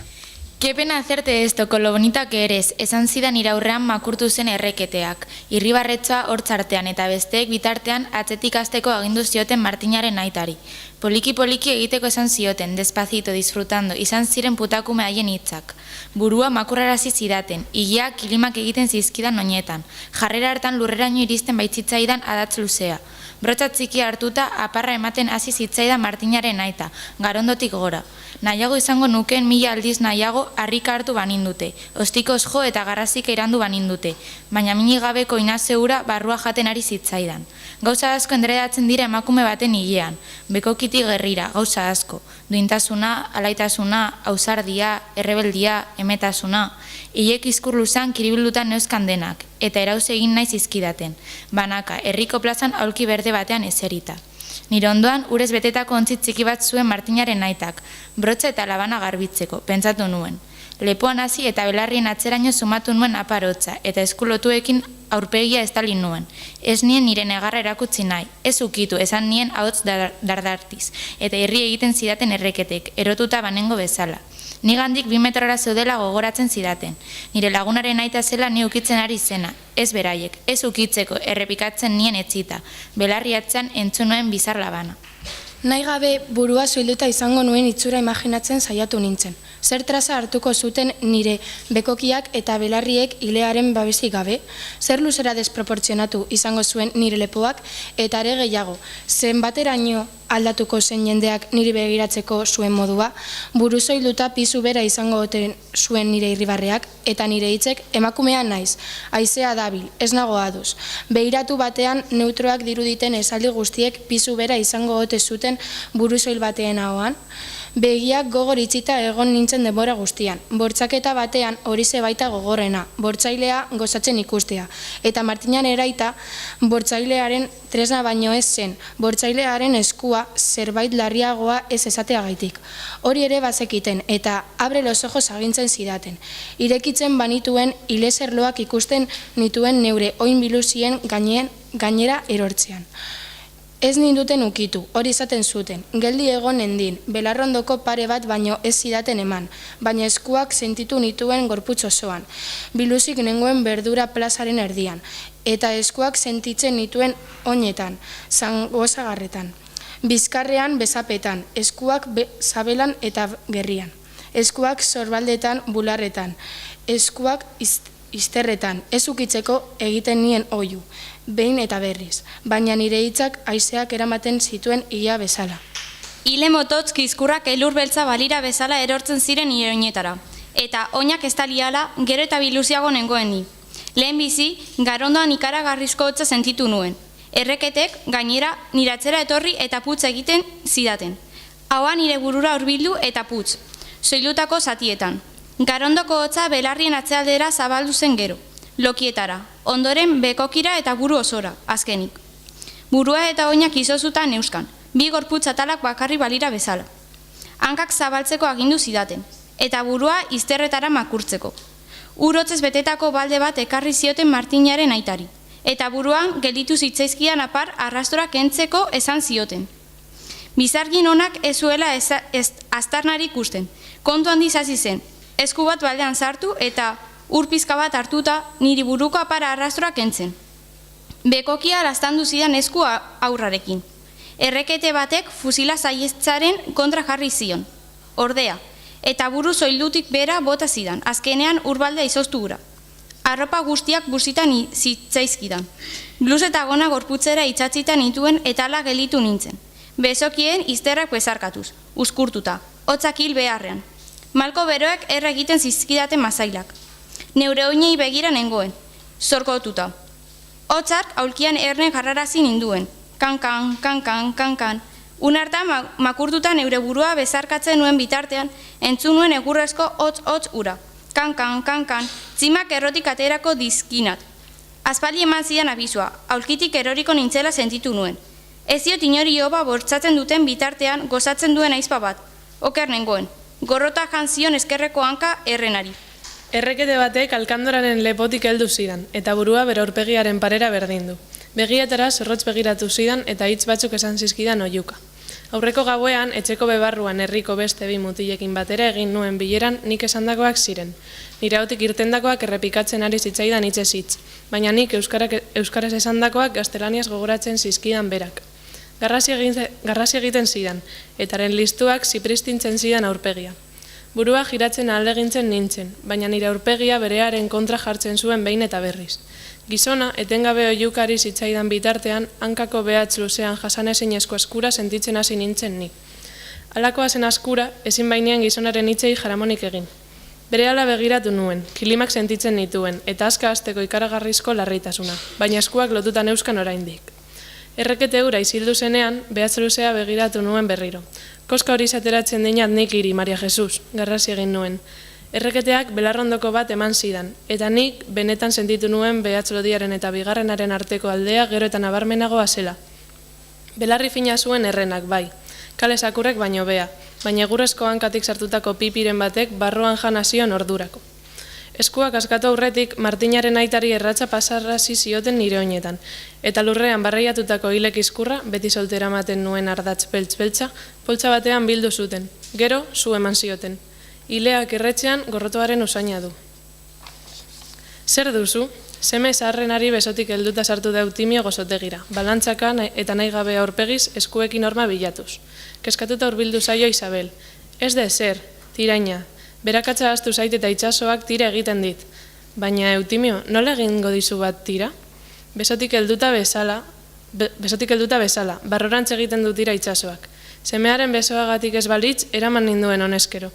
Qué pena hacerte esto, con lo bonita que eres, esan zidan iraurrean makurtu zen erreketeak. Irribarretzoa hortzartean eta besteek bitartean atzetik hasteko agindu zioten Martinaren aitari. Poliki-poliki egiteko esan zioten, despacito, disfrutando, izan ziren putakume haien hitzak. Burua makurrarazi zidaten, ileak kilimak egiten zizkidan oinetan. Jarrera hartan lurreraino iristen baitzitzaidan adatz luzea. Brotza txiki hartuta aparra ematen hasi zitzaidan Martinaren aita, garondotik gora. Nahiago izango nukeen 1000 aldiz nahiago harrika hartu banindute, ostikoz jo eta garrazik irandu banindute, baina minik gabeko inazeura barrua jaten ari zitzaidan. Gauza asko endredatzen dira emakume baten hilean, bekokiti gerrira, gauza asko, duintasuna, alaitasuna, ausardia, errebeldia, emetasuna, hilek izkur luzan kiribildutan neuzkan denak, eta erauz egin nahi zizkidaten, banaka, herriko plazan aulki berde batean eserita. Nire ondoan, urez betetako ontzit txiki bat zuen Martinaren aitak, brotza eta labana garbitzeko, pentsatu nuen. Lepoan hasi eta belarrien atzeraino sumatu nuen aparotza, eta eskulotuekin aurpegia estali nuen. Ez nien nire negarra erakutsi nahi, ez ukitu, esan nien ahots dardartiz, eta irri egiten zidaten erreketek, erotuta banengo bezala. Nigandik 2 metrora zeudela gogoratzen zidaten. Nire lagunaren aita zela ni ukitzen ari zena, ez beraiek, ez ukitzeko, errepikatzen nien etzita, belarri atzean entzun nuen bizar labana. Nahi gabe burua zuilduta izango nuen itxura imaginatzen saiatu nintzen. Zer traza hartuko zuten nire bekokiak eta belarriek ilearen babesik gabe? Zer luzera desproportzionatu izango zuen nire lepoak eta are gehiago? Zenbateraino aldatuko zen jendeak niri begiratzeko zuen modua? Buru zoilduta pisu bera izango oten zuen nire irribarreak eta nire hitzek emakumea naiz. Haizea dabil, ez nago aduz. Behiratu batean neutroak diruditen esaldi guztiek pisu bera izango ote zuten buru zoil batean ahoan? Begiak gogor itxita egon nintzen denbora guztian. Bortzaketa batean horize baita gogorrena, bortzailea gozatzen ikustea. Eta Martinan eraita bortzailearen tresna baino ez zen, bortzailearen eskua zerbait larriagoa ez esateagaitik. Hori ere bazekiten eta abre los ojos agintzen zidaten. Irekitzen banituen ilezerloak ikusten nituen neure oin biluzien gainera erortzean. Ez ninduten ukitu, hori izaten zuten, geldi egon nendin, belarrondoko pare bat baino ez zidaten eman, baina eskuak sentitu nituen gorputz osoan, biluzik nengoen berdura plazaren erdian, eta eskuak sentitzen nituen oinetan, zangozagarretan, bizkarrean bezapetan, eskuak zabelan eta gerrian, eskuak zorbaldetan bularretan, eskuak izterretan, ez ukitzeko egiten nien oihu, behin eta berriz, baina nire hitzak haizeak eramaten zituen ia bezala. Ile mototz kizkurrak elur beltza balira bezala erortzen ziren nire oinetara, eta oinak ez taliala gero eta biluziago nengoen ni. Lehen bizi, garondoan ikaragarrizko hotza sentitu nuen. Erreketek gainera niratzera etorri eta putz egiten zidaten. Haua nire burura hurbildu eta putz, soilutako zatietan. Garondoko hotza belarrien atzealdera zabaldu zen gero, lokietara, ondoren bekokira eta buru osora, azkenik. Burua eta oinak izozutan neuskan, bi gorputz atalak bakarri balira bezala. Hankak zabaltzeko agindu zidaten, eta burua izterretara makurtzeko. Urotzez betetako balde bat ekarri zioten Martinaren aitari, eta buruan gelditu zitzaizkian apar arrastora kentzeko esan zioten. Bizargin honak ez zuela aztarnari ikusten, kontu handiz hasi zen, esku bat baldean sartu eta urpizka bat hartuta niri buruko apara arrastora kentzen. Bekokia laztandu zidan esku aurrarekin. Errekete batek fusila saietzaren kontra jarri zion. Ordea, eta buru zoildutik bera bota zidan, azkenean urbaldea izoztu gura. Arropa guztiak busitan zitzaizkidan. Bluz eta gona gorputzera itxatzita nituen eta ala gelitu nintzen. Bezokien izterrak bezarkatuz, uzkurtuta, hotzak hil beharrean. Malko beroek erra egiten zizkidaten mazailak. Neure oinei begira nengoen, zorkotuta. Hotzak aulkian erne jarrarazi ninduen, kankan, kankan, kankan. Unartan makurtuta neure burua bezarkatzen nuen bitartean, entzun nuen egurrezko hotz ura. Kankan, kankan, tzimak errotik aterako dizkinat. Aspaldi eman zidan abizua, aulkitik eroriko nintzela sentitu nuen. Ez diot inori hoba bortzatzen duten bitartean gozatzen duen aizpa bat. Oker nengoen, gorrota jantzion eskerreko hanka errenari. Errekete batek alkandoraren lepotik heldu zidan, eta burua bere aurpegiaren parera berdindu. Begietara zorrotz begiratu zidan eta hitz batzuk esan zizkidan oihuka. Aurreko gauean, etxeko bebarruan herriko beste bi mutilekin batera egin nuen bileran nik esandakoak ziren. Nire hautik irtendakoak errepikatzen ari zitzaidan hitzez hitz, baina nik euskaraz esandakoak gaztelaniaz gogoratzen zizkidan berak. Garrasi egiten zidan, etaren listuak zipristintzen zidan aurpegia. Burua giratzen ahalegintzen nintzen, baina nire aurpegia berearen kontra jartzen zuen behin eta berriz. Gizona, etengabe oihukari zitzaidan bitartean, hankako behatz luzean jasanezinezko askura sentitzen hasi nintzen ni. Halakoa zen askura, ezin bainean gizonaren hitzei jaramonik egin. Berehala begiratu nuen, kilimak sentitzen nituen, eta azka hasteko ikaragarrizko larritasuna, baina eskuak lotuta neuzkan oraindik. Errekete hura izildu zenean, behatz luzea begiratu nuen berriro. Koska hori zateratzen dinat nik hiri, Maria Jesus, garrasi egin nuen. Erreketeak belarrondoko bat eman zidan, eta nik benetan sentitu nuen behatz lodiaren eta bigarrenaren arteko aldea gero eta nabarmenagoa zela. Belarri fina zuen errenak, bai, kale sakurrek baino bea, baina egurrezko hankatik sartutako pipiren batek barruan jana zion ordurako. Eskuak askatu aurretik Martinaren aitari erratza pasarrazi zioten nire oinetan, eta lurrean barreiatutako hilek izkurra, beti soltera ematen nuen ardatz beltz-beltza, poltsa batean bildu zuten, gero zu eman zioten. Ileak erretxean gorrotoaren usaina du. Zer duzu? Seme zaharrenari besotik helduta sartu da Eutimio gozotegira, balantzaka eta nahi gabe aurpegiz eskuekin horma bilatuz. Keskatuta hurbildu zaio Isabel. Ez de zer, tiraina, berakatza ahaztu zait eta itsasoak tira egiten dit. Baina Eutimio, nola egingo dizu bat tira? Besotik helduta bezala, barrorantz egiten du tira itsasoak. Semearen besoagatik ez balitz, eraman ninduen honezkero.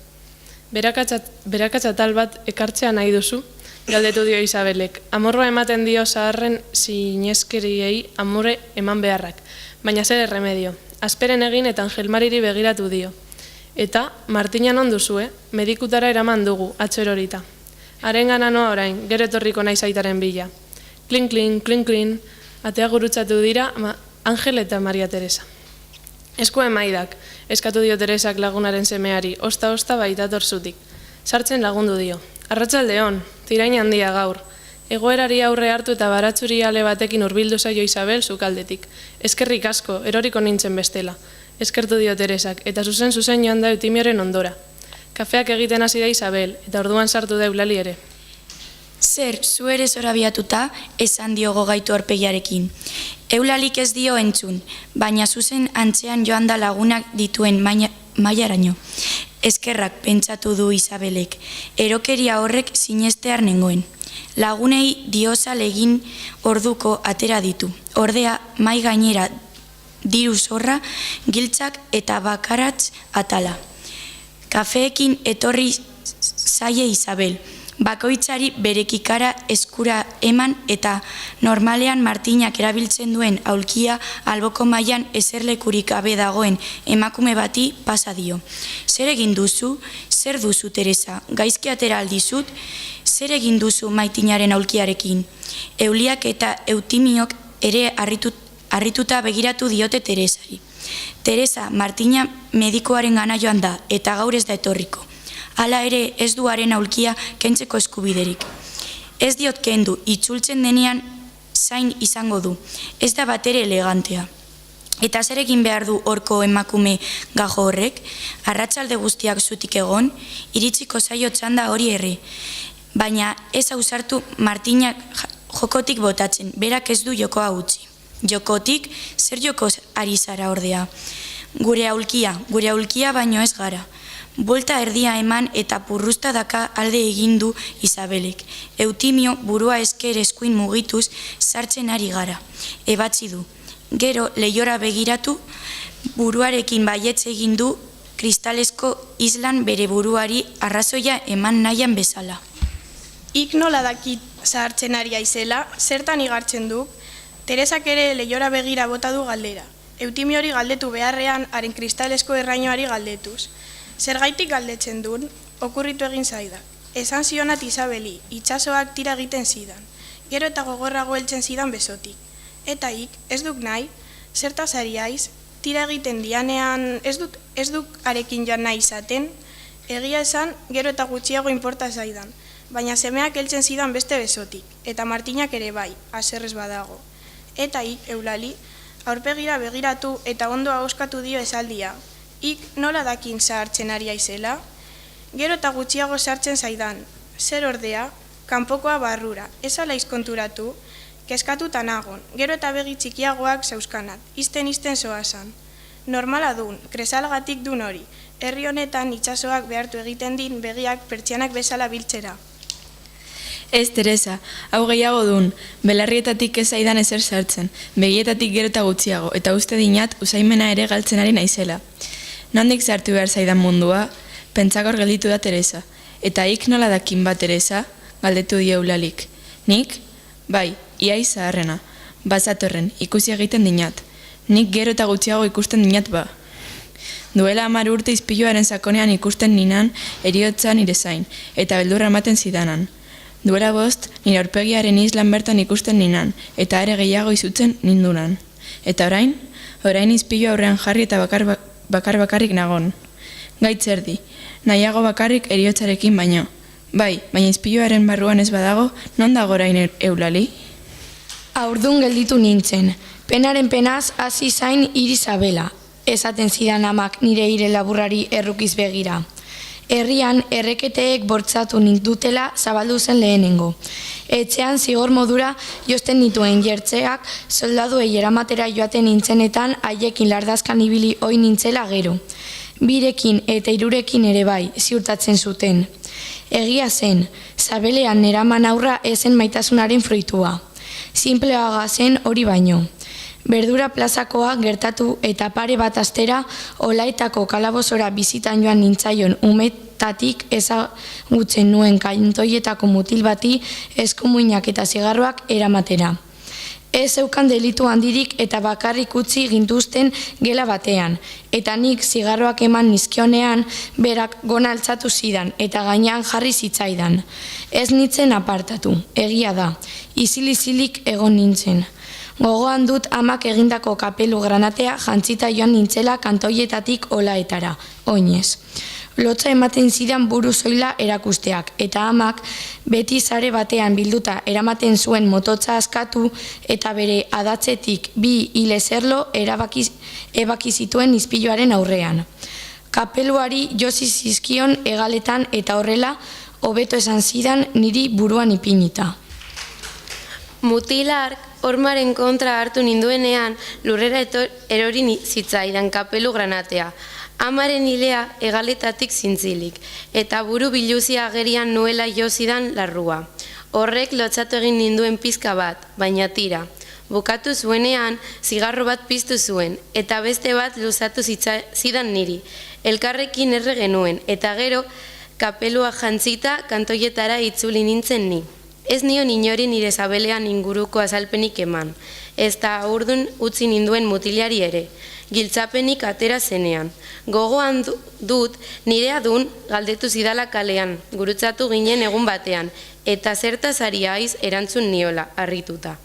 Berakatza tal bat ekartzea nahi duzu? Galdetu dio Isabelek. Amorroa ematen dio zaharren sineskeriei amore eman beharrak. Baina zer erremedio. Azperen egin eta Angelmariri begiratu dio. Eta, Martina non duzue, medikutara eraman dugu, atzo erorita. Harengana noa orain, gero etorriko naiz aitaren bila. Klin, klin, klin, klin, atea gurutzatu dira Angel eta Maria Teresa. Esku emaidak, eskatu dio Teresak lagunaren semeari, osta baitator zutik. Sartzen lagundu dio. Arratsaldeon, tirain handia gaur. Egoerari aurre hartu eta baratzuri ale batekin hurbildu zaio Isabel sukaldetik. Eskerrik asko, eroriko nintzen bestela. Eskertu dio Teresak, eta zuzen joan da Eutimioren ondora. Kafeak egiten hasi da Isabel, eta orduan sartu da Eulali ere. Zer, zu ere zorabiatuta, esan diogo gaitu aurpegiarekin. Eulalik ez dio entzun, baina zuzen antzean joan da lagunak dituen mailaraino. Eskerrak pentsatu du Isabelek, erokeria horrek sinestear nengoen. Lagunei diosal egin orduko atera ditu. Ordea, mai gainera diru zorra, giltzak eta bakaratz atala. Kafeekin etorri zaie Isabel. Bakoitzari berekikara eskura eman eta normalean Martinak erabiltzen duen aulkia alboko mailan eserlekurik gabe dagoen emakume bati pasa dio. Zer egin duzu? Zer duzu, Teresa? Gaizki atera aldizut? Zer egin duzu Martinaren aulkiarekin? Euliak eta Eutimiok ere harrituta begiratu diote Teresari. Teresa, Martina medikoaren gana joan da eta gaur ez da etorriko. Hala ere ez du haren aulkia kentzeko eskubiderik. Ez diot kendu, itzultzen denean zain izango du. Ez da batere elegantea. Eta zer egin behar du horko emakume gajo horrek? Arratsalde guztiak zutik egon, iritsiko zaio txanda hori erre. Baina ez ausartu Martinak jokotik botatzen, berak ez du jokoa utzi. Jokotik, zer joko ari zara ordea? Gure aulkia baino ez gara. Buelta erdia eman eta purrusta daka alde egin du Isabelek. Eutimio burua esker eskuin mugituz sartzen ari gara. Ebatzi du. Gero lehiora begiratu, buruarekin baietz egin du kristalesko islan bere buruari arrazoia eman nahian bezala. Ik nola dakit zahartzen ari aizela, zertan igartzen du, Teresak ere lehiora begira bota du galdera. Eutimiori galdetu beharrean haren kristalesko errainoari galdetuz. Zergaitik galdetzen duen, okurritu egin zaidak. Esan zionat Isabeli, itsasoak tira egiten zidan. Gero eta gogorrago heltzen zidan besotik. Eta ik, ez duk nahi, zertaz ari aiz, tira egiten dianean ez duk arekin joan nahi izaten, egia esan, gero eta gutxiago inporta zaidan. Baina semeak heltzen zidan beste besotik, eta Martinak ere bai, haserrez badago. Eta ik, Eulali, aurpegira begiratu eta ondo ahoskatu dio esaldia. Ik nola dakin zahartzen ari aizela? Gero eta gutxiago sartzen zaidan. Zer ordea, kanpokoa barrura, ez ala izkonturatu, keskatuta nagon, gero eta begi txikiagoak zeuskanat, izten zoazan. Normala dun, kresalgatik dun hori, herri honetan itsasoak behartu egiten din begiak pertsianak bezala biltzera. Ez, Teresa, hau gehiago dun, belarrietatik ez zaidan ezer sartzen, begietatik gero eta gutxiago, eta uste dinat usaimena ere galtzen ari naizela. Nondik sartu behar zaidan mundua, pentsakor gelditu da Teresa. Eta ik nola dakin bat, Teresa, galdetu dio Eulalik. Nik? Bai, iai zaharrena. Bazatorren, ikusi egiten dinat. Nik gero eta gutxiago ikusten dinat ba. Duela 10 urte izpiluaren sakonean ikusten ninan eriotza nire zain, eta beldurra ematen zidanan. Duela 5, nire aurpegiaren islan bertan ikusten ninan, eta are gehiago izutzen nindunan. Eta orain izpilu aurrean jarri eta bakarrik nagon. Gaitzerdi, nahiago bakarrik eriotzarekin baino. Bai, baina izpiluaren barruan ez badago, non dago orain Eulali? Aurdun gelditu nintzen, penaren penaz hasi zain Irisabela, esaten zidan amak nire ire laburrari errukiz begira. Herrian erreketeek bortzatu nindutela zabaldu zen lehenengo. Etxean zigor modura josten nituen jertzeak soldaduei eramatera joaten nintzenetan haiekin lardazkan ibili ohi nintzela gero. Birekin eta hirurekin ere bai, ziurtatzen zuten. Egia zen, sabelean eraman aurra ezen maitasunaren fruitua. Sinpleaga zen hori baino. Berdura plazakoa gertatu eta pare bat astera Olaetako kalabozora bizitan joan nintzaion umetatik ezagutzen nuen kantoietako mutil bati eskuminak eta zigarroak eramatera. Ez zeukan delitu handirik eta bakarrik utzi gintuzten gela batean, eta nik zigarroak eman nizkionean berak gona altzatu zidan eta gainean jarri zitzaidan. Ez nintzen apartatu, egia da, isil-isilik egon nintzen. Gogoan dut amak egindako kapelu granatea jantzita joan nintzela kantoietatik Olaetara, oinez. Lotza ematen zidan buru zoila erakusteak, eta amak beti sare batean bilduta eramaten zuen mototza askatu eta bere adatzetik bi hile zerlo ebaki zituen izpiluaren aurrean. Kapeluari josi zizkion hegaletan eta horrela hobeto esan zidan niri buruan ipinita. Mutilark hormaren kontra hartu ninduenean lurrera erori zitzaidan kapelu granatea. Amaren hilea hegaletatik zintzilik, eta buru biluzia agerian nuela jo zidan larrua. Horrek lotzatu egin ninduen pizka bat, baina tira. Bukatu zuenean, zigarro bat piztu zuen, eta beste bat luzatu zidan niri. Elkarrekin erre genuen, eta gero kapelua jantzita kantoietara itzuli nintzen ni. Ez nion inori nire sabelean inguruko azalpenik eman, ez da urdun utzi ninduen mutilari ere, giltzapenik atera zenean. Gogoan dut nire adun galdetu zidala kalean, gurutzatu ginen egun batean, eta zertaz ari haiz erantzun niola, harrituta.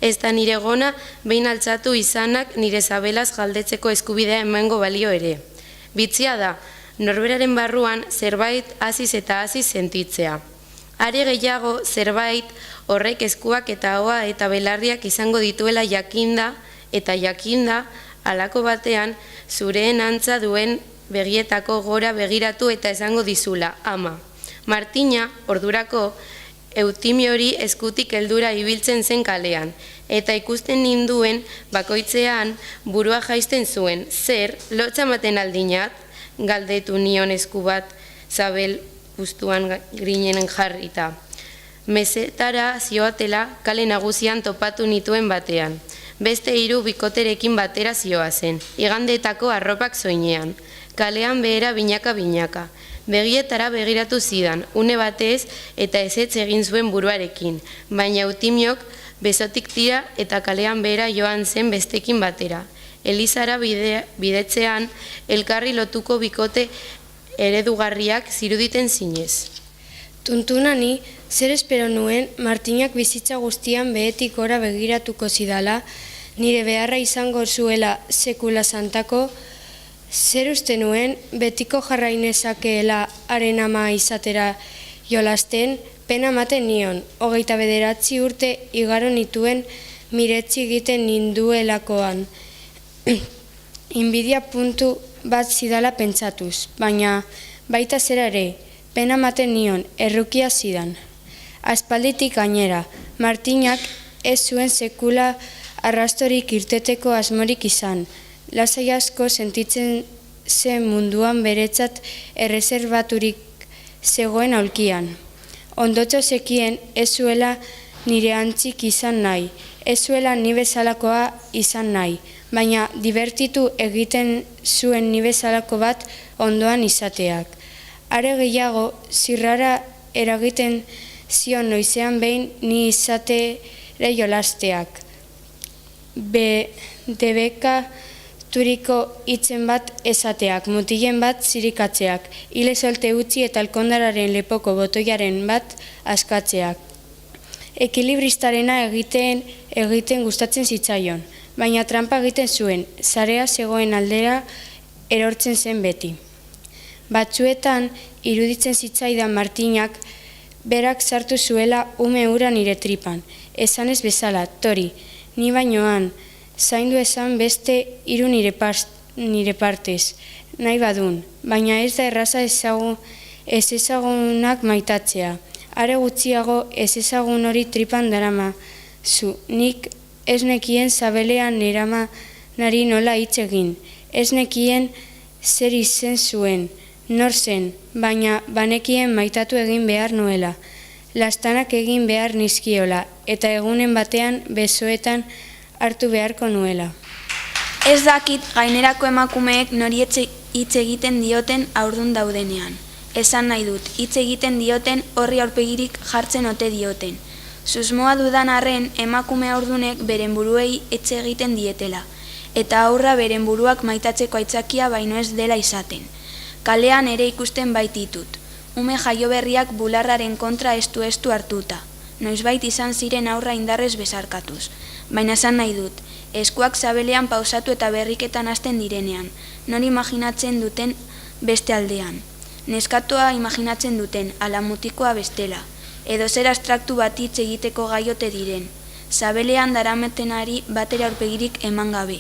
Ez da nire gona behin altzatu izanak nire sabelaz galdetzeko eskubidea emango balio ere. Bitzia da, norberaren barruan zerbait hasiz eta hasiz sentitzea. Are gehiago zerbait horrek eskuak eta ahoa eta belarriak izango dituela jakinda eta jakinda halako batean zureen antza duen begietako gora begiratu eta esango dizula, ama. Martina, ordurako, Eutimiori eskutik heldura ibiltzen zen kalean, eta ikusten ninduen bakoitzean burua jaisten zuen, zer, lotza maten aldinat, galdetu nion esku bat zabel guztuan grinenen jarrita. Mesetara zioatela kale nagusian topatu nituen batean. Beste 3 bikoterekin batera zioazen, igandeetako arropak zoinean. Kalean behera binaka-binaka. Begietara begiratu zidan, une batez eta ezetz egin zuen buruarekin, baina Eutimiok besotik tira eta kalean behera joan zen bestekin batera. Elizara bidetzean elkarri lotuko bikote eredugarriak ziruditen zinez. Tuntunani, zer espero nuen Martinak bizitza guztian behetik gora begiratuko zidala, nire beharra izango zuela sekula santako, zer uste nuen betiko jarrainezakeela haren ama izatera jolasten, pena maten nion, 29 urte igaro nituen miretzi egiten ninduelakoan. Inbidia puntu bat zidala pentsatuz, baina baita zera ere, pena maten nion, errukia zidan. Aspalditik gainera, Martinak ez zuen sekula arrastorik irteteko asmorik izan, lasai asko sentitzen zen munduan beretzat erreserbaturik zegoen aulkian. Ondotxo zekien ez zuela nire antzik izan nahi, ez zuela ni bezalakoa izan nahi, baina divertitu egiten zuen ni bezalako bat ondoan izateak. Are gehiago, zirrara eragiten zion noizean behin ni izatere jolasteak. Debekaturiko hitzen bat esateak, mutilen bat zirikatzeak, hile solte utzi eta alkondararen lepoko botoiaren bat askatzeak. Ekilibristarena egiten gustatzen zitzaion, baina trampa egiten zuen, sarea zegoen aldera erortzen zen beti. Batzuetan, iruditzen zitzaidan Martinak, berak sartu zuela ume hura nire tripan. Esan ez bezala, Tori, ni bainoan, zaindu esan beste 3 nire partez, nahi badun, baina ez da erraza ez ezagunak maitatzea. Are gutxiago ez ezagun hori tripan darama zu. Nik ez nekien zabelean neramanari nola hitz egin. Ez nekien zer izen zuen, nor zen, baina banekien maitatu egin behar nuela. Lastanak egin behar nizkiola, eta egunen batean besoetan hartu beharko nuela. Ez dakit gainerako emakumeek nori hitz egiten dioten haurdun daudenean. Esan nahi dut, hitz egiten dioten horri aurpegirik jartzen ote dioten. Susmoa dudan arren emakume haurdunek beren buruei hitz egiten dietela, eta aurra beren buruak maitatzeko aitzakia baino ez dela izaten. Kalean ere ikusten baititut. Ume jaioberriak bularraren kontra estu hartuta. Noizbait izan ziren aurra indarrez besarkatuz. Baina esan nahi dut, eskuak zabelean pausatu eta berriketan hasten direnean, nori imaginatzen duten beste aldean. Neskatoa imaginatzen duten, ala mutikoa bestela, edo zer abstraktu bat hitz egiteko gaiote diren, zabelean darametenari batera aurpegirik eman gabe,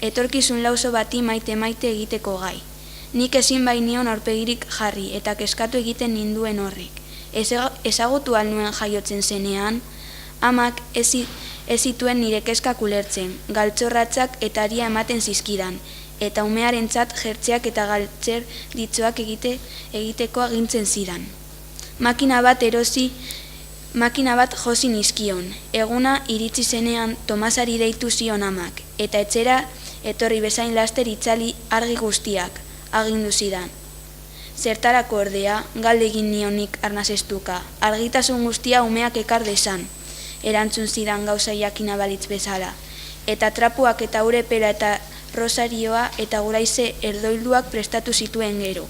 etorkizun lauso bati maite egiteko gai. Nik ezin bainion aurpegirik jarri eta keskatu egiten ninduen horrek. Ezagutu alnuen jaiotzen zenean, amak ez zituen nire keskak ulertzen, galtzorratzak eta aria ematen zizkidan, eta umearentzat jertzeak eta galtzer ditzoak egiteko agintzen zidan. Makina bat josi nizkion, eguna iritsi zenean Tomasari deitu zion amak, eta etxera etorri bezain laster itzali argi guztiak, agindu zidan. Zertarako ordea, galde egin nionik arnazestuka, argitasun guztia umeak ekar desan, erantzun zidan gauza jakina balitz bezala, eta trapuak eta urepela eta rosarioa eta guraize erdoilduak prestatu zituen gero.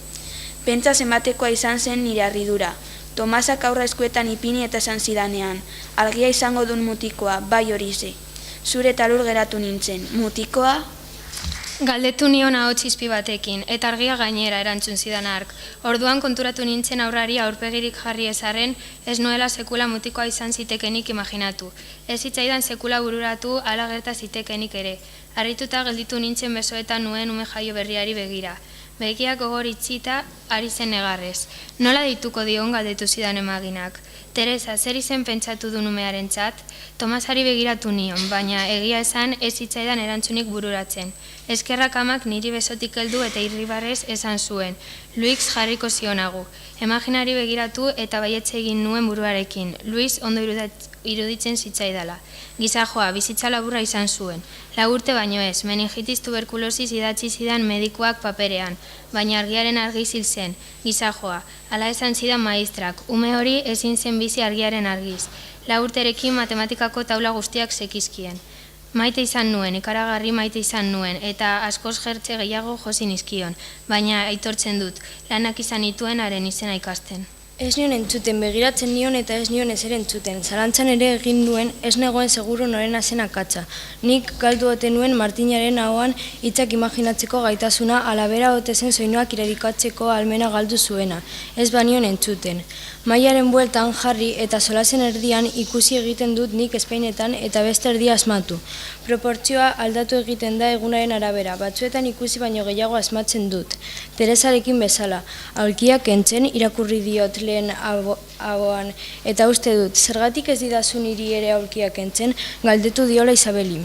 Pentsa zenbatekoa izan zen nire harridura, Tomasak aurra eskuetan ipini eta esan zidanean, argia izango dun mutikoa, bai horize. Zure talur geratu nintzen, mutikoa? Galdetu nion ahots izpi batekin, eta argia gainera erantzun zidan hark. Orduan konturatu nintzen aurrari aurpegirik jarri ezarren, ez nuela sekula mutikoa izan zitekenik imaginatu. Ez zitzaidan sekula bururatu ala gerta zitekenik ere. Harrituta gelditu nintzen besoetan nuen ume jaio berriari begira. Begiak gogor itxita ari zen negarrez. Nola dituko dion galdetu zidan emaginak. Teresa, zer izen pentsatu du numearen txat? Tomasari begiratu nion, baina egia esan ez zitzaidan erantzunik bururatzen. Eskerrak amak niri besotik heldu eta irribarrez esan zuen. Luix jarriko zionagu. Imaginari begiratu eta baietze egin nuen buruarekin. Luis ondo iruditzen zitzaidala. Gizajoa, bizitza laburra izan zuen. 4 urte baino ez, meningitis tuberkulosis idatzi zidan medikuak paperean, baina argiaren argi zil zen. Gizajoa, ala esan zidan maistrak, ume hori ezin zen bizi argiaren argiz. 4 urterekin matematikako taula guztiak sekizkien. Maite izan nuen, ikaragarri maite izan nuen, eta askoz jertze gehiago josi nizkion, baina aitortzen dut, lanak izan nituen haren izena ikasten. Ez nion entzuten, begiratzen nion eta ez nion ezer entzuten. Zalantzan ere egin nuen, ez negoen seguru norena zen akatsa. Nik galdu ote nuen Martinaren ahoan hitzak imaginatzeko gaitasuna, alabera ote zen soinuak irudikatzeko ahalmena galdu zuena. Ez banion entzuten. Mailaren bueltan jarri eta solasen erdian ikusi egiten dut nik espainetan eta beste erdia asmatu. Proportzioa aldatu egiten da egunaren arabera, batzuetan ikusi baino gehiago asmatzen dut. Teresarekin bezala, aulkiak kentzen irakurri diot lehen ahoan, eta uste dut, zergatik ez didazun niri ere aulkiak kentzen, galdetu diola Isabeli.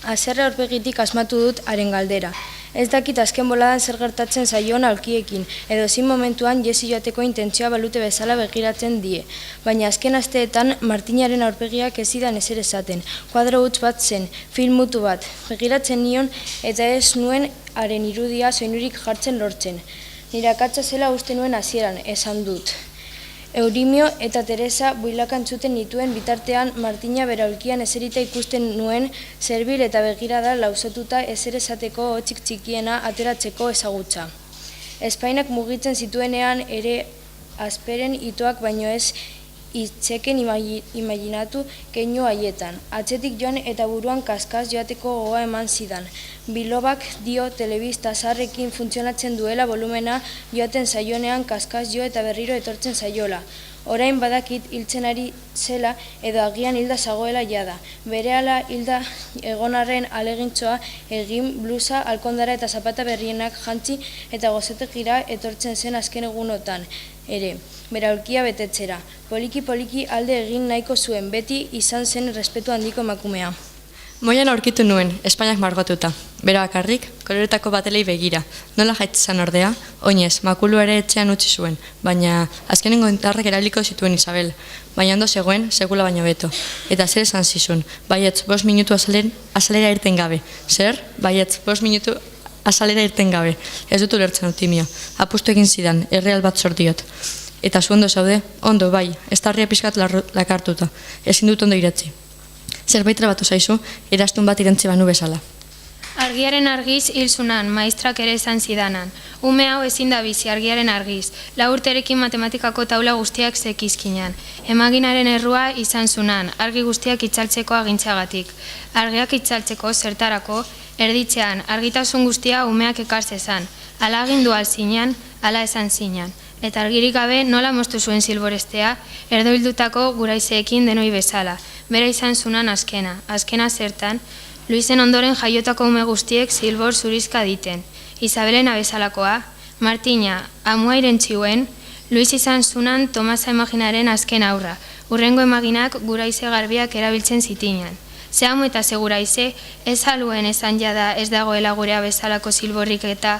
Haserre aurpegitik asmatu dut haren galdera. Ez dakit azken boladan zer gertatzen zaion aulkiekin, edo zin momentuan jesi joateko intentzioa balute bezala begiratzen die. Baina azken asteetan Martinaren aurpegiak ez zidan ezer esaten. Kuadro huts bat zen, film mutu bat. Begiratzen nion eta ez nuen haren irudia soinurik jartzen lortzen. Nire akatsa zela uste nuen hasieran, esan dut. Eurimio eta Teresa builakan zuten nituen bitartean Martina bera aulkian eserita ikusten nuen zerbil eta begirada lausatuta ezer esateko hotzik txikiena ateratzeko ezagutza. Espainak mugitzen zituenean ere azperen itoak baino ez itzeken imaginatu keinu haietan. Atzetik joan eta buruan kaskaz joateko gogoa eman zidan. Bilobak dio telebista zaharrekin funtzionatzen duela volumena joaten zaionean kaskaz jo eta berriro etortzen zaiola. Orain badakit hiltzen ari zela edo agian hilda zagoela jada. Berehala hilda egonarren alegintzoa egin blusa, alkondara eta zapata berrienak jantzi eta gozotegira etortzen zen azken egunotan ere, bere aulkia betetzera. Poliki alde egin nahiko zuen, beti izan zen respetu handiko emakumea. Moian aurkitu nuen, Espainiak margotuta. Bera bakarrik, koloretako batelei begira. Nola jaitzizan ordea, oinez, makulu ere etxean utzi zuen, baina azkenengo indarrak erabiliko zituen Isabel. Baina ondo zegoen, sekula baino beto. Eta zer esan zizun, baietz 5 minutu azalera irten gabe. Zer? Baietz 5 minutu azalera irten gabe. Ez dut ulertzen Eutimio. Apustu egin zidan, erreal bat sordiot. Eta zu ondo zaude? Ondo, bai, ez tarria pixkat lakartuta. Ezin dut ondo iratzi. Zerbait trabatu zaizu, erastun bat irentzi banu bezala. Argiaren argiz hil zunan, maistrak ere esan zidanan. Ume hau ezin da bizi argiaren argiz. 4 urterekin matematikako taula guztiak zekizkinan. Emaginaren errua izan zunan, argi guztiak itzaltzeko agintzeagatik. Argiak itzaltzeko zertarako, erditzean, argitasun guztia umeak ekarzezan. Ala agindu alzinan, ala esan zinan. Eta argirik gabe nola moztu zuen Silborestea, erdoildutako guraizeekin denoi bezala. Bera izan zunan azkena zertan, Luisen ondoren jaiotako ume guztiek Silbor zurizka diten. Isabelena bezalakoa, Martina, amua irentziuen, Luis izan zunan Tomasa imaginaren azken aurra, urrengo emaginak guraize garbiak erabiltzen zitinan. Zehamu eta seguraize, ez aluen esan jada ez dagoela gurea bezalako Silborrik eta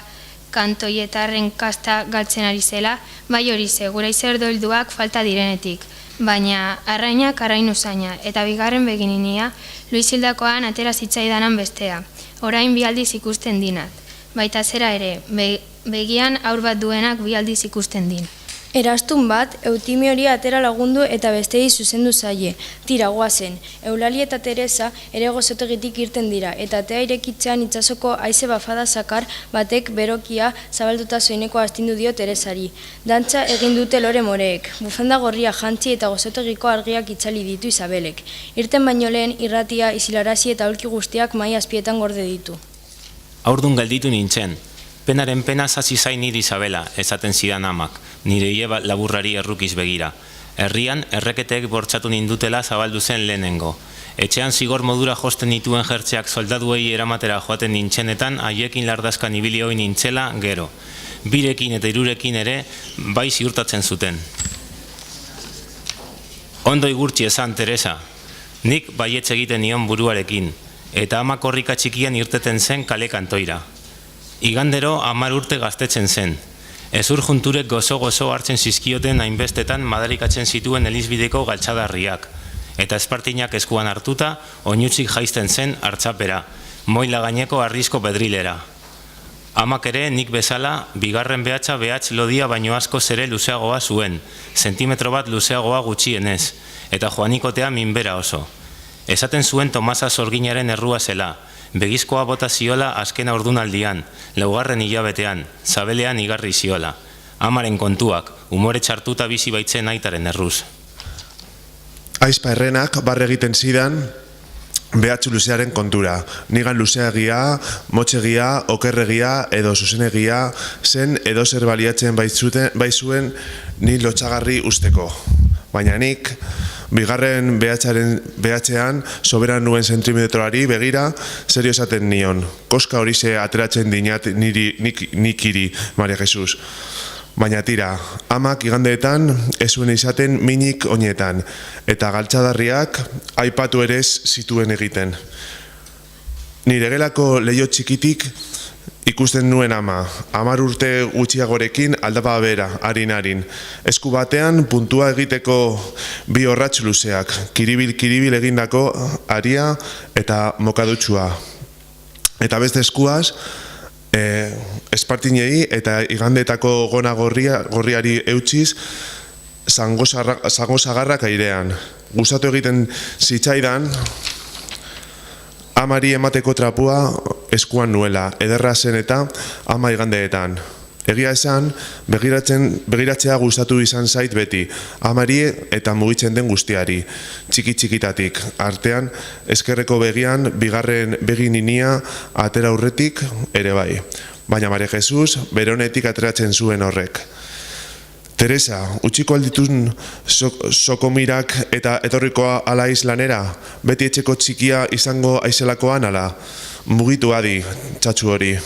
kantoietarren kasta galtzen ari zela, bai hori ze, guraize erdoilduak falta direnetik. Baina arrainak arrain usaina, eta bigarren begininia, Luis hildakoan atera zitzaidanan bestea. Orain 2 aldiz ikusten dinat. Baita zera ere, begian aur bat duenak 2 aldiz ikusten din. Erastun bat, Eutimio hori atera lagundu eta bestei zuzendu zaie. Tira goazen, Eulali eta Teresa ere gozotegitik irten dira, eta atea irekitzean itsasoko haize bafada zakar batek berokia zabalduta zoineko astindu dio Teresari. Dantza egin dute lore moreek, bufanda gorria jantzi eta gozotegiko argiak itzali ditu Isabelek. Irten baino lehen irratia, isilarazi eta aulki guztiak mahai azpietan gorde ditu. Aurdun gelditu nintzen. Penaren pena zazi zain niri Isabela, esaten zidan amak, nire ie laburrari errukiz begira. Herrian, erreketek bortxatu nindutela zabaldu zen lehenengo. Etxean zigor modura josten dituen jertzeak soldaduei eramatera joaten nintzenetan, haiekin lardazkan ibili hoi nintzela gero. 2rekin eta 3rekin ere, bai ziurtatzen zuten. Ondo igurtzi esan, Teresa, nik baietz egiten nion buruarekin, eta amak korrika txikian irteten zen kale kantoira. Igandero 10 urte gaztetzen zen. Ezur junturek gozo-gozo hartzen zizkioten hainbestetan madarikatzen zituen elizbideko galtzadarriak. Eta espartinak eskuan hartuta, oinutzik jaisten zen hartzapera, moila gaineko arrizko pedrilera. Amak ere nik bezala, bigarren behatza behatz lodia baino asko zere luzeagoa zuen, zentimetro bat luzeagoa gutxienez, eta joanikotea minbera oso. Esaten zuen Tomasa Sorginaren errua zela, begizkoa bota ziola azkena ordunaldian, 4. hilabetean, zabelean igarri ziola. Amaren kontuak, umore txartuta bizi baitzen aitaren erruz. Aizpa errenak barre egiten zidan behatzu luzearen kontura. Nigan luzeagia, motxegia, okerregia edo zuzenegia zen edo zer baliatzen baizuen ni lotxagarri usteko. Baina nik, bigarren behatzean, soberan nuen zentimetroari begira, serio esaten nion. Koska horize ateratzen dinat nikiri, Maria Jesus. Baina tira, amak igandeetan ez zuen izaten minik oinetan, eta galtzadarriak aipatu ere zituen egiten. Nire gelako leio txikitik ikusten nuen ama, 10 urte gutxiagorekin aldapa bera, harin. Esku batean puntua egiteko 2 orratz luzeak, kiribil egindako aria eta mokadutsua. Eta beste eskuaz, espartinei eta igandetako gona gorriari eutxiz zango zagarrak airean. Gustatu egiten zitzaidan, amari emateko trapua eskuan nuela, ederra zen eta ama igandeetan. Egia esan, begiratzea gustatu izan zait beti, amari eta mugitzen den guztiari, txiki-txikitatik. Artean, eskerreko begian, bigarren begininia atera aurretik ere bai. Baina Maria Jesus, bere honetik ateratzen zuen horrek. Teresa, utxiko alditun sokomirak eta etorrikoa ala lanera? Beti etxeko txikia izango aizelakoan ala? Mugitu adi, txatxu hori.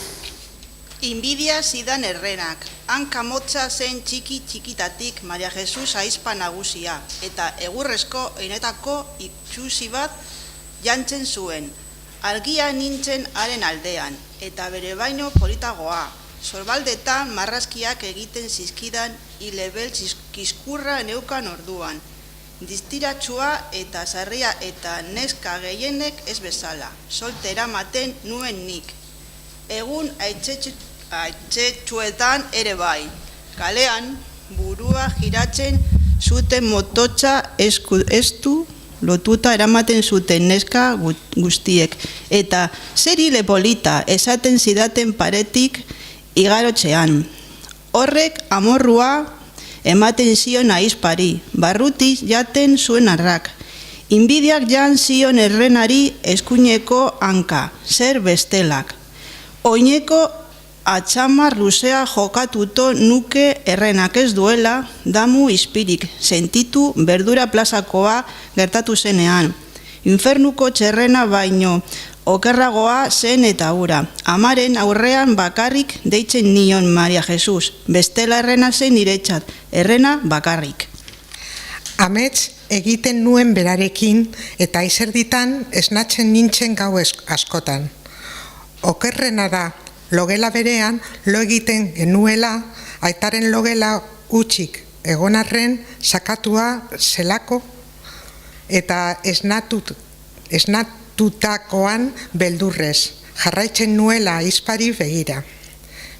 Inbidia zidan errenak, hanka motza zen txikitatik Maria Jesus aizpa nagusia, eta egurrezko einetako itxusi bat jantzen zuen. Argia nintzen haren aldean, eta bere baino politagoa. Sorbaldetan marrazkiak egiten zizkidan hilebel kiskurra neukan orduan. Distiratsua eta sarria eta neska gehienek ez bezala. Soltera maten nuen nik. Egun aitzetsuetan ere bai. Kalean burua giratzen zuten mototxa estu lotuta eramaten zuten neska guztiek. Eta zer hile polita esaten zidaten paretik igarotxean. Horrek amorrua ematen zion aizpari, barrutiz jaten zuen arrak. Inbidiak jan zion errenari eskuineko hanka, zer bestelak. Oineko atxamar luzea jokatuto nuke errenak ez duela damu izpirik, sentitu berdura plazakoa gertatu zenean. Infernuko txerrena baino okerragoa zen eta ura. Amaren aurrean bakarrik deitzen nion Maria Jesus. Bestela errena zen niretzat, errena bakarrik. Amets egiten nuen berarekin eta izerditan esnatzen nintzen gau askotan. Okerrena da, logela berean lo egiten genuela, aitaren logela utxik egonarren sakatua zelako eta esnatutakoan beldurrez, jarraitzen nuela aizpari begira.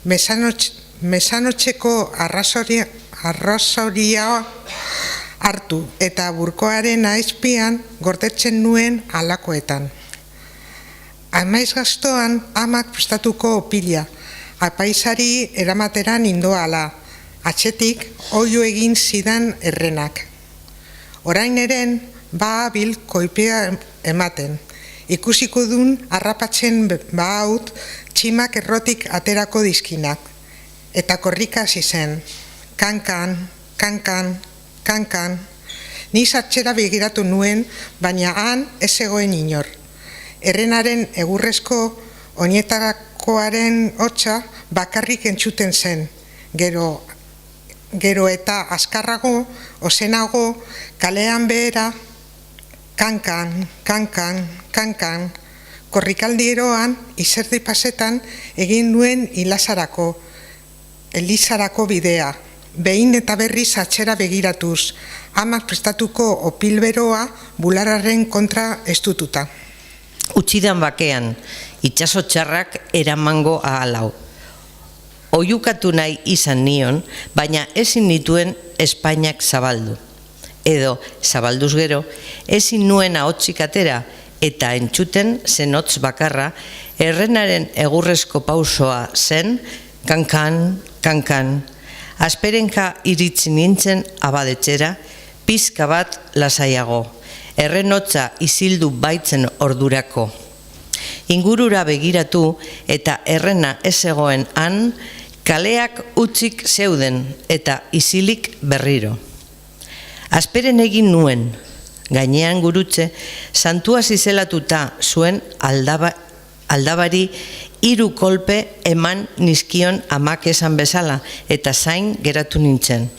Mesanotxeko arrazoria hartu eta burkoaren aizpian gordetzen nuen alakoetan. Amaiz gaztoan amak prestatuko opila, apaizari eramateran indoala, atxetik oio egin zidan errenak. Orain eren, abil koipea ematen. Ikusiko dun harrapatzen haut tximak errotik aterako dizkinak. Eta korrika hasi zen. Kankan, kankan, kankan. Ni sartxera begiratu nuen, baina han ez zegoen inor. Errenaren egurrezko oinetarakoaren hotza bakarrik entzuten zen. Gero eta azkarrago, ozenago, kalean behera, kankan, kankan, kankan, korrikaldieroan, izerdi pasetan, egin nuen Elizarako bidea. Behin eta berriz atxera begiratuz, amak prestatuko opilberoa bulararen kontra estututa. Utxidan bakean, itxaso txarrak eramango ahalau. Oiukatu nahi izan nion, baina ezin nituen Espainiak zabaldu. Edo, zabalduz gero, ezin nuen ahotsik atera eta entzuten zenotz bakarra, errenaren egurrezko pausoa zen, kankan, kankan. Asperenka iritsi nintzen abadetxera, pizka bat lasaiago. Errenotza izildu baitzen ordurako. Ingurura begiratu eta errena ez zegoen han, kaleak utzik zeuden eta izilik berriro. Asperen egin nuen, gainean gurutze, santua zizelatuta zuen aldabari 3 kolpe eman nizkion amak esan bezala eta zain geratu nintzen.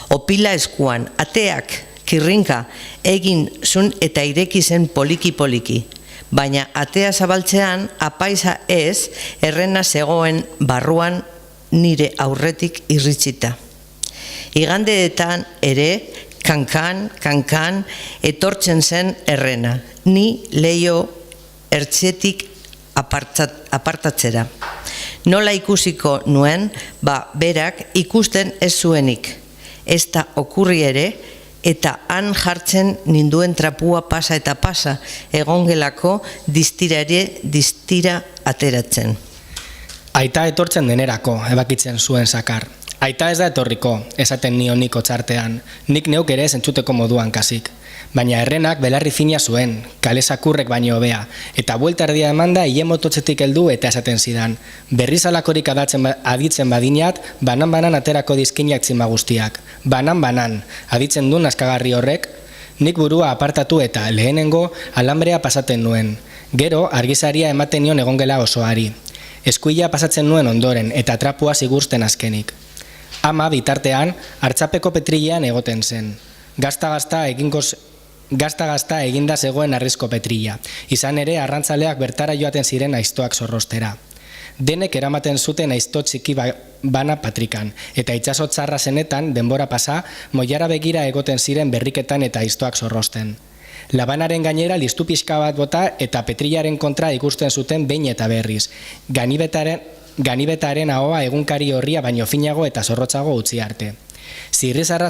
Opila eskuan, ateak, kirrinka, egin zun eta ireki zen poliki-poliki. Baina atea zabaltzean, apaiza ez, errena zegoen barruan nire aurretik irritsita. Igandeetan ere, kankan, kankan, etortzen zen errena. Ni leio ertzetik apartatzera. Nola ikusiko nuen, berak ikusten ez zuenik. Ez da okurri ere, eta han jartzen ninduen trapua pasa eta pasa, egongelako distira ateratzen. Aita etortzen denerako, ebakitzen zuen Sakar. Aita ez da etorriko, esaten nio nik otzartean, nik neuk ere zentzuteko moduan kasik. Baina errenak belarri fina zuen, kale sakurrek baino hobea, eta buelta erdia emanda hile mototzetik heldu eta esaten zidan. Berriz alakorik aditzen badinat, banan-banan aterako dizkinak zima guztiak. Banan-banan, aditzen du naskagarri horrek, nik burua apartatu eta lehenengo alambrea pasaten nuen. Gero, argizaria ematen nion egongela osoari. Eskuila pasatzen nuen ondoren eta trapua zigursten azkenik. Ama bitartean, hartzapeko petrilean egoten zen. Gazta-gazta eginda zegoen arrizko petrila. Izan ere, arrantzaleak bertara joaten ziren aiztoak zorrostera. Denek eramaten zuten aizto txiki bana patrikan, eta itsaso txarra zenetan, denbora pasa, moiara begira egoten ziren berriketan eta aiztoak zorrosten. Labanaren gainera listu pixka bat bota eta petrilaren kontra ikusten zuten behin eta berriz. Ganibetaren ahoa egunkari horria baino finago eta zorrotzago utzi arte. Zirrizarra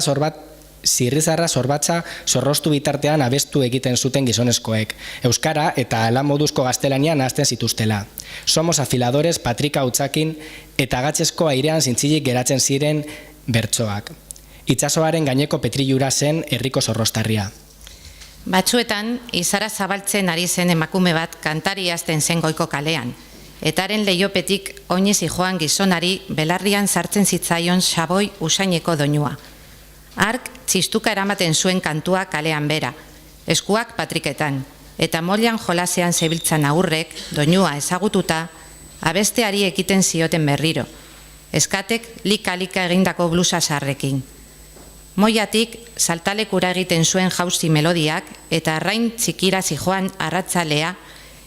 zorbatza zorrostu bitartean abestu egiten zuten gizonezkoek, euskara eta ala moduzko gaztelanian ahazten zituztela. Somos afiladores, patrika utzakin eta gatzezko airean zintzilik geratzen ziren bertsoak. Itsasoaren gaineko petrilura zen herriko zorrostarria. Batzuetan, izara zabaltzen ari zen emakume bat kantari hasten zen goiko kalean, etaren leiopetik oinez joan gizonari belarrian sartzen zitzaion xaboi usaineko doinua. Ark txistuka eramaten zuen kantua kalean bera, eskuak patriketan, eta moilan jolasean zebiltzan aurrek, doinua ezagututa, abesteari ekiten zioten berriro, eskatek lika-lika egindako blusa sarrekin. Moiatik saltalekura egiten zuen jauzi melodiak eta arrain txikira zijoan arratzalea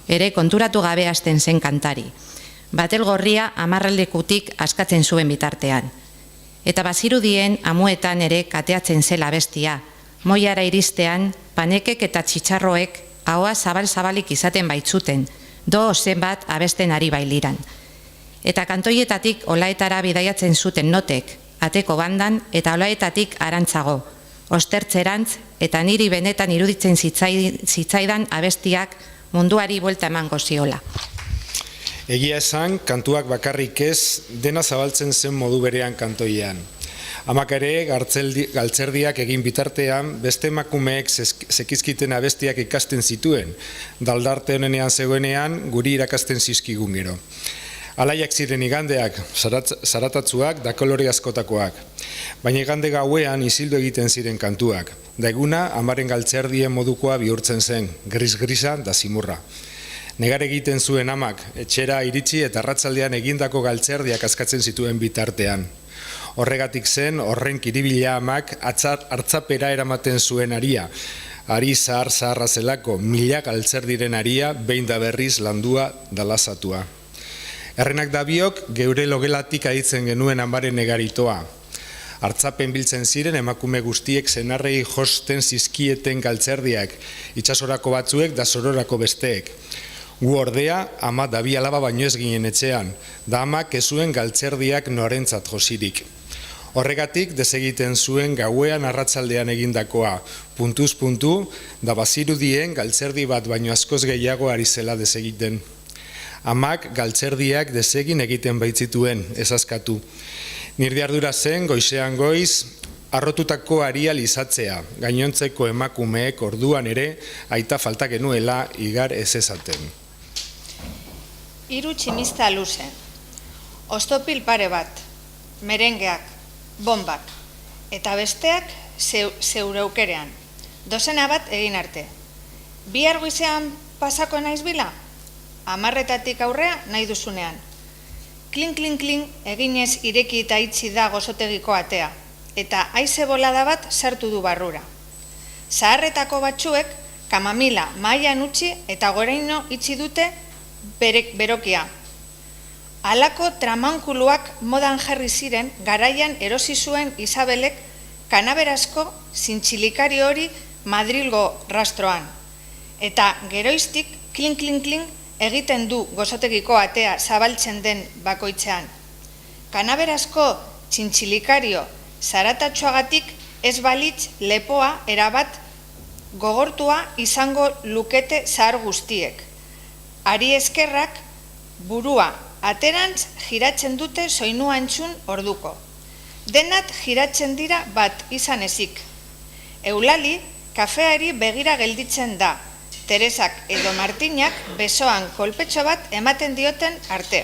ere konturatu gabe hasten zen kantari. Batel gorria amarraldekutik askatzen zuen bitartean. Eta bazirudien amuetan ere kateatzen zela bestia, moiara iristean panekek eta txitsarroek ahoa zabal-zabalik izaten baitzuten, do ozen bat abesten ari bailiran. Eta kantoietatik olaetara bidaiatzen zuten notek, ateko bandan eta olaetatik arantzago, ostertzerantz eta niri benetan iruditzen zitzaidan abestiak munduari buelta emango ziola. Egia esan, kantuak bakarrik ez, dena zabaltzen zen modu berean kantoian. Amak ere, galtzerdiak egin bitartean, beste emakumeek zekizkiten abestiak ikasten zituen, daldarte honenean zegoenean, guri irakasten zizkigun gero. Alaiak ziren igandeak, zaratatzuak da kolore askotakoak. Baina igande gauean isildu egiten ziren kantuak. Da eguna, amaren galtzerdien modukoa bihurtzen zen, gris-grisa da zimurra. Negar egiten zuen amak, etxera iritsi eta arratzaldean egindako galtzerdiak askatzen zituen bitartean. Horregatik zen, horren kiribila amak hartzapera eramaten zuen aria. Ari zahar-zaharra zelako, mila galtzerdiren aria, behin da berriz landua dalazatua. Errenak dabiok, geure logelatik aditzen genuen amaren negaritoa. Hartzapen biltzen ziren emakume guztiek zenarrei josten zizkieten galtzerdiak, itsasorako batzuek da sororako besteek. Gu ordea, ama dabi alaba baino ez ginen etxean, da amak ez zuen galtzerdiak norentzat josirik. Horregatik, desegiten zuen gauean arratzaldean egindakoa, puntuz puntu, da bazirudien galtzerdi bat baino askoz gehiago ari zela desegiten. Amak galtzerdiak desegin egiten baitzituen, ez askatu. Nire ardura zen, goizean goiz, arrotutako aria lizatzea, gainontzeko emakumeek orduan ere, aita falta genuela igar ez ezaten. 3 tximista luze, ostopil pare bat, merengeak, bombak, eta besteak zeureukerean, dozena bat egin arte. Bihar goizean pasako naiz bila? 10:00 aurrea nahi duzunean. Klin, klin, klin, eginez ireki eta itxi da gozotegiko atea, eta haize bolada bat sartu du barrura. Zaharretako batzuek kamamila mailan utzi eta goraino itxi dute berokia. Halako tramankuluak modan jarri ziren garaian erosi zuen Isabelek kanaberazko zintxilikari hori Madrilgo rastroan. Eta geroiztik klin, klin, klin, egiten du gozotegiko atea zabaltzen den bakoitzean. Kanaberazko txintxilikario zaratatxoagatik ez balitz lepoa erabat gogortua izango lukete zahar guztiek. Ari eskerrak burua aterantz giratzen dute soinua entzun orduko. Denat giratzen dira bat izan ezik. Eulali Kafeari begira gelditzen da, Teresak edo Martinak besoan kolpetxo bat ematen dioten arte.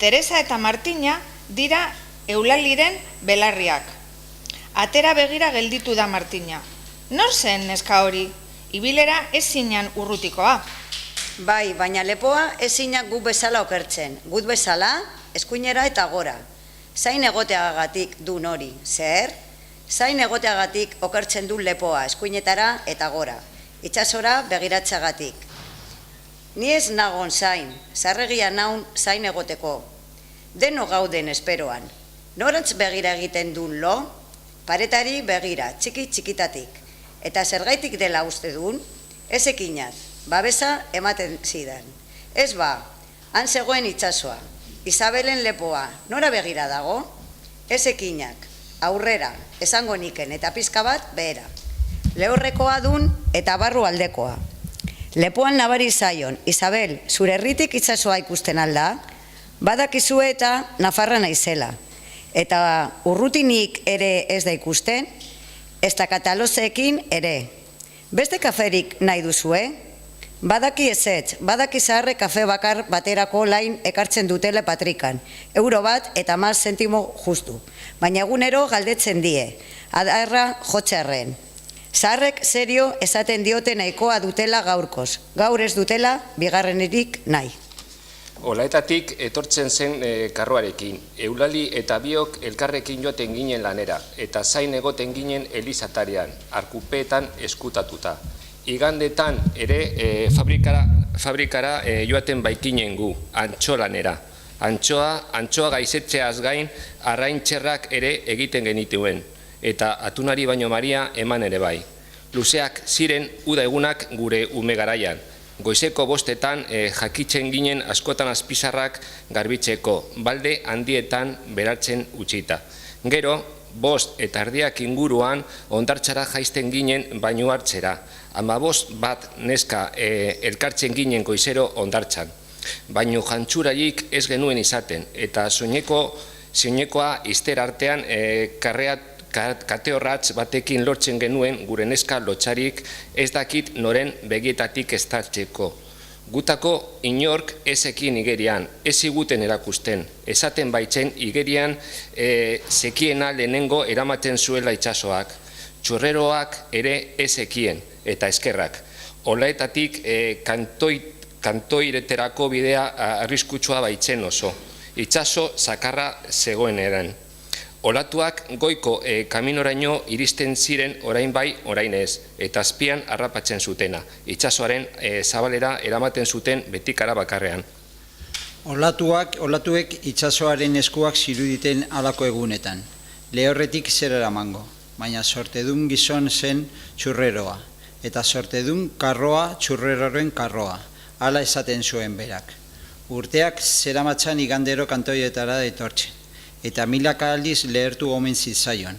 Teresa eta Martina dira Eulaliren belarriak. Atera begira gelditu da Martina. Nor zen neska hori? Ibilera ezinan urrutikoa. Bai, baina lepoa ezinak gu bezala okertzen. Gut bezala, eskuinera eta gora. Zain egoteagatik du nori, zer? Zain egoteagatik okertzen du lepoa, eskuinetara eta gora. Itsasora begiratzeagatik. Ni ez nagon zain, zarregia naun zain egoteko. Deno gauden esperoan. Norantz begira egiten duen lo? Paretari begira, txikitatik. Eta zergaitik dela uste duen? Ez ekinat, babesa ematen zidan. Ez ba, han zegoen itsasoa. Isabelen lepoa, nora begira dago? Ez ekinak, aurrera, esango niken eta pizka bat behera. Lehorrekoa dun eta barru aldekoa. Lepoan nabari zaion, Isabel, zure herritik itsasoa ikusten alda? Badakizue eta Nafarra naizela. Eta urrutinik ere ez da ikusten, ez da Katalozeekin ere. Beste kaferik nahi duzue? Badaki ezetz, badaki zaharre kafe bakar baterako lain ekartzen dutele patrikan, euro bat eta 10 zentimo justu. Baina egunero galdetzen die, adarra jotxarren. Zaharrek serio esaten diote nahikoa dutela gaurkoz, gaur ez dutela bigarrenerik nahi. Olaetatik etortzen zen karroarekin, Eulali eta biok elkarrekin joaten ginen lanera, eta zain egoten ginen elizatarean, arkupeetan eskutatuta. Igandetan ere fabrikara joaten baikinen gu, antxolanera. Antxoa gaizetzeaz gain, arrain txerrak ere egiten genituen, eta atunari baino Maria eman ere bai. Luzeak ziren uda egunak gure ume garaian. Goizeko 5etan jakitzen ginen askotan azpizarrak garbitzeko, balde handietan beratzen utxita. Gero, 5:30 inguruan ondartxara jaisten ginen baino hartzera. 15 neska elkartzen ginen goizero ondartxan. Baino jantxuraik ez genuen izaten, eta soinekoa izter artean kate horratz batekin lortzen genuen gure neska lotxarik ez dakit noren begietatik estartzeko. Gutako inork ezekin igerian, ez iguten erakusten, esaten baitzen igerian zekiena lehenengo eramaten zuela itsasoak, txurreroak ere ezekien eta eskerrak. Olaetatik kantoireterako bidea arriskutsua baitzen oso, itsaso zakarra zegoen eran. Olatuak goiko kaminoraino iristen ziren orain bai, orain ez, eta azpian harrapatzen zutena. Itsasoaren zabalera eramaten zuten betikara bakarrean. Olatuek itsasoaren eskuak ziruditen halako egunetan. Lehorretik zer eramango, baina sortedun gizon zen txurreroa, eta sortedun karroa txurreroren karroa, hala esaten zuen berak. Urteak zeramatzan igandero kantoietara etortzen. Eta milaka aldiz lehertu omen zitzaion,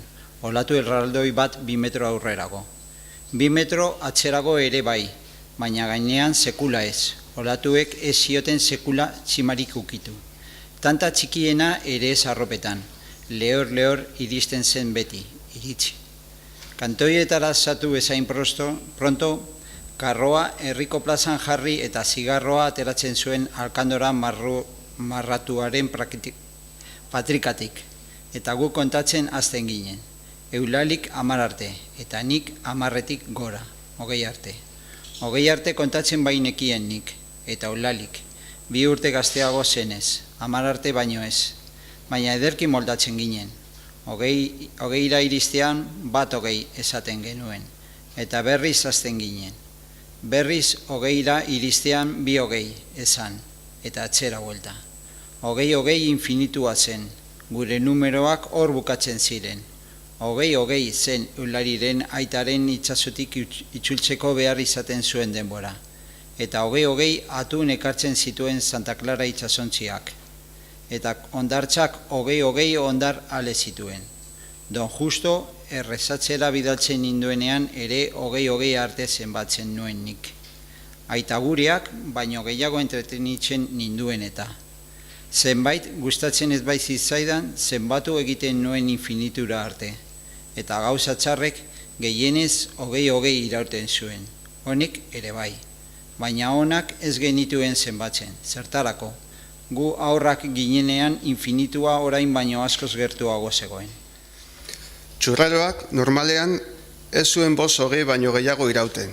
olatu erraldoi bat 2 metro aurrerago. 2 metro atzerago ere bai, baina gainean sekula ez, olatuek ez zioten sekula tximarik ukitu. Tanta txikiena ere ez arropetan, lehor iristen zen beti, iritsi. Kantoietara zatu bezain pronto, karroa herriko plazan jarri eta zigarroa ateratzen zuen alkandora marratuaren patrikatik, eta gu kontatzen hasten ginen. Eulalik 10 arte, eta nik 10etik gora, 20 arte. 20 arte kontatzen bainekien nik, eta Eulalik, 2 urte gazteago zenez, 10 arte baino ez, baina ederki moldatzen ginen. 20ra iristean 20 esaten genuen, eta berriz hasten ginen. Berriz 20ra iristean 20 esan, eta atzera huelta. 20 infinitua zen, gure numeroak hor bukatzen ziren. 20 zen Eulaliren aitaren itsasotik itzultzeko behar izaten zuen denbora. Eta 20 atun ekartzen zituen Santa Clara itsasontziak. Eta ondartzak 20 ondar ale zituen. Don Justo errezatzera bidaltzen ninduenean ere 20 arte zenbatzen nuen nik. Aita gureak baino gehiago entretenitzen ninduen eta. Zenbait gustatzen ez bai zitzaidan, zenbatu egiten nuen infinitura arte. Eta gauza txarrek gehienez 20 irauten zuen, honek ere bai. Baina honak ez genituen zenbatzen, zertarako. Gu aurrak ginenean infinitua orain baino askoz gertuago zegoen. Txurreroak normalean ez zuen 20 baino gehiago irauten.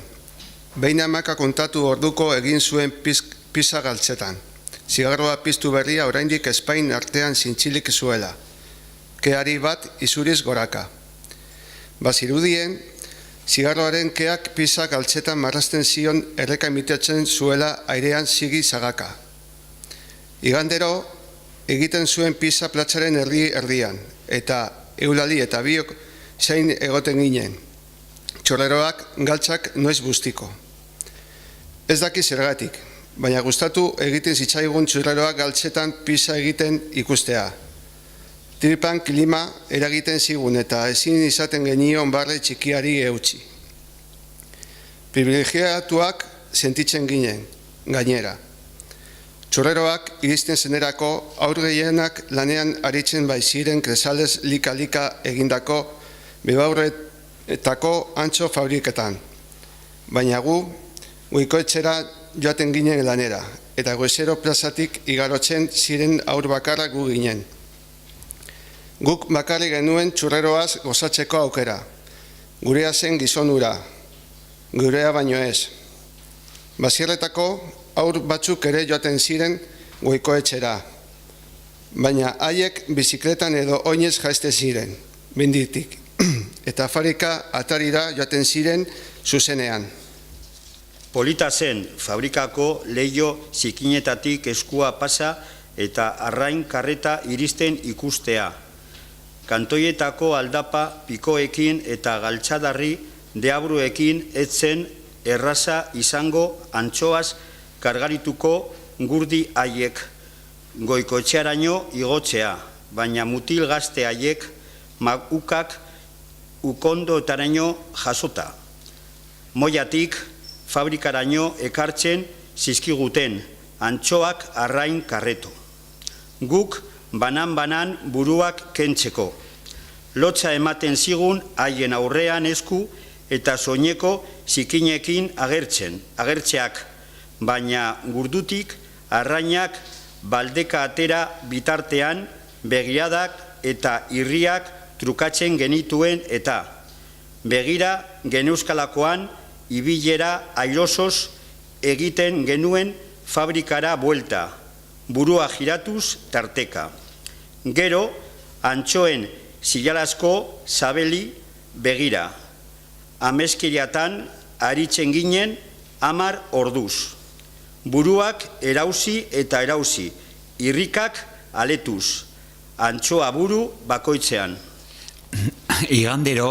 Behin amaka kontatu orduko egin zuen pisa galtzetan. Zigarroa piztu berria oraindik Espain artean zintzilik zuela. Keari bat izuriz goraka. Bazirudien, zigarroaren keak pisa galtzetan marrazten zion erreka imitatzen zuela airean sigi zagaka. Igandero, egiten zuen pisa platzaren erdian, eta Eulali eta biok zein egoten ginen. Txorreroak galtzak noiz bustiko. Ez daki zergatik, baina gustatu egiten zitzaigun txurreroak galtzetan pisa egiten ikustea. Tripan klima eragiten zigun eta ezin izaten genion barre txikiari eutsi. Privilegiatuak sentitzen ginen, gainera. Txurreroak iristen zenerako aur gehienak lanean aritzen baiziren kresaldez lika-lika egindako bebaurretako antxo fabriketan. Baina gu, goikoetxera joaten ginen lanera, eta goizero plazatik igarotzen ziren aur bakarra gu ginen. Guk bakarri genuen txurreroaz gozatzeko aukera. Gurea zen gizonura, gurea baino ez. Bazierretako aur batzuk ere joaten ziren goikoetxera, baina haiek bizikletan edo oinez jaiste ziren, benditik, eta fabrika atarira joaten ziren zuzenean. Polita zen fabrikako leiho zikinetatik eskua pasa eta arrain karreta iristen ikustea. Kantoietako aldapa pikoekin eta galtzadarri deabruekin etzen erraza izango antxoaz kargarituko gurdi haiek goikoetxearaino igotzea, baina mutil gazte haiek ukak ukondoetaraino jasota. Moiatik fabrikaraino ekartzen zizkiguten antxoak arrain karreto. Guk banan-banan buruak kentzeko. Lotza ematen zigun haien aurrean esku eta soineko zikinekin agertzeak, baina gurdutik arrainak baldeka atera bitartean begiradak eta irriak trukatzen genituen eta begira geneuzkalakoan ibilera airosoz egiten genuen fabrikara buelta, burua giratuz tarteka. Gero, antxoen zilalazko zabeli begira. Ameskiriatan aritzen ginen 10 orduz. Buruak erauzi eta erauzi, irrikak aletuz, antxoa buru bakoitzean. Igandero,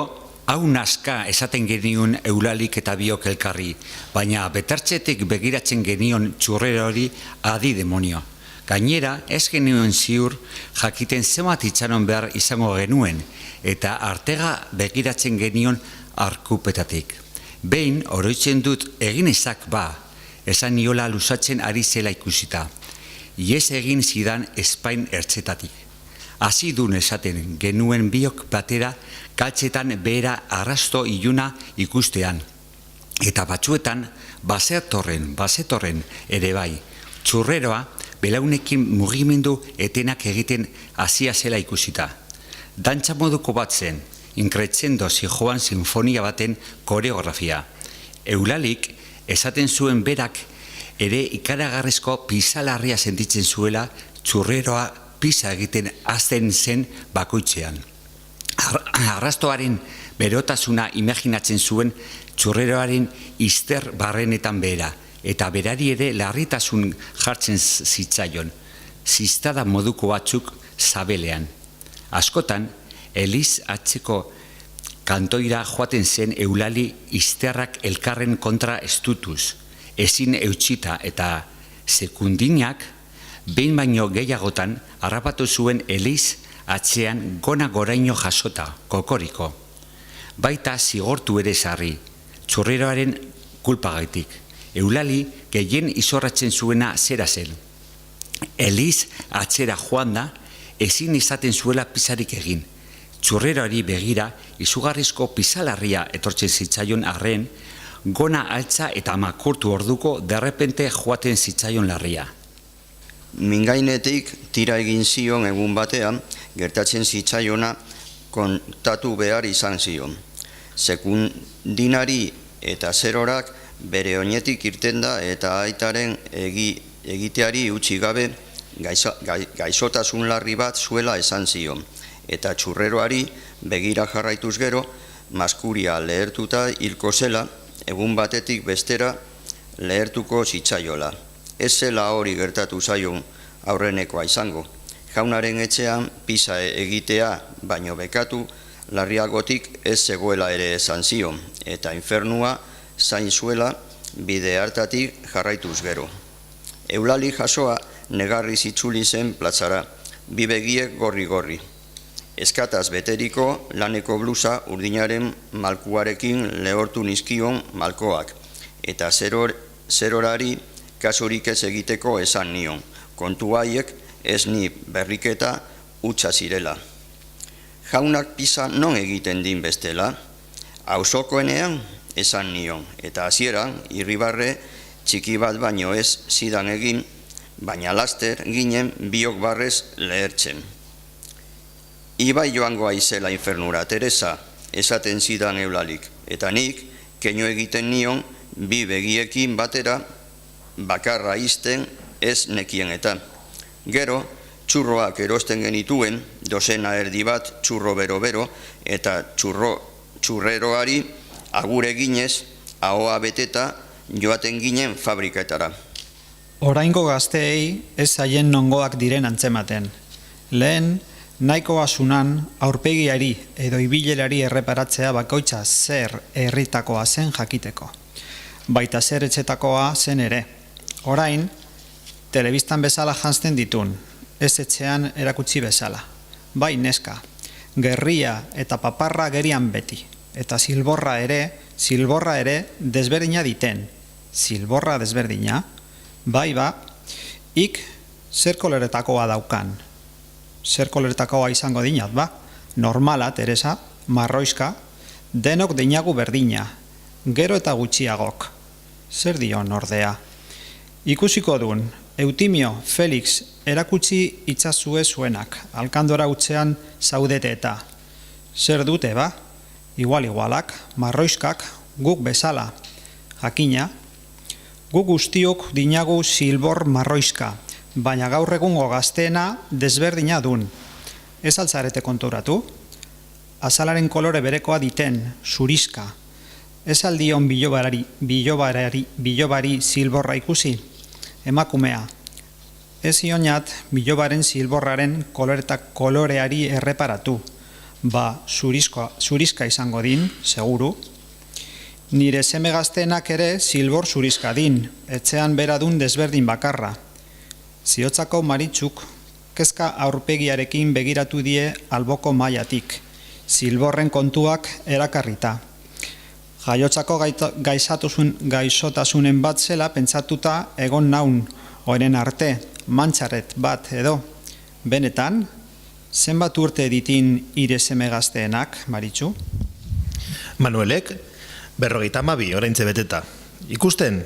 hau naska esaten genion Eulalik eta biok elkarri, baina betartzetik begiratzen genion txurrerori adi demonio. Gainera, ez genuen ziur jakiten zenbat itxaron behar izango genuen, eta artega begiratzen genion arkupetatik. Behin, oroitzen dut egin ezak ba, esan niola lusatzen ari zela ikusita. Iez egin zidan Espain ertzetatik. Hasi dun esaten genuen biok batera galtzetan behera arrasto iluna ikustean. Eta batzuetan, bazetorren ere bai, txurreroa belaunekin mugimendu etenak egiten hasia zela ikusita. Dantza moduko bat zen, Increzendo zijoan sinfonia baten koreografia. Eulalik esaten zuen berak ere ikaragarrezko pisalarria sentitzen zuela txurreroa pisa egiten hasten zen bakoitzean. Arrastoaren berotasuna imaginatzen zuen txurreroaren izter barrenetan behera, eta berari ere larritasun jartzen zitzaion, ziztada moduko batzuk zabelean. Askotan, Eliz atzeko kantoira joaten zen Eulali izterrak elkarren kontra estutuz, ezin eutxita eta sekundinak, behin baino gehiagotan harrapatu zuen Eliz atzean gona goraino jasota, kokoriko. Baita zigortu ere sarri, txurreroaren kulpagaitik. Eulali gehien izorratzen zuena zera zen. Eliz atzera joan da, ezin izaten zuela pisarik egin. Txurrerari begira, izugarrizko pisalarria etortzen zitzaion arren, gona altza eta makurtu orduko derrepente joaten zitzaion larria. Mingainetik tira egin zion egun batean, gertatzen zitzaiona kontatu behar izan zion. Sekundinari eta zerorak bere oinetik irten da eta aitaren egiteari utzi gabe gaixotasun larri bat zuela esan zion. Eta txurreroari begira jarraituz gero, maskuria lehertuta hilko zela, egun batetik bestera lehertuko zitzaiola. Ez zela hori gertatu zaion aurrenekoa izango. Jaunaren etxean pisa egitea baino bekatu larriagotik ez zegoela ere esan zion, eta infernua zain zuela bide hartatik jarraituz gero. Eulali jasoa negarriz itzuli zen platzara, bi begiek gorri-gorri. Eskataz beteriko laneko blusa urdinaren malkuarekin lehortu nizkion malkoak, eta zerorari kasurik ez egiteko esan nion. Kontu haiek ez ni berriketa utza zirela. Jaunak pisa non egiten din bestela? Auzokoenean esan nion, eta hasieran irribarre txiki bat baino ez zidan egin, baina laster ginen biok barrez lehertzen. Ibai joango aizela infernura, Teresa, esaten zidan Eulalik, eta nik, keino egiten nion, bi begiekin batera, bakarra izten ez nekien eta. Gero, txurroak erosten genituen, dozena erdi bat txurro bero-bero, eta txurreroari agure ginez, ahoa beteta joaten ginen fabriketara. Oraingo gazteei ez zaien nongoak diren antzematen. Lehen, nahiko asunan aurpegiari edo ibilerari erreparatzea bakoitza zer herritakoa zen jakiteko. Baita zer etxetakoa zen ere. Orain, telebistan bezala janzten ditun, ez etxean erakutsi bezala. Bai neska, gerria eta paparra gerian beti, eta silborra ere desberdina diten. Silborra desberdina? Bai ba, ik zer koloretakoa daukan. Zer koloretakoa izango dinat, ba? Normala, Teresa, marroizka, denok dinagu berdina, gero eta gutxiagok. Zer dion ordea? Ikusiko dun, Eutimio, Felix, erakutsi itzazue zuenak, alkandora utzean zaudete eta. Zer dute, ba? Igualak, marroizkak, guk bezala. Jakina, guk guztiok dinagu silbor marroizka, baina gaur egungo gazteena desberdina dun. Ez altzarete konturatu? Azalaren kolore berekoa diten, zurizka. Ez aldion bilobari silborra ikusi? Emakumea. Ez ionat bilobaren silborraren koloreari erreparatu. Ba, zurizka izango din, seguru. Nire seme gazteenak ere silbor zurizka din, etxean bera dun desberdin bakarra. Ziotzako Maritzuk, kezka aurpegiarekin begiratu die alboko mailatik, silborren kontuak erakarrita. Jaiotzako gaixotasunen bat zela pentsatuta egon naun, oren arte, mantxarret bat edo. Benetan, zenbat urte ditin ire seme gazteenak, Maritzu? Manuelek, 52 oraintze beteta. Ikusten,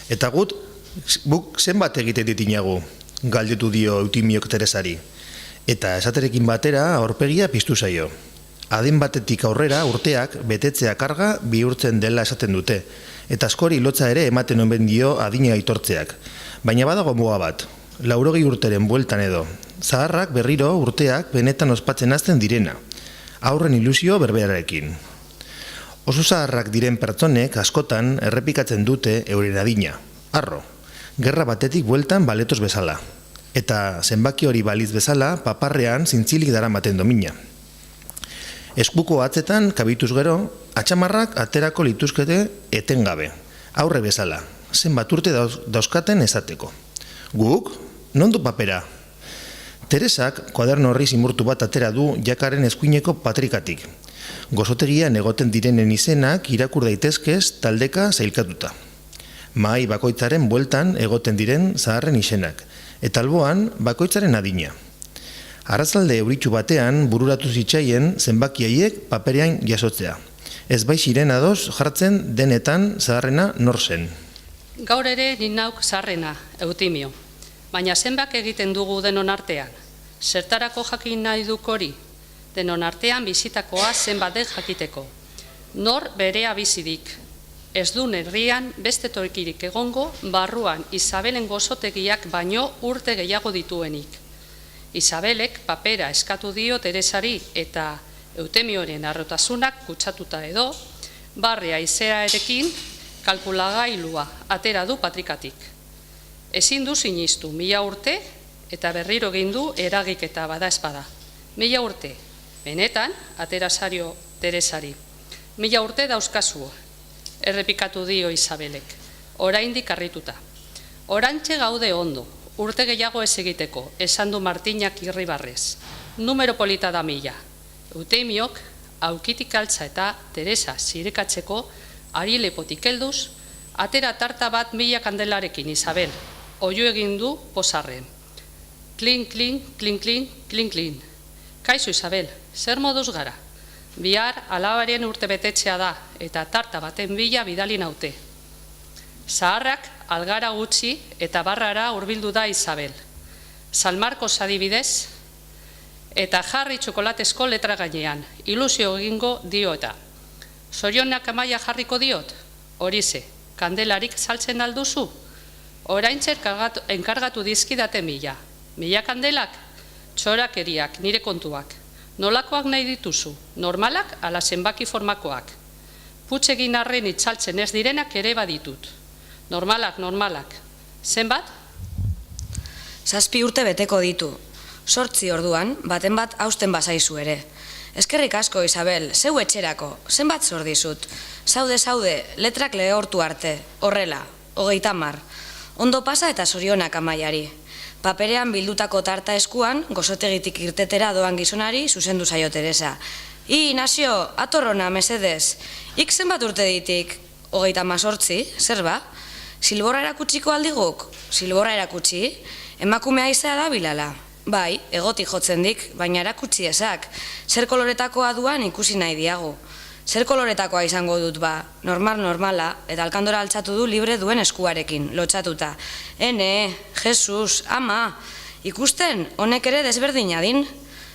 eta guk zenbat egite ditinagu, galdetu dio Eutimiok Teresari. Eta esaterekin batera aurpegia piztu zaio. Adin batetik aurrera urteak betetzea karga bihurtzen dela esaten dute, eta askori lotza ere ematen omen dio adina aitortzeak. Baina badago muga bat, 80 urteren bueltan edo. Zaharrak berriro urteak benetan ospatzen hasten direna, aurren ilusio berberarekin. Oso zaharrak diren pertsonek askotan errepikatzen dute euren adina. Arro, gerra batetik bueltan baletos bezala. Eta zenbaki hori baliz bezala paparrean zintzilik daramaten domina. Eskuko atzetan kabituz gero, atxamarrak aterako lituzkete etengabe. Aurre bezala, zenbat urte dauzkaten esateko. Guk, nondu papera? Teresak kuaderno horri zimurtu bat atera du jakaren eskuineko patrikatik. Gozotegian egoten direnen izenak irakur daitezkez taldeka zailkatuta. Mahai bakoitzaren bueltan egoten diren zaharren izenak, eta alboan bakoitzaren adina. Arratzalde euritxu batean bururatu zitzaien zenbaki haiek paperean jasotzea. Ez bai ziren ados jartzen denetan zaharrena nor zen. Gaur ere nik nauk zaharrena, Eutimio. Baina zenbak egiten dugu denon artean. Zertarako jakin nahi duk hori? Denon artean bizitakoa zenbat den jakiteko. Nor berea bizidik. Ez du herrian beste tokirik egongo barruan Isabelen gozotegiak baino urte gehiago dituenik. Isabelek papera eskatu dio Teresari eta Eutemioren arrotasunak kutsatuta edo, barrea izearekin kalkulagailua atera du patrikatik. Ezin du sinistu 1000 urte eta berriro egin du eragiketa bada espada. 1000 urte, benetan atera zario Teresari. 1000 urte dauzkazu, errepikatu dio Isabelek, oraindik harrituta. Orantxe gaude ondo, urte gehiago ez egiteko, esan du Martinak irribarrez. Numero polita da 1000. Eutemiok aukitik altza eta Teresa zirekatzeko ari lepotik helduz, atera tarta bat 1000 kandelarekin Isabel, oiu egin du pozarren. Klin, klin, klin, klin, klin, klin. Kaixo Isabel, zer moduz gara? Bihar alabaren urte betetzea da eta tarta baten bila bidali naute. Zaharrak algara gutxi eta barrara hurbildu da Isabel. San Marcos adibidez, eta jarri txokolatesko letra gainean, ilusio egingo dio eta. Zorionak amaia jarriko diot? Horize, kandelarik saltzen alduzu? Oraintzer enkargatu dizkidate 1000. 1000 kandelak? Txorakeriak, nire kontuak. Nolakoak nahi dituzu? Normalak ala zenbaki formakoak. Putxegin arren itzaltzen ez direnak ere baditut. Normalak. Zenbat? 7 urte beteko ditu. 8 orduan, baten bat hausten bazaizu ere. Eskerrik asko, Isabel, zeu etxerako, zenbat zor dizut. Zaude, letrak lehortu arte, horrela, 30. Ondo pasa eta zorionak amaiari. Paperean bildutako tarta eskuan, gozotegitik irtetera doan gizonari, zuzendu zaio Teresa. Nasio, atorrona, mesedez. Ik zenbat urte ditik? 38, zer ba? Silborra erakutsiko aldiguk? Silborra erakutsi? Emakumea izea da bilala. Bai, egotik jotzen dik, baina erakutsi ezak. Zer koloretakoa duan ikusi nahi diagu. Zer koloretakoa izango dut ba, normala, eta alkandora altzatu du libre duen eskuarekin, lotxatuta. Jesus, ama, ikusten, honek ere desberdina din?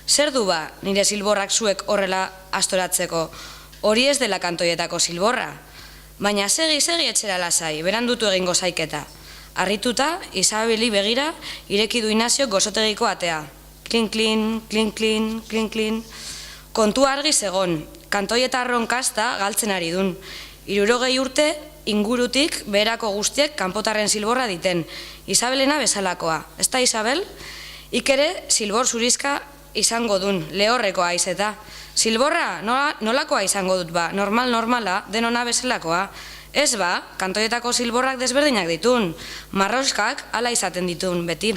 Zer du ba, nire silborrak zuek horrela astoratzeko? Hori ez dela kantoietako silborra. Baina segi etxera lasai, berandutu egingo zaiketa. Arrituta, Isabeli begira, ireki du Inazio gozotegiko atea. Klin, klin, klin, klin, klin, klin. Kontu argi zegon, kantoieta arronkasta galtzen ari dun. 60 urte, ingurutik, beherako guztiek kanpotarren silborra diten. Isabelena bezalakoa. Ez da Isabel? Ikere, silbor zurizka izango dun, lehorrekoa izeta. Silborra, nolakoa izango dut ba, normala, denona bezalakoa. Ez ba, kantoietako silborrak desberdinak ditun, marroskak hala izaten ditun beti.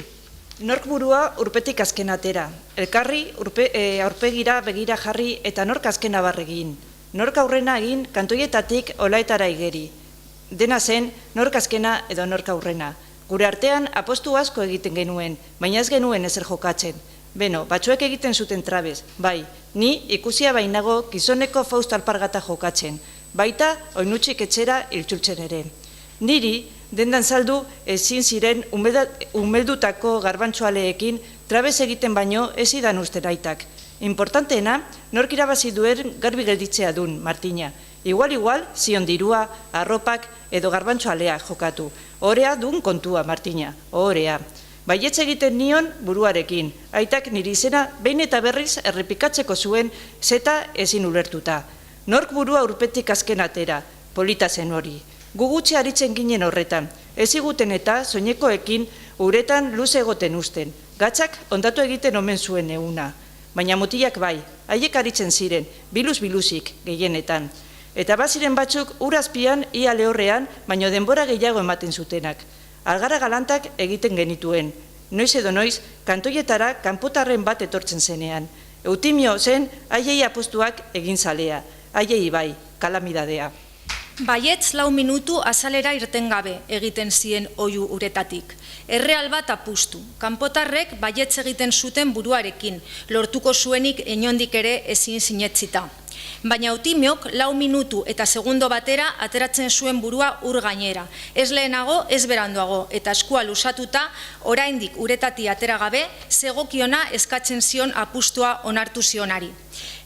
Nork burua urpetik azken atera, elkarri aurpegira begira jarri eta nork azkena barregin. Nork aurrena egin kantoietatik olaetara igeri. Dena zen, nork azkena edo nork aurrena. Gure artean apostu asko egiten genuen, baina ez genuen ezer jokatzen. Beno, batzuek egiten zuten trabez, bai, ni ikusia bainago gizoneko Faust alpargata jokatzen. Baita, oinutxik etxera iltsultzen ere. Niri, dendan saldu ezin ziren umeldutako garbantxoaleekin trabez egiten baino ez idan usten aitak. Importanteena, nork irabazi duen garbi gelditzea dun, Martina. Igual, zion dirua, arropak edo garbantxoalea jokatu. Orea dun kontua, Martina, orea. Baietz egiten nion buruarekin, aitak niri izena behin eta berriz errepikatzeko zuen zeta ezin ulertuta. Nork burua urpetik azken atera, polita zen hori. Gugutxe aritzen ginen horretan, ez iguten eta soinekoekin uretan luze egoten usten. Gatzak ondatu egiten omen zuen eguna. Baina mutilak bai, haiek aritzen ziren, biluz-biluzik gehienetan. Eta baziren batzuk urazpian ia lehorrean, baino denbora gehiago ematen zutenak. Algara galantak egiten genituen. Noiz edo noiz, kantoietara kanpotarren bat etortzen zenean. Eutimio zen haiei apostuak egin zalea. Haiei bai, kalamidadea. Baietz 4 minutu azalera irten gabe egiten zien oihu uretatik. Erreal bat apustu. Kanpotarrek baietz egiten zuten buruarekin, lortuko zuenik inondik ere ezin sinetzita. Baina Eutimiok 4 minutu eta segundo batera ateratzen zuen burua ur gainera. Ez lehenago, ez beranduago, eta eskua lusatuta, oraindik uretati atera gabe, zegokiona eskatzen zion apustua onartu zionari.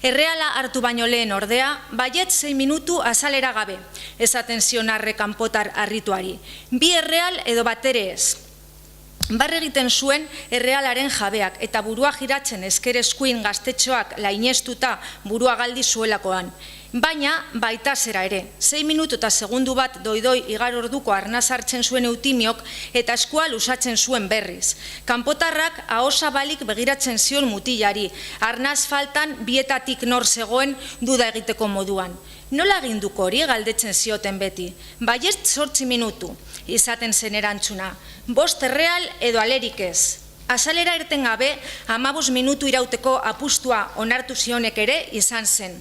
Erreala hartu baino lehen ordea, baietz 6 minutu azalera gabe, esaten zionarre kanpotar harrituari. Bi erreal edo batere ez. Barre egiten zuen errealaren jabeak eta burua giratzen ezker eskuin gaztetxoak lainestuta burua galdi zuelakoan. Baina baita zera ere, 6 minutu eta segundu bat doidoi igar orduko arnaz hartzen zuen Eutimiok eta eskua lusatzen zuen berriz. Kanpotarrak ahosa balik begiratzen zion mutilari, arnaz faltan bietatik nor zegoen duda egiteko moduan. Nola aginduko hori galdetzen zioten beti? Baietz 8 minutu, izaten zen erantzuna. 5 erreal edo alerik ez. Azalera irten gabe, 15 minutu irauteko apustua onartu zionek ere izan zen.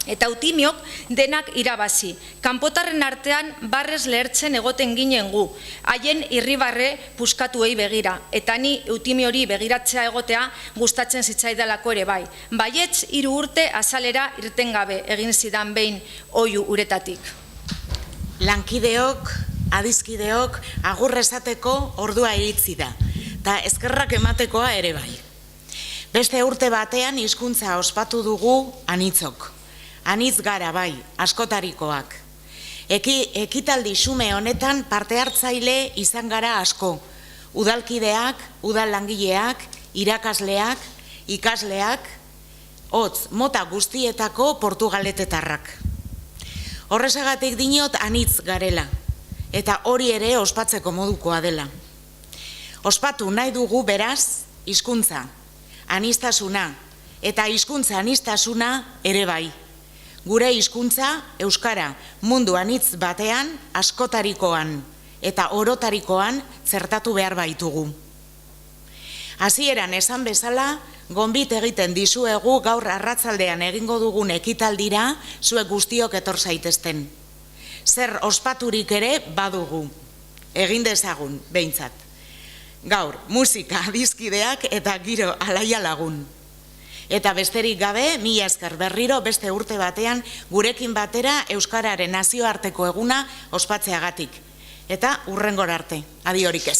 Eta Eutimiok denak irabazi. Kanpotarren artean barrez lehertzen egoten ginen gu, haien irribarre puskatuei begira, eta ni Eutimiori begiratzea egotea gustatzen zitzaidalako ere bai. Baietz 3 urte azalera irten gabe egin zidan behin oihu uretatik. Lankideok, adizkideok, agur esateko ordua iritsi da, eta eskerrak ematekoa ere bai. Beste urte batean hizkuntza ospatu dugu anitzok. Anitz gara bai, askotarikoak. Ekitaldi xume honetan parte hartzaile izan gara asko. Udalkideak, udal langileak, irakasleak, ikasleak, hotz, mota guztietako portugaletetarrak. Horrezagatik dinot anitz garela, eta hori ere ospatzeko modukoa dela. Ospatu nahi dugu beraz, hizkuntza, aniztasuna, eta hizkuntza aniztasuna ere bai. Gure hizkuntza euskara mundu anitz batean, askotarikoan eta orotarikoan zertatu behar baitugu. Hasieran esan bezala, gonbit egiten dizuegu gaur arratzaldean egingo dugun ekitaldira zuek guztiok etor zaitezten. Zer ospaturik ere badugu. Egin dezagun, behintzat. Gaur, musika, dizkideak eta giro alaia lagun. Eta besterik gabe, mila esker berriro beste urte batean gurekin batera Euskararen nazioarteko eguna ospatzeagatik. Eta hurrengora arte, adiorik ez.